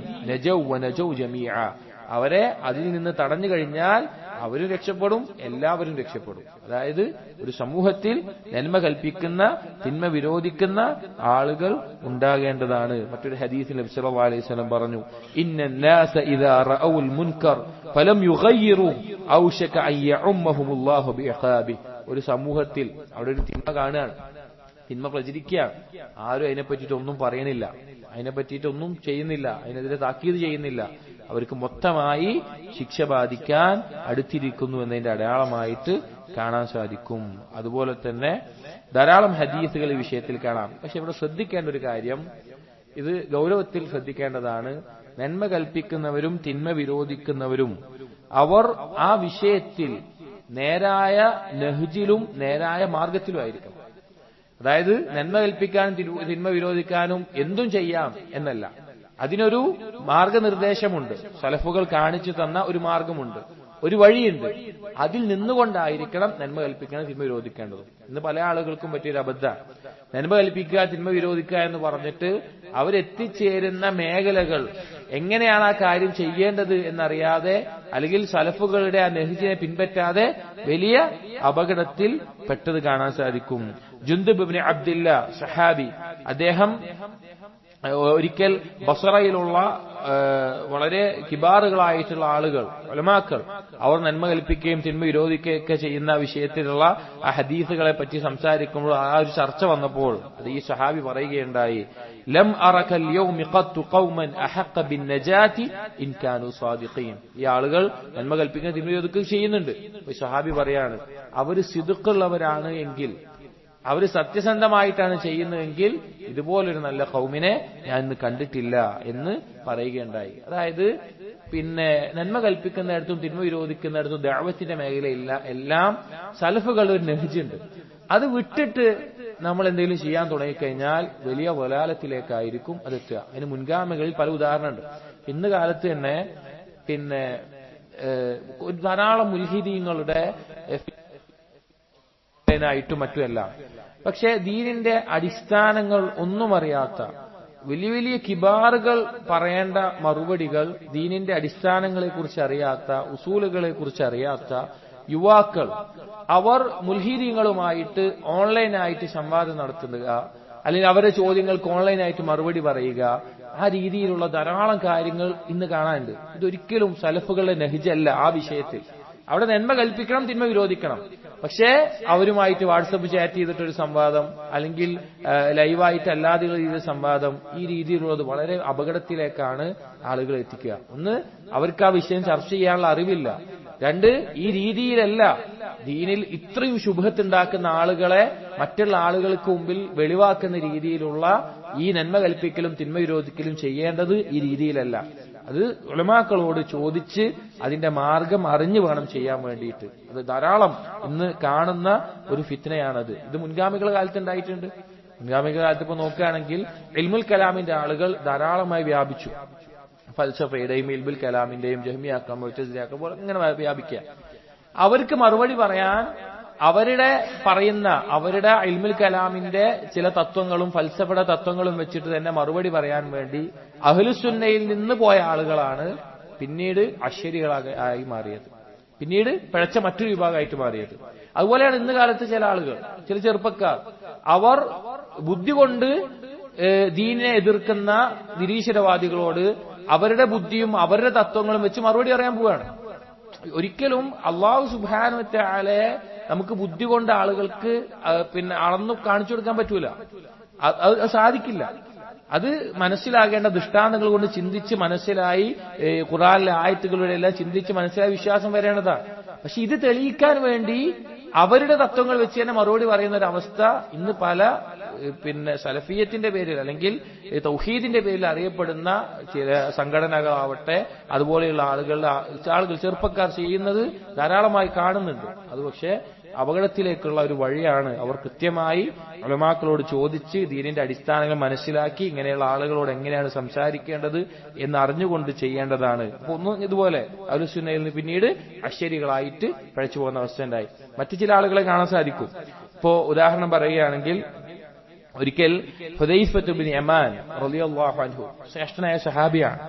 അവരെ അതിൽ നിന്ന് തടഞ്ഞു കഴിഞ്ഞാൽ അവരും രക്ഷപ്പെടും, എല്ലാവരും രക്ഷപ്പെടും. അതായത് ഒരു സമൂഹത്തിൽ നന്മ കൽപ്പിക്കുന്ന തിന്മ വിരോധിക്കുന്ന ആളുകൾ ഉണ്ടാകേണ്ടതാണ്. മറ്റൊരു ഹദീസിൽ നബി സല്ലല്ലാഹു അലൈഹി വസല്ലം പറഞ്ഞു, ഇന്നന്നാസ ഇദാ റഅഉൽ മുൻകർ ഫലം യുഗയ്യിറു ഔശക അൻ യഉമ്മഹുമുല്ലാഹു ബിഇഖാബി. ഒരു സമൂഹത്തിൽ അവിടെ ഒരു തിന്മ കാണുകയാണ്, തിന്മ പ്രചരിക്കുകയാണ്, ആരും അതിനെ പറ്റിയിട്ട് ഒന്നും പറയണില്ല, അതിനെ പറ്റിയിട്ടൊന്നും ചെയ്യുന്നില്ല, അതിനെതിരെ താക്കീത് ചെയ്യുന്നില്ല. അവർക്ക് മൊത്തമായി ശിക്ഷ ബാധിക്കാൻ അടുത്തിരിക്കുന്നു എന്നതിന്റെ അടയാളമായിട്ട് കാണാൻ സാധിക്കും. അതുപോലെ തന്നെ ധാരാളം ഹദീസുകൾ ഈ വിഷയത്തിൽ കാണാം. പക്ഷെ ഇവിടെ ശ്രദ്ധിക്കേണ്ട ഒരു കാര്യം, ഇത് ഗൗരവത്തിൽ ശ്രദ്ധിക്കേണ്ടതാണ്. നന്മ കൽപ്പിക്കുന്നവരും തിന്മ വിരോധിക്കുന്നവരും അവർ ആ വിഷയത്തിൽ നേരായ നഹ്ജിലും നേരായ മാർഗത്തിലും ആയിരിക്കണം. അതായത് നന്മ കൽപ്പിക്കാനും തിന്മ വിരോധിക്കാനും എന്തും ചെയ്യാം എന്നല്ല, അതിനൊരു മാർഗനിർദ്ദേശമുണ്ട്. സലഫുകൾ കാണിച്ചു തന്ന ഒരു മാർഗമുണ്ട്, ഒരു വഴിയുണ്ട്. അതിൽ നിന്നുകൊണ്ടായിരിക്കണം നന്മ കൽപ്പിക്കാനും തിന്മ വിരോധിക്കേണ്ടതും. ഇന്ന് പല ആളുകൾക്കും പറ്റിയൊരു അബദ്ധമാണ്. നന്മ കൽപ്പിക്കുക തിന്മ വിരോധിക്കുക എന്ന് പറഞ്ഞിട്ട് അവരെത്തിച്ചേരുന്ന മേഖലകൾ എങ്ങനെയാണ് ആ കാര്യം ചെയ്യേണ്ടത് എന്നറിയാതെ, അല്ലെങ്കിൽ സലഫുകളുടെ ആ നെഹ്ജിനെ പിൻപറ്റാതെ വലിയ അപകടത്തിൽ പെട്ടത് കാണാൻ സാധിക്കും. ജുന്ദുബ് ഇബ്നു അബ്ദില്ല സഹാബി, അദ്ദേഹം ഒരിക്കൽ ബസറയിലുള്ള വളരെ കിബാറുകളായിട്ടുള്ള ആളുകൾ, ഉലമാക്കൾ, അവർ നന്മ കൽപ്പിക്കുകയും തിന്മ വിരോധിക്കുകയൊക്കെ ചെയ്യുന്ന വിഷയത്തിലുള്ള ആ ഹദീസുകളെ പറ്റി സംസാരിക്കുമ്പോൾ ആ ഒരു ചർച്ച വന്നപ്പോൾ അത് ഈ സഹാബി പറയുകയുണ്ടായി, ലം അറകൽ യൗമി ഖത്തു ഖൗമൻ അഹഖ ബിൻ നജാതി ഇൻ കാനൂ സാദിഖീൻ. ഈ ആളുകൾ നന്മ കൽപ്പിക്കുകയും തിന്മ വിരോധിക്കുകയും ചെയ്യുന്നുണ്ട്. ഈ സഹാബി പറയാണ്, അവർ സിദ്ഖുള്ളവരാണ് എങ്കിൽ, അവർ സത്യസന്ധമായിട്ടാണ് ചെയ്യുന്നതെങ്കിൽ ഇതുപോലൊരു നല്ല ഖൗമിനെ ഞാൻ ഇന്ന് കണ്ടിട്ടില്ല എന്ന് പറയുകയുണ്ടായി. അതായത് പിന്നെ നന്മ കൽപ്പിക്കുന്നിടത്തും തിന്മ വിരോധിക്കുന്നിടത്തും ദഅവത്തിന്റെ മേഖലയില്ല എല്ലാം സലഫുകളുടെ ഒരു നെഹ്ജുണ്ട്. അത് വിട്ടിട്ട് നമ്മൾ എന്തെങ്കിലും ചെയ്യാൻ തുടങ്ങിക്കഴിഞ്ഞാൽ വലിയ വലാലത്തിലേക്കായിരിക്കും അതെത്തുക. അതിന് മുൻഗാമികളിൽ പല ഉദാഹരണമുണ്ട്. ഇന്ന് കാലത്ത് തന്നെ പിന്നെ ധാരാളം മുൽഹിദീങ്ങളുടെ ായിട്ടും മറ്റുമെല്ലാം, പക്ഷെ ദീനിന്റെ അടിസ്ഥാനങ്ങൾ ഒന്നും അറിയാത്ത വലിയ വലിയ കിബാറുകൾ പറയേണ്ട മറുപടികൾ ദീനിന്റെ അടിസ്ഥാനങ്ങളെ കുറിച്ച് അറിയാത്ത, ഉസൂലുകളെ കുറിച്ച് അറിയാത്ത യുവാക്കൾ അവർ മുൽഹിദീങ്ങളുമായിട്ട് ഓൺലൈനായിട്ട് സംവാദം നടത്തുക, അല്ലെങ്കിൽ അവരുടെ ചോദ്യങ്ങൾക്ക് ഓൺലൈനായിട്ട് മറുപടി പറയുക, ആ രീതിയിലുള്ള ധാരാളം കാര്യങ്ങൾ ഇന്ന് കാണാനുണ്ട്. ഇതൊരിക്കലും സലഫുകളുടെ നെഹ്ജല്ല. ആ വിഷയത്തിൽ അവിടെ നന്മ കൽപ്പിക്കണം, തിന്മ വിരോധിക്കണം. പക്ഷേ അവരുമായിട്ട് വാട്സപ്പ് ചാറ്റ് ചെയ്തിട്ടൊരു സംവാദം, അല്ലെങ്കിൽ ലൈവായിട്ട് അല്ലാതെയുള്ള രീതിയിൽ സംവാദം, ഈ രീതിയിലുള്ളത് വളരെ അപകടത്തിലേക്കാണ് ആളുകൾ എത്തിക്കുക. ഒന്ന്, അവർക്ക് ആ വിഷയം ചർച്ച ചെയ്യാനുള്ള അറിവില്ല. രണ്ട്, ഈ രീതിയിലല്ല ദീനിൽ ഇത്രയും ശുഭത്തുണ്ടാക്കുന്ന ആളുകളെ മറ്റുള്ള ആളുകൾക്ക് മുമ്പിൽ വെളിവാക്കുന്ന രീതിയിലുള്ള ഈ നന്മ കൽപ്പിക്കലും തിന്മ വിരോധിക്കലും ചെയ്യേണ്ടത് ഈ രീതിയിലല്ല. അത് ഉലമാക്കളോട് ചോദിച്ച് അതിന്റെ മാർഗം അറിഞ്ഞു വേണം ചെയ്യാൻ വേണ്ടിയിട്ട്. അത് ധാരാളം ഇന്ന് കാണുന്ന ഒരു ഫിത്നയാണത്. ഇത് മുൻഗാമികളുടെ കാലത്ത് ഉണ്ടായിട്ടുണ്ട്. മുൻഗാമികളുടെ കാലത്ത് ഇപ്പൊ നോക്കുകയാണെങ്കിൽ ഇൽമുൽ കലാമിന്റെ ആളുകൾ ധാരാളമായി വ്യാപിച്ചു. ഫൽസഫയുടെയും ഇൽമുൽ കലാമിന്റെയും ജഹ്മിയാക്കം, മുഅ്തസിലിയാക്കം പോലെ ഇങ്ങനെ വ്യാപിക്കുക. അവർക്ക് മറുപടി പറയാൻ അവരുടെ ഇൽമുൽ കലാമിന്റെ ചില തത്വങ്ങളും ഫൽസഫയുടെ തത്വങ്ങളും വെച്ചിട്ട് തന്നെ മറുപടി പറയാൻ വേണ്ടി അഹ്ലുസുന്നയിൽ നിന്ന് പോയ ആളുകളാണ് പിന്നീട് അശ്ശരികളായി മാറിയത്, പിന്നീട് പിഴച്ച മറ്റൊരു വിഭാഗമായിട്ട് മാറിയത്. അതുപോലെയാണ് ഇന്ന് കാലത്ത് ചില ആളുകൾ, ചില ചെറുപ്പക്കാർ, അവർ ബുദ്ധി കൊണ്ട് ദീനിനെ എതിർക്കുന്ന നിരീശ്വരവാദികളോട് അവരുടെ ബുദ്ധിയും അവരുടെ തത്വങ്ങളും വെച്ച് മറുപടി പറയാൻ പോവുകയാണ്. ഒരിക്കലും അല്ലാഹു സുബ്ഹാനഹു വ തആലയെ നമുക്ക് ബുദ്ധി കൊണ്ട് ആളുകൾക്ക് പിന്നെ അളന്നു കാണിച്ചു കൊടുക്കാൻ പറ്റൂല, അത് സാധിക്കില്ല. അത് മനസ്സിലാകേണ്ട ദൃഷ്ടാന്തങ്ങൾ കൊണ്ട് ചിന്തിച്ച് മനസ്സിലായി, ഖുർആനിലെ ആയത്തുകളുടെ എല്ലാം ചിന്തിച്ച് മനസ്സിലായി വിശ്വാസം വരേണ്ടതാണ്. പക്ഷെ ഇത് തെളിയിക്കാൻ വേണ്ടി അവരുടെ തത്വങ്ങൾ വെച്ച് തന്നെ മറുപടി പറയുന്ന ഒരു അവസ്ഥ ഇന്ന് പല പിന്നെ സലഫിയത്തിന്റെ പേരിൽ അല്ലെങ്കിൽ തൗഹീദിന്റെ പേരിൽ അറിയപ്പെടുന്ന ചില സംഘടനകളാവട്ടെ അതുപോലെയുള്ള ആളുകൾ ചെറുപ്പക്കാർ ചെയ്യുന്നത് ധാരാളമായി കാണുന്നുണ്ട്. അത് പക്ഷേ അപകടത്തിലേക്കുള്ള ഒരു വഴിയാണ്. അവർ കൃത്യമായി ഉലമാക്കളോട് ചോദിച്ച് ദീനിന്റെ അടിസ്ഥാനങ്ങൾ മനസ്സിലാക്കി ഇങ്ങനെയുള്ള ആളുകളോട് എങ്ങനെയാണ് സംസാരിക്കേണ്ടത് എന്ന് അറിഞ്ഞുകൊണ്ട് ചെയ്യേണ്ടതാണ്. അപ്പൊ ഒന്നും ഇതുപോലെ അഹ്ലുസുന്നയിൽ നിന്ന് പിന്നീട് അശ്ശരികളായിട്ട് പഴിച്ചു പോകുന്ന അവസ്ഥ ഉണ്ടായി. മറ്റു ചില ആളുകളെ കാണാൻ സാധിക്കും. ഇപ്പോ ഉദാഹരണം പറയുകയാണെങ്കിൽ, ഒരിക്കൽ ഹുദൈഫത്ത് ബിൻ യമാൻ റളിയല്ലാഹു അൻഹു ശ്രേഷ്ഠനായ സഹാബിയാണ്.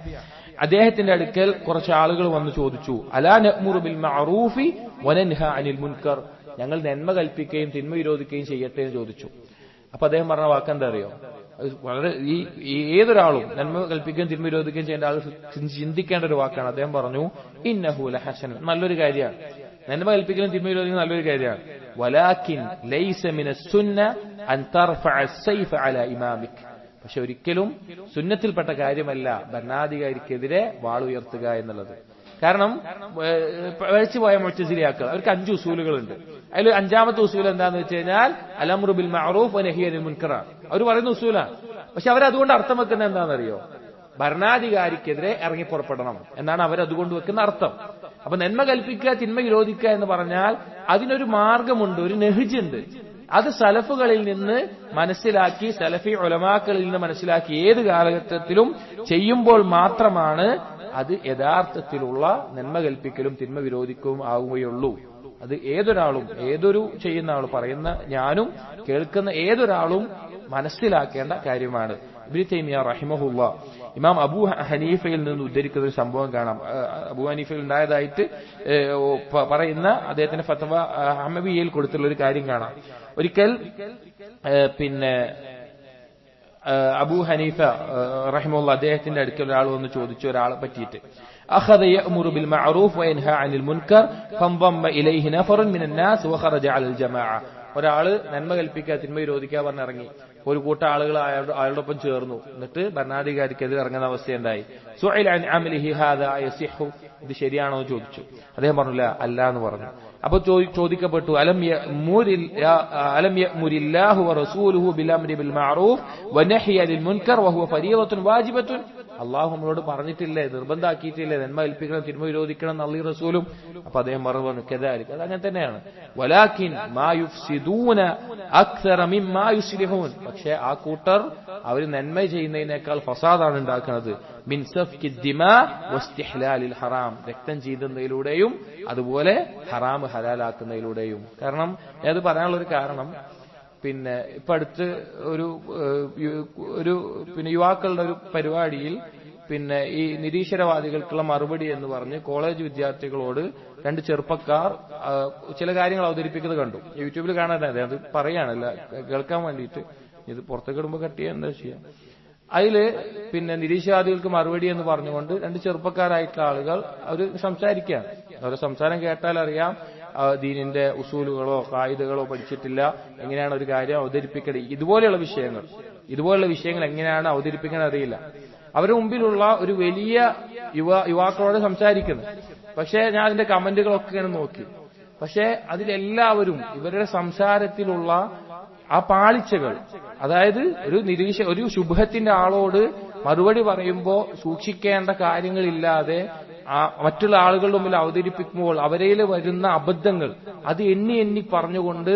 അദ്ദേഹത്തിന്റെ അടുക്കൽ കുറച്ച് ആളുകൾ വന്ന് ചോദിച്ചു, അലാ നഅ്മുറു ബിൽ മഅറൂഫി വനൻഹ അനിൽ മുൻകർ, ഞങ്ങൾ നന്മ കൽപ്പിക്കുകയും തിന്മ വിരോധിക്കുകയും ചെയ്യട്ടെ എന്ന് ചോദിച്ചു. അപ്പൊ അദ്ദേഹം പറഞ്ഞ വാക്കെന്താ അറിയോ? വളരെ ഈ ഏതൊരാളും നന്മ കൽപ്പിക്കുകയും തിന്മ വിരോധിക്കുകയും ചെയ്യേണ്ട ആൾ ചിന്തിക്കേണ്ട ഒരു വാക്കാണ്. അദ്ദേഹം പറഞ്ഞു, ഇന്നഹു ലഹസൻ, നല്ലൊരു കാര്യമാണ്. നന്മ കൽപ്പിക്കലും തിന്മ വിരോധിക്കലും നല്ലൊരു കാര്യമാണ്. വലാകിൻ ലൈസ മിനസ് സുന്ന അൻ തർഫഅ അസ്-സൈഫ അലാ ഇമാമിക്, പക്ഷെ ഒരിക്കലും സുന്നത്തിൽപ്പെട്ട കാര്യമല്ല ഭരണാധികാരിക്കെതിരെ വാളുയർത്തുക എന്നുള്ളത്. കാരണം വഴിച്ചുപോയ മുഅ്തസിലിയാക്കൾ, അവർക്ക് 5 ഉസൂലുകളുണ്ട്. അതിൽ 5ാമത്തെ ഉസൂൽ എന്താന്ന് വെച്ച് കഴിഞ്ഞാൽ അൽഅംറു ബിൽ മഅറൂഫ് വനഹ്യു അനിൽ മുൻകർ. അവർ പറയുന്ന ഉസൂലാണ്. പക്ഷെ അവരതുകൊണ്ട് അർത്ഥം വെക്കുന്നത് എന്താണെന്നറിയോ? ഭരണാധികാരിക്കെതിരെ ഇറങ്ങി പുറപ്പെടണം എന്നാണ് അവരതുകൊണ്ട് വെക്കുന്ന അർത്ഥം. അപ്പൊ നന്മ കൽപ്പിക്കുക തിന്മ വിരോധിക്കുക എന്ന് പറഞ്ഞാൽ അതിനൊരു മാർഗമുണ്ട്, ഒരു നെഹ്ജുണ്ട്. അത് സലഫുകളിൽ നിന്ന് മനസ്സിലാക്കി, സലഫി ഉലമാക്കളിൽ നിന്ന് മനസ്സിലാക്കി ഏത് കാലഘട്ടത്തിലും ചെയ്യുമ്പോൾ മാത്രമാണ് അത് യഥാർത്ഥത്തിലുള്ള നന്മ കൽപ്പിക്കലും തിന്മ വിരോധിക്കലും ആവുകയുള്ളൂ. അത് ഏതൊരാളും, ഏതൊരു ചെയ്യുന്ന ആൾ, പറയുന്ന ഞാനും കേൾക്കുന്ന ഏതൊരാളും മനസ്സിലാക്കേണ്ട കാര്യമാണ്. ഇബ്നു തൈമിയ്യ റഹിമഹുല്ലാ ഇമാം അബൂ ഹനീഫയിൽ നിന്ന് ഉദ്ധരിക്കുന്ന ഒരു സംഭവം കാണാം. അബൂ ഹനീഫയിൽ ഉണ്ടായതായിട്ട് പറയുന്ന അദ്ദേഹത്തിന്റെ ഫത്വ ഹമവിയയിൽ കൊടുത്തുള്ള ഒരു കാര്യം കാണാം. ഒരിക്കൽ അബൂ ഹനീഫ റഹിമഹുല്ലാ അദ്ദേഹത്തിന്റെ അടുക്കൽ ഒരാൾ വന്ന് ചോദിച്ചു ഒരാളെ പറ്റിയിട്ട്, അഖദ യഅ്മുറു ബിൽ മഅറൂഫ് വയൻഹ അനിൽ മുൻകർ ഫംദമ്മ ഇലൈഹി നഫറുൻ മിനൻ നാസ് വഖറജ അലൽ ജമാഅ. ഒരാള് നന്മ കൽപ്പിക്കുക തിന്മ വിരോധിക്കുക പറഞ്ഞിറങ്ങി. ഒരു കൂട്ടം ആളുകൾ അയാളോടൊപ്പം ചേർന്നു. എന്നിട്ട് ഭരണാധികാരിക്കെതിരെ ഇറങ്ങുന്ന അവസ്ഥയുണ്ടായി. സുഇല അൻ അമലിഹി ഹാദാ യസിഹു, ഇത് ശരിയാണോ എന്ന് ചോദിച്ചു. അദ്ദേഹം പറഞ്ഞില്ല, അല്ല എന്ന് പറഞ്ഞു. അപ്പോൾ ചോദിക്കപ്പെട്ടു, അലം യഅ്മുരില്ലാഹു വറസൂലുഹു ബിൽ അംരി ബിൽ മഅറൂഫ് വനഹ്യി അനിൽ മുൻകർ വഹുവ ഫരീദത്തുൻ വാജിബത്തുൻ, അല്ലാഹു നമ്മളോട് പറഞ്ഞിട്ടില്ലേ, നിർബന്ധമാക്കിയിട്ടില്ലേ നന്മ കൽപ്പിക്കണം തിന്മ വിരോധിക്കണം അല്ലാഹുവും റസൂലും? അപ്പൊ അദ്ദേഹം പറഞ്ഞു, കദാലിക, അത് അങ്ങനെ തന്നെയാണ്. വലാകിൻ മാ യുഫ്സിദൂന അക്സറ മിമ്മാ യുസ്ലിഹൂൻ, പക്ഷേ ആ കൂട്ടർ അവർ നന്മ ചെയ്യുന്നതിനേക്കാൾ ഫസാദാണ് ഉണ്ടാക്കുന്നത്. മിൻ സഫ്കി ദിമാ വസ്തിഹ്ലാലിൽ ഹറാം, രക്തം ചീന്തുന്നതിലൂടെയും അതുപോലെ ഹറാം ഹലാലാക്കുന്നതിലൂടെയും. കാരണം അത് പറയാനുള്ള ഒരു കാരണം, ഇപ്പൊ അടുത്ത് ഒരു യുവാക്കളുടെ ഒരു പരിപാടിയിൽ ഈ നിരീശ്വരവാദികൾക്കുള്ള മറുപടി എന്ന് പറഞ്ഞ് കോളേജ് വിദ്യാർത്ഥികളോട് 2 ചെറുപ്പക്കാർ ചില കാര്യങ്ങൾ അവതരിപ്പിക്കുന്നത് കണ്ടു. യൂട്യൂബിൽ കാണാതെ അത് പറയാനല്ല, കേൾക്കാൻ വേണ്ടിയിട്ട്. ഇത് പുറത്തേക്ക് ഇടുമ്പോൾ കട്ട് ചെയ്യാൻ എന്താ ചെയ്യാം. അതില് നിരീശ്വരവാദികൾക്ക് മറുപടി എന്ന് പറഞ്ഞുകൊണ്ട് 2 ചെറുപ്പക്കാരായിട്ടുള്ള ആളുകൾ അവര് സംസാരിക്കുകയാണ്. അവരുടെ സംസാരം കേട്ടാൽ അറിയാം ദീനിന്റെ ഉസൂലുകളോ കായിദകളോ പഠിച്ചിട്ടില്ല, എങ്ങനെയാണ് ഒരു കാര്യം അവതരിപ്പിക്കേണ്ടത്, ഇതുപോലെയുള്ള വിഷയങ്ങൾ എങ്ങനെയാണ് അവതരിപ്പിക്കാൻ അറിയില്ല. അവരുടെ മുമ്പിലുള്ള ഒരു വലിയ യുവാക്കളോട് സംസാരിക്കുന്നു. പക്ഷെ ഞാൻ അതിന്റെ കമന്റുകളൊക്കെ ഇങ്ങനെ നോക്കി. പക്ഷെ അതിലെല്ലാവരും ഇവരുടെ സംസാരത്തിലുള്ള ആ പാളിച്ചകൾ, അതായത് ഒരു ശുഭത്തിന്റെ ആളോട് മറുപടി പറയുമ്പോൾ സൂക്ഷിക്കേണ്ട കാര്യങ്ങളില്ലാതെ മറ്റുള്ള ആളുകളുടെ മുമ്പിൽ അവതരിപ്പിക്കുമ്പോൾ അവരയിൽ വരുന്ന അബദ്ധങ്ങൾ അത് എണ്ണി പറഞ്ഞുകൊണ്ട്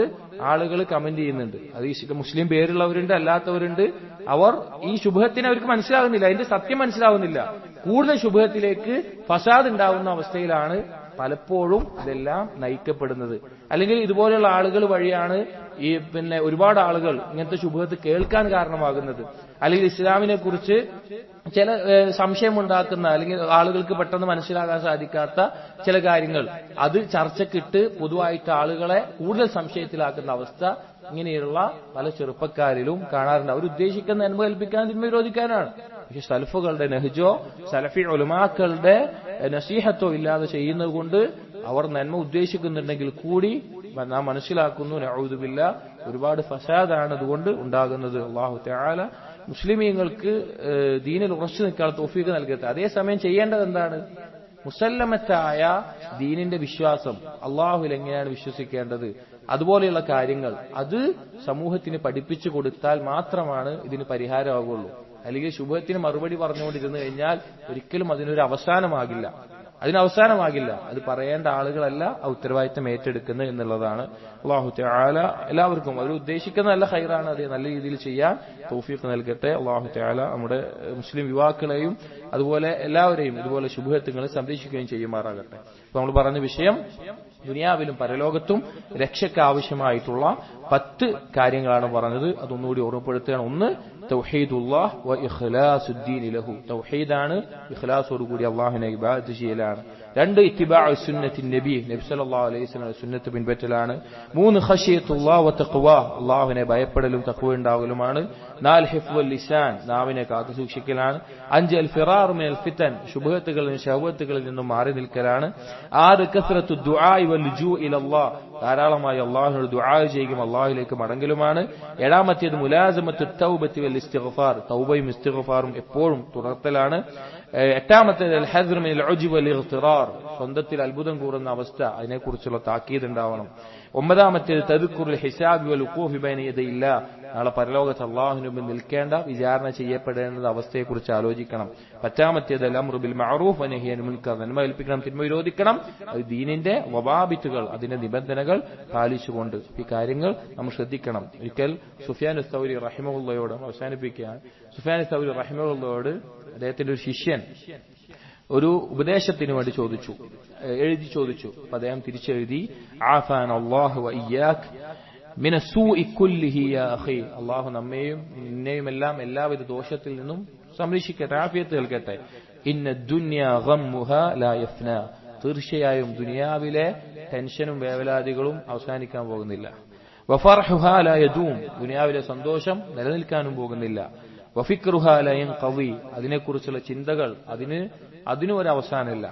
ആളുകൾ കമന്റ് ചെയ്യുന്നുണ്ട്. അത് മുസ്ലിം പേരുള്ളവരുണ്ട്, അല്ലാത്തവരുണ്ട്. അവർ ഈ ശുഭത്തിനെ അവർക്ക് മനസ്സിലാകുന്നില്ല, അതിന്റെ സത്യം മനസ്സിലാവുന്നില്ല. കൂടുതൽ ശുഭത്തിലേക്ക് ഫസാദ് ഉണ്ടാവുന്ന അവസ്ഥയിലാണ് പലപ്പോഴും ഇതെല്ലാം നയിക്കപ്പെടുന്നത്. അല്ലെങ്കിൽ ഇതുപോലെയുള്ള ആളുകൾ വഴിയാണ് ഒരുപാട് ആളുകൾ ഇങ്ങനത്തെ ശുഭത്ത് കേൾക്കാൻ കാരണമാകുന്നത്. അല്ലെങ്കിൽ ഇസ്ലാമിനെ കുറിച്ച് ചില സംശയമുണ്ടാക്കുന്ന, അല്ലെങ്കിൽ ആളുകൾക്ക് പെട്ടെന്ന് മനസ്സിലാകാൻ സാധിക്കാത്ത ചില കാര്യങ്ങൾ അത് ചർച്ചക്കിട്ട് പൊതുവായിട്ട് ആളുകളെ കൂടുതൽ സംശയത്തിലാക്കുന്ന അവസ്ഥ ഇങ്ങനെയുള്ള പല ചെറുപ്പക്കാരിലും കാണാറുണ്ട്. അവർ ഉദ്ദേശിക്കുന്ന നന്മ കൽപ്പിക്കാൻ തിന്മ വിരോധിക്കാനാണ്. പക്ഷെ സലഫുകളുടെ നെഹ്ജോ സലഫി ഉലമാക്കളുടെ നസീഹത്തോ ഇല്ലാതെ ചെയ്യുന്നത് കൊണ്ട് അവർ നന്മ ഉദ്ദേശിക്കുന്നുണ്ടെങ്കിൽ കൂടി നാം മനസ്സിലാക്കുന്നു, നഊദു ബില്ലാഹ്, ഒരുപാട് ഫസാദാണ് അതുകൊണ്ട് ഉണ്ടാകുന്നത്. അല്ലാഹു തആല മുസ്ലിമീങ്ങൾക്ക് ദീനിൽ ഉറച്ചു നിൽക്കാൻ തൗഫീഖ് നൽകട്ടെ. അതേസമയം ചെയ്യേണ്ടത് എന്താണ്? മുസല്ലമത്തായ ദീനിന്റെ വിശ്വാസം, അള്ളാഹുവിൽ എങ്ങനെയാണ് വിശ്വസിക്കേണ്ടത്, അതുപോലെയുള്ള കാര്യങ്ങൾ അത് സമൂഹത്തിന് പഠിപ്പിച്ചു കൊടുത്താൽ മാത്രമാണ് ഇതിന് പരിഹാരമാകുള്ളൂ. അല്ലെങ്കിൽ ശുഭത്തിന് മറുപടി പറഞ്ഞുകൊണ്ടിരുന്നു കഴിഞ്ഞാൽ ഒരിക്കലും അതിനൊരു അവസാനമാകില്ല. അത് പറയേണ്ട ആളുകളല്ല ആ ഉത്തരവാദിത്തം ഏറ്റെടുക്കുന്നത് എന്നുള്ളതാണ്. അല്ലാഹു തആല എല്ലാവർക്കും അവർ ഉദ്ദേശിക്കുന്ന നല്ല ഖൈറാണ്, അത് നല്ല രീതിയിൽ ചെയ്യാൻ തൗഫീഖ് നൽകട്ടെ. അല്ലാഹു തആല നമ്മുടെ മുസ്ലിം യുവാക്കളെയും അതുപോലെ എല്ലാവരെയും ഇതുപോലെ ശുഭഹത്തുകൾ സംരക്ഷിക്കുകയും ചെയ്യുമാറാകട്ടെ. അപ്പൊ നമ്മൾ പറഞ്ഞ വിഷയം ദുനിയാവിലും പരലോകത്തും രക്ഷയ്ക്ക് ആവശ്യമായിട്ടുള്ള 10 കാര്യങ്ങളാണ് പറഞ്ഞത്. അതൊന്നുകൂടി ഓർമ്മപ്പെടുത്തുകയാണ്. ഒന്ന്, തൗഹീദുല്ലാഹ് വ ഇഖ്ലാസുദ്ദീൻ ലഹു. തൗഹീദാണ്, ഇഖ്ലാസോടുകൂടി അള്ളാഹുവിനെ ഇബാദത്ത് ചെയ്യലാണ്. 2, ഇത്തിബാഉ സുന്നത്തി നബി സല്ലല്ലാഹു അലൈഹി വസല്ലം സുന്നത്ത് പിൻപറ്റലാണ്. 3, ഖശിയത്തുല്ലാഹ് വ തഖ്വ, അള്ളാഹുവിനെ ഭയപ്പെടലും തഖ്വ ഉണ്ടാകലുമാണ്. 4, ഹിഫ്ദുൽ ലിസാൻ, നാവിനെ കാത്തു സൂക്ഷിക്കലാണ്. 5, അൽ ഫിറാർ മിനൽ ഫിതൻ, ശുബഹത്തുകളിൽ ശഹവത്തുകളിൽ നിന്നും മാറി നിൽക്കലാണ്. 6, കസ്റത്തു ദുആ വൽ ലുജൂ ഇലല്ലാഹ്, ധാരാളമായി അള്ളാഹുവിനോട് ദുആ ചെയ്യുകയും അള്ളാഹുവിലേക്ക് മടങ്ങലുമാണ്. 7, മുലാസമത്തു തൗബത്തി വൽ ഇസ്തിഗ്ഫാർ, തൗബയും ഇസ്തിഗ്ഫാറും എപ്പോഴും തുടർത്തലാണ്. 8, അൽ ഹസ്ർ മിനൽ ഉജ്ബ് വൽ ഇഗ്തിറാർ, സ്വന്തത്തിൽ അത്ഭുതം കൂറുന്ന അവസ്ഥ, അതിനെക്കുറിച്ചുള്ള താക്കീത് ഉണ്ടാവണം. 9, തദ്കുറുൽ ഹിസാബ് വൽ വുഖൂഫ് ബൈന യദയില്ലാഹ്, നാളെ പരലോകത്ത് അള്ളാഹുവിന് മുമ്പിൽ നിൽക്കേണ്ട, വിചാരണ ചെയ്യപ്പെടേണ്ട അവസ്ഥയെക്കുറിച്ച് ആലോചിക്കണം. 10, അൽ അംറു ബിൽ മഅറൂഫ് വ നഹ്യു അനിൽ മുൻകർ, നന്മ കൽപ്പിക്കണം തിന്മ വിരോധിക്കണം. അത് ദീനിന്റെ വവാബിത്തുകൾ, അതിന്റെ നിബന്ധനകൾ പാലിച്ചുകൊണ്ട് ഈ കാര്യങ്ങൾ നമ്മൾ ശ്രദ്ധിക്കണം. ഒരിക്കൽ സുഫിയാൻ അസ്-സൗരി റഹിമഹുള്ളയോട് അവസാനിപ്പിക്കുകയാണ്. സുഫിയാൻ അസ്-സൗരി റഹിമഹുള്ളയോട് അദ്ദേഹത്തിന്റെ ഒരു ശിഷ്യൻ ഒരു ഉപദേശത്തിന് വേണ്ടി എഴുതി ചോദിച്ചു. അപ്പൊ അദ്ദേഹം തിരിച്ചെഴുതി, ആഫാന അല്ലാഹു വ ഇയ്യാക് മിന സൂഇ കുല്ലിഹി യാ അഖി, അല്ലാഹു നമ്മെയും നിന്നെയും എല്ലാം എല്ലാവിധ ദോഷത്തിൽ നിന്നും സംരക്ഷിക്കട്ടെ, ആഫിയത്ത് നൽകട്ടെ. ഇന്ന ദുനിയാ ഗമ്മുഹാ ലാ യഫ്നാ, തീർച്ചയായും ദുനിയാവിലെ ടെൻഷനും വേവലാദികളും അവസാനിക്കാൻ പോകുന്നില്ല. വഫർഹുഹാ ലാ യദൂം, ദുനിയാവിലെ സന്തോഷം നിലനിൽക്കാനും പോകുന്നില്ല. വഫിക്റുഹാ ലാ യൻഖദി, അതിനെക്കുറിച്ചുള്ള ചിന്തകൾ അതിന് ഒരു അവസാനമില്ല.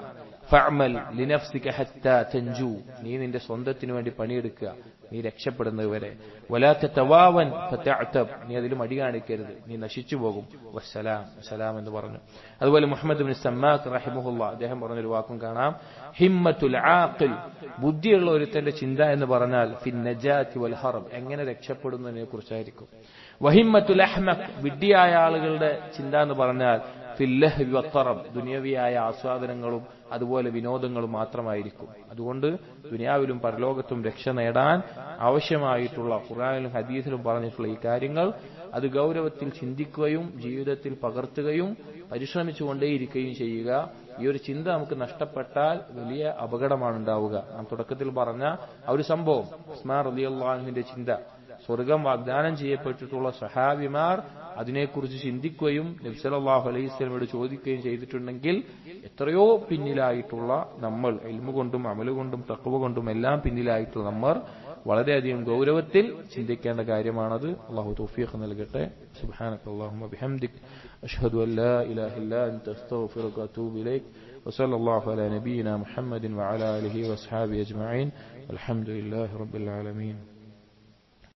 ഫഅമൽ ലിനഫ്സിക ഹത്താ തൻജു, നീ നിന്റെ സ്വന്തത്തിനു വേണ്ടി പണിയെടുക്കുക, നീ രക്ഷപ്പെടുന്നതുവരെ. വലാ തതവാവൻ ഫതഅതബ്, നീ അതിൽ മടി കാണിക്കരുത്, നീ നശിച്ചു പോകും. വസ്സലാം എന്ന് പറഞ്ഞു. അതുപോലെ മുഹമ്മദ് ഇബ്നു സമ്മാഖ് റഹിമഹുല്ലാഹ് അദ്ദേഹം പറഞ്ഞൊരു വാക്കും കാണാം, ഹിമ്മത്തുൽ ആഖിൽ, ബുദ്ധിയുള്ള ഒരുത്തന്റെ ചിന്ത എന്ന് പറഞ്ഞാൽ ഫിൻ നജാത്തി വൽ ഹർബ്, എങ്ങനെ രക്ഷപ്പെടുന്നതിനെ കുറിച്ചായിരിക്കും. വഹിമ്മത്തുൽ അഹ്മഖ്, വിഡ്ഢിയായ ആളുകളുടെ ചിന്ത എന്ന് പറഞ്ഞാൽ ഫിൽ ലഹ്വി വത്തറബ്, ദുനിയവിയായ ആസ്വാദനങ്ങളും അതുപോലെ വിനോദങ്ങളും മാത്രമായിരിക്കും. അതുകൊണ്ട് ദുനിയാവിലും പരലോകത്തും രക്ഷ നേടാൻ ആവശ്യമായിട്ടുള്ള ഖുർആനിലും ഹദീസിലും പറഞ്ഞിട്ടുള്ള ഈ കാര്യങ്ങൾ അത് ഗൗരവത്തിൽ ചിന്തിക്കുകയും ജീവിതത്തിൽ പകർത്തുകയും പരിശ്രമിച്ചുകൊണ്ടേയിരിക്കുകയും ചെയ്യുക. ഈ ഒരു ചിന്ത നമുക്ക് നഷ്ടപ്പെട്ടാൽ വലിയ അപകടമാണ് ഉണ്ടാവുക. നാം തുടക്കത്തിൽ പറഞ്ഞ ആ ഒരു സംഭവം, ഉസ്മാൻ റളിയല്ലാഹു അൻഹുവിന്റെ ചിന്ത, സ്വർഗം വാഗ്ദാനം ചെയ്യപ്പെട്ടിട്ടുള്ള സഹാബിമാർ അതിനെക്കുറിച്ച് ചിന്തിക്കുകയും നബി സല്ലല്ലാഹു അലൈഹി വസല്ലമയോട് ചോദിക്കുകയും ചെയ്തിട്ടുണ്ടെങ്കിൽ എത്രയോ പിന്നിലായിട്ടുള്ള നമ്മൾ, ഇൽമു കൊണ്ടും അമല് കൊണ്ടും തഖ്വ കൊണ്ടും എല്ലാം പിന്നിലായിട്ടുള്ള നമ്മൾ വളരെയധികം ഗൗരവത്തിൽ ചിന്തിക്കേണ്ട കാര്യമാണത്. അല്ലാഹു തൗഫീഖ് നൽകട്ടെ. സുബ്ഹാനകല്ലാഹുമ്മ ബിഹംദിക് അഷ്ഹദു അൻ ലാ ഇലാഹ ഇല്ലാ അൻത അസ്തഗ്ഫിറുക വഅതൂബു ഇലൈക് വസല്ലല്ലാഹു അലാ നബിയിനാ മുഹമ്മദിൻ വഅലാ ആലിഹി വഅസ്ഹാബിഹി അജ്മഈൻ. അൽഹംദുലില്ലാഹി റബ്ബിൽ ആലമീൻ.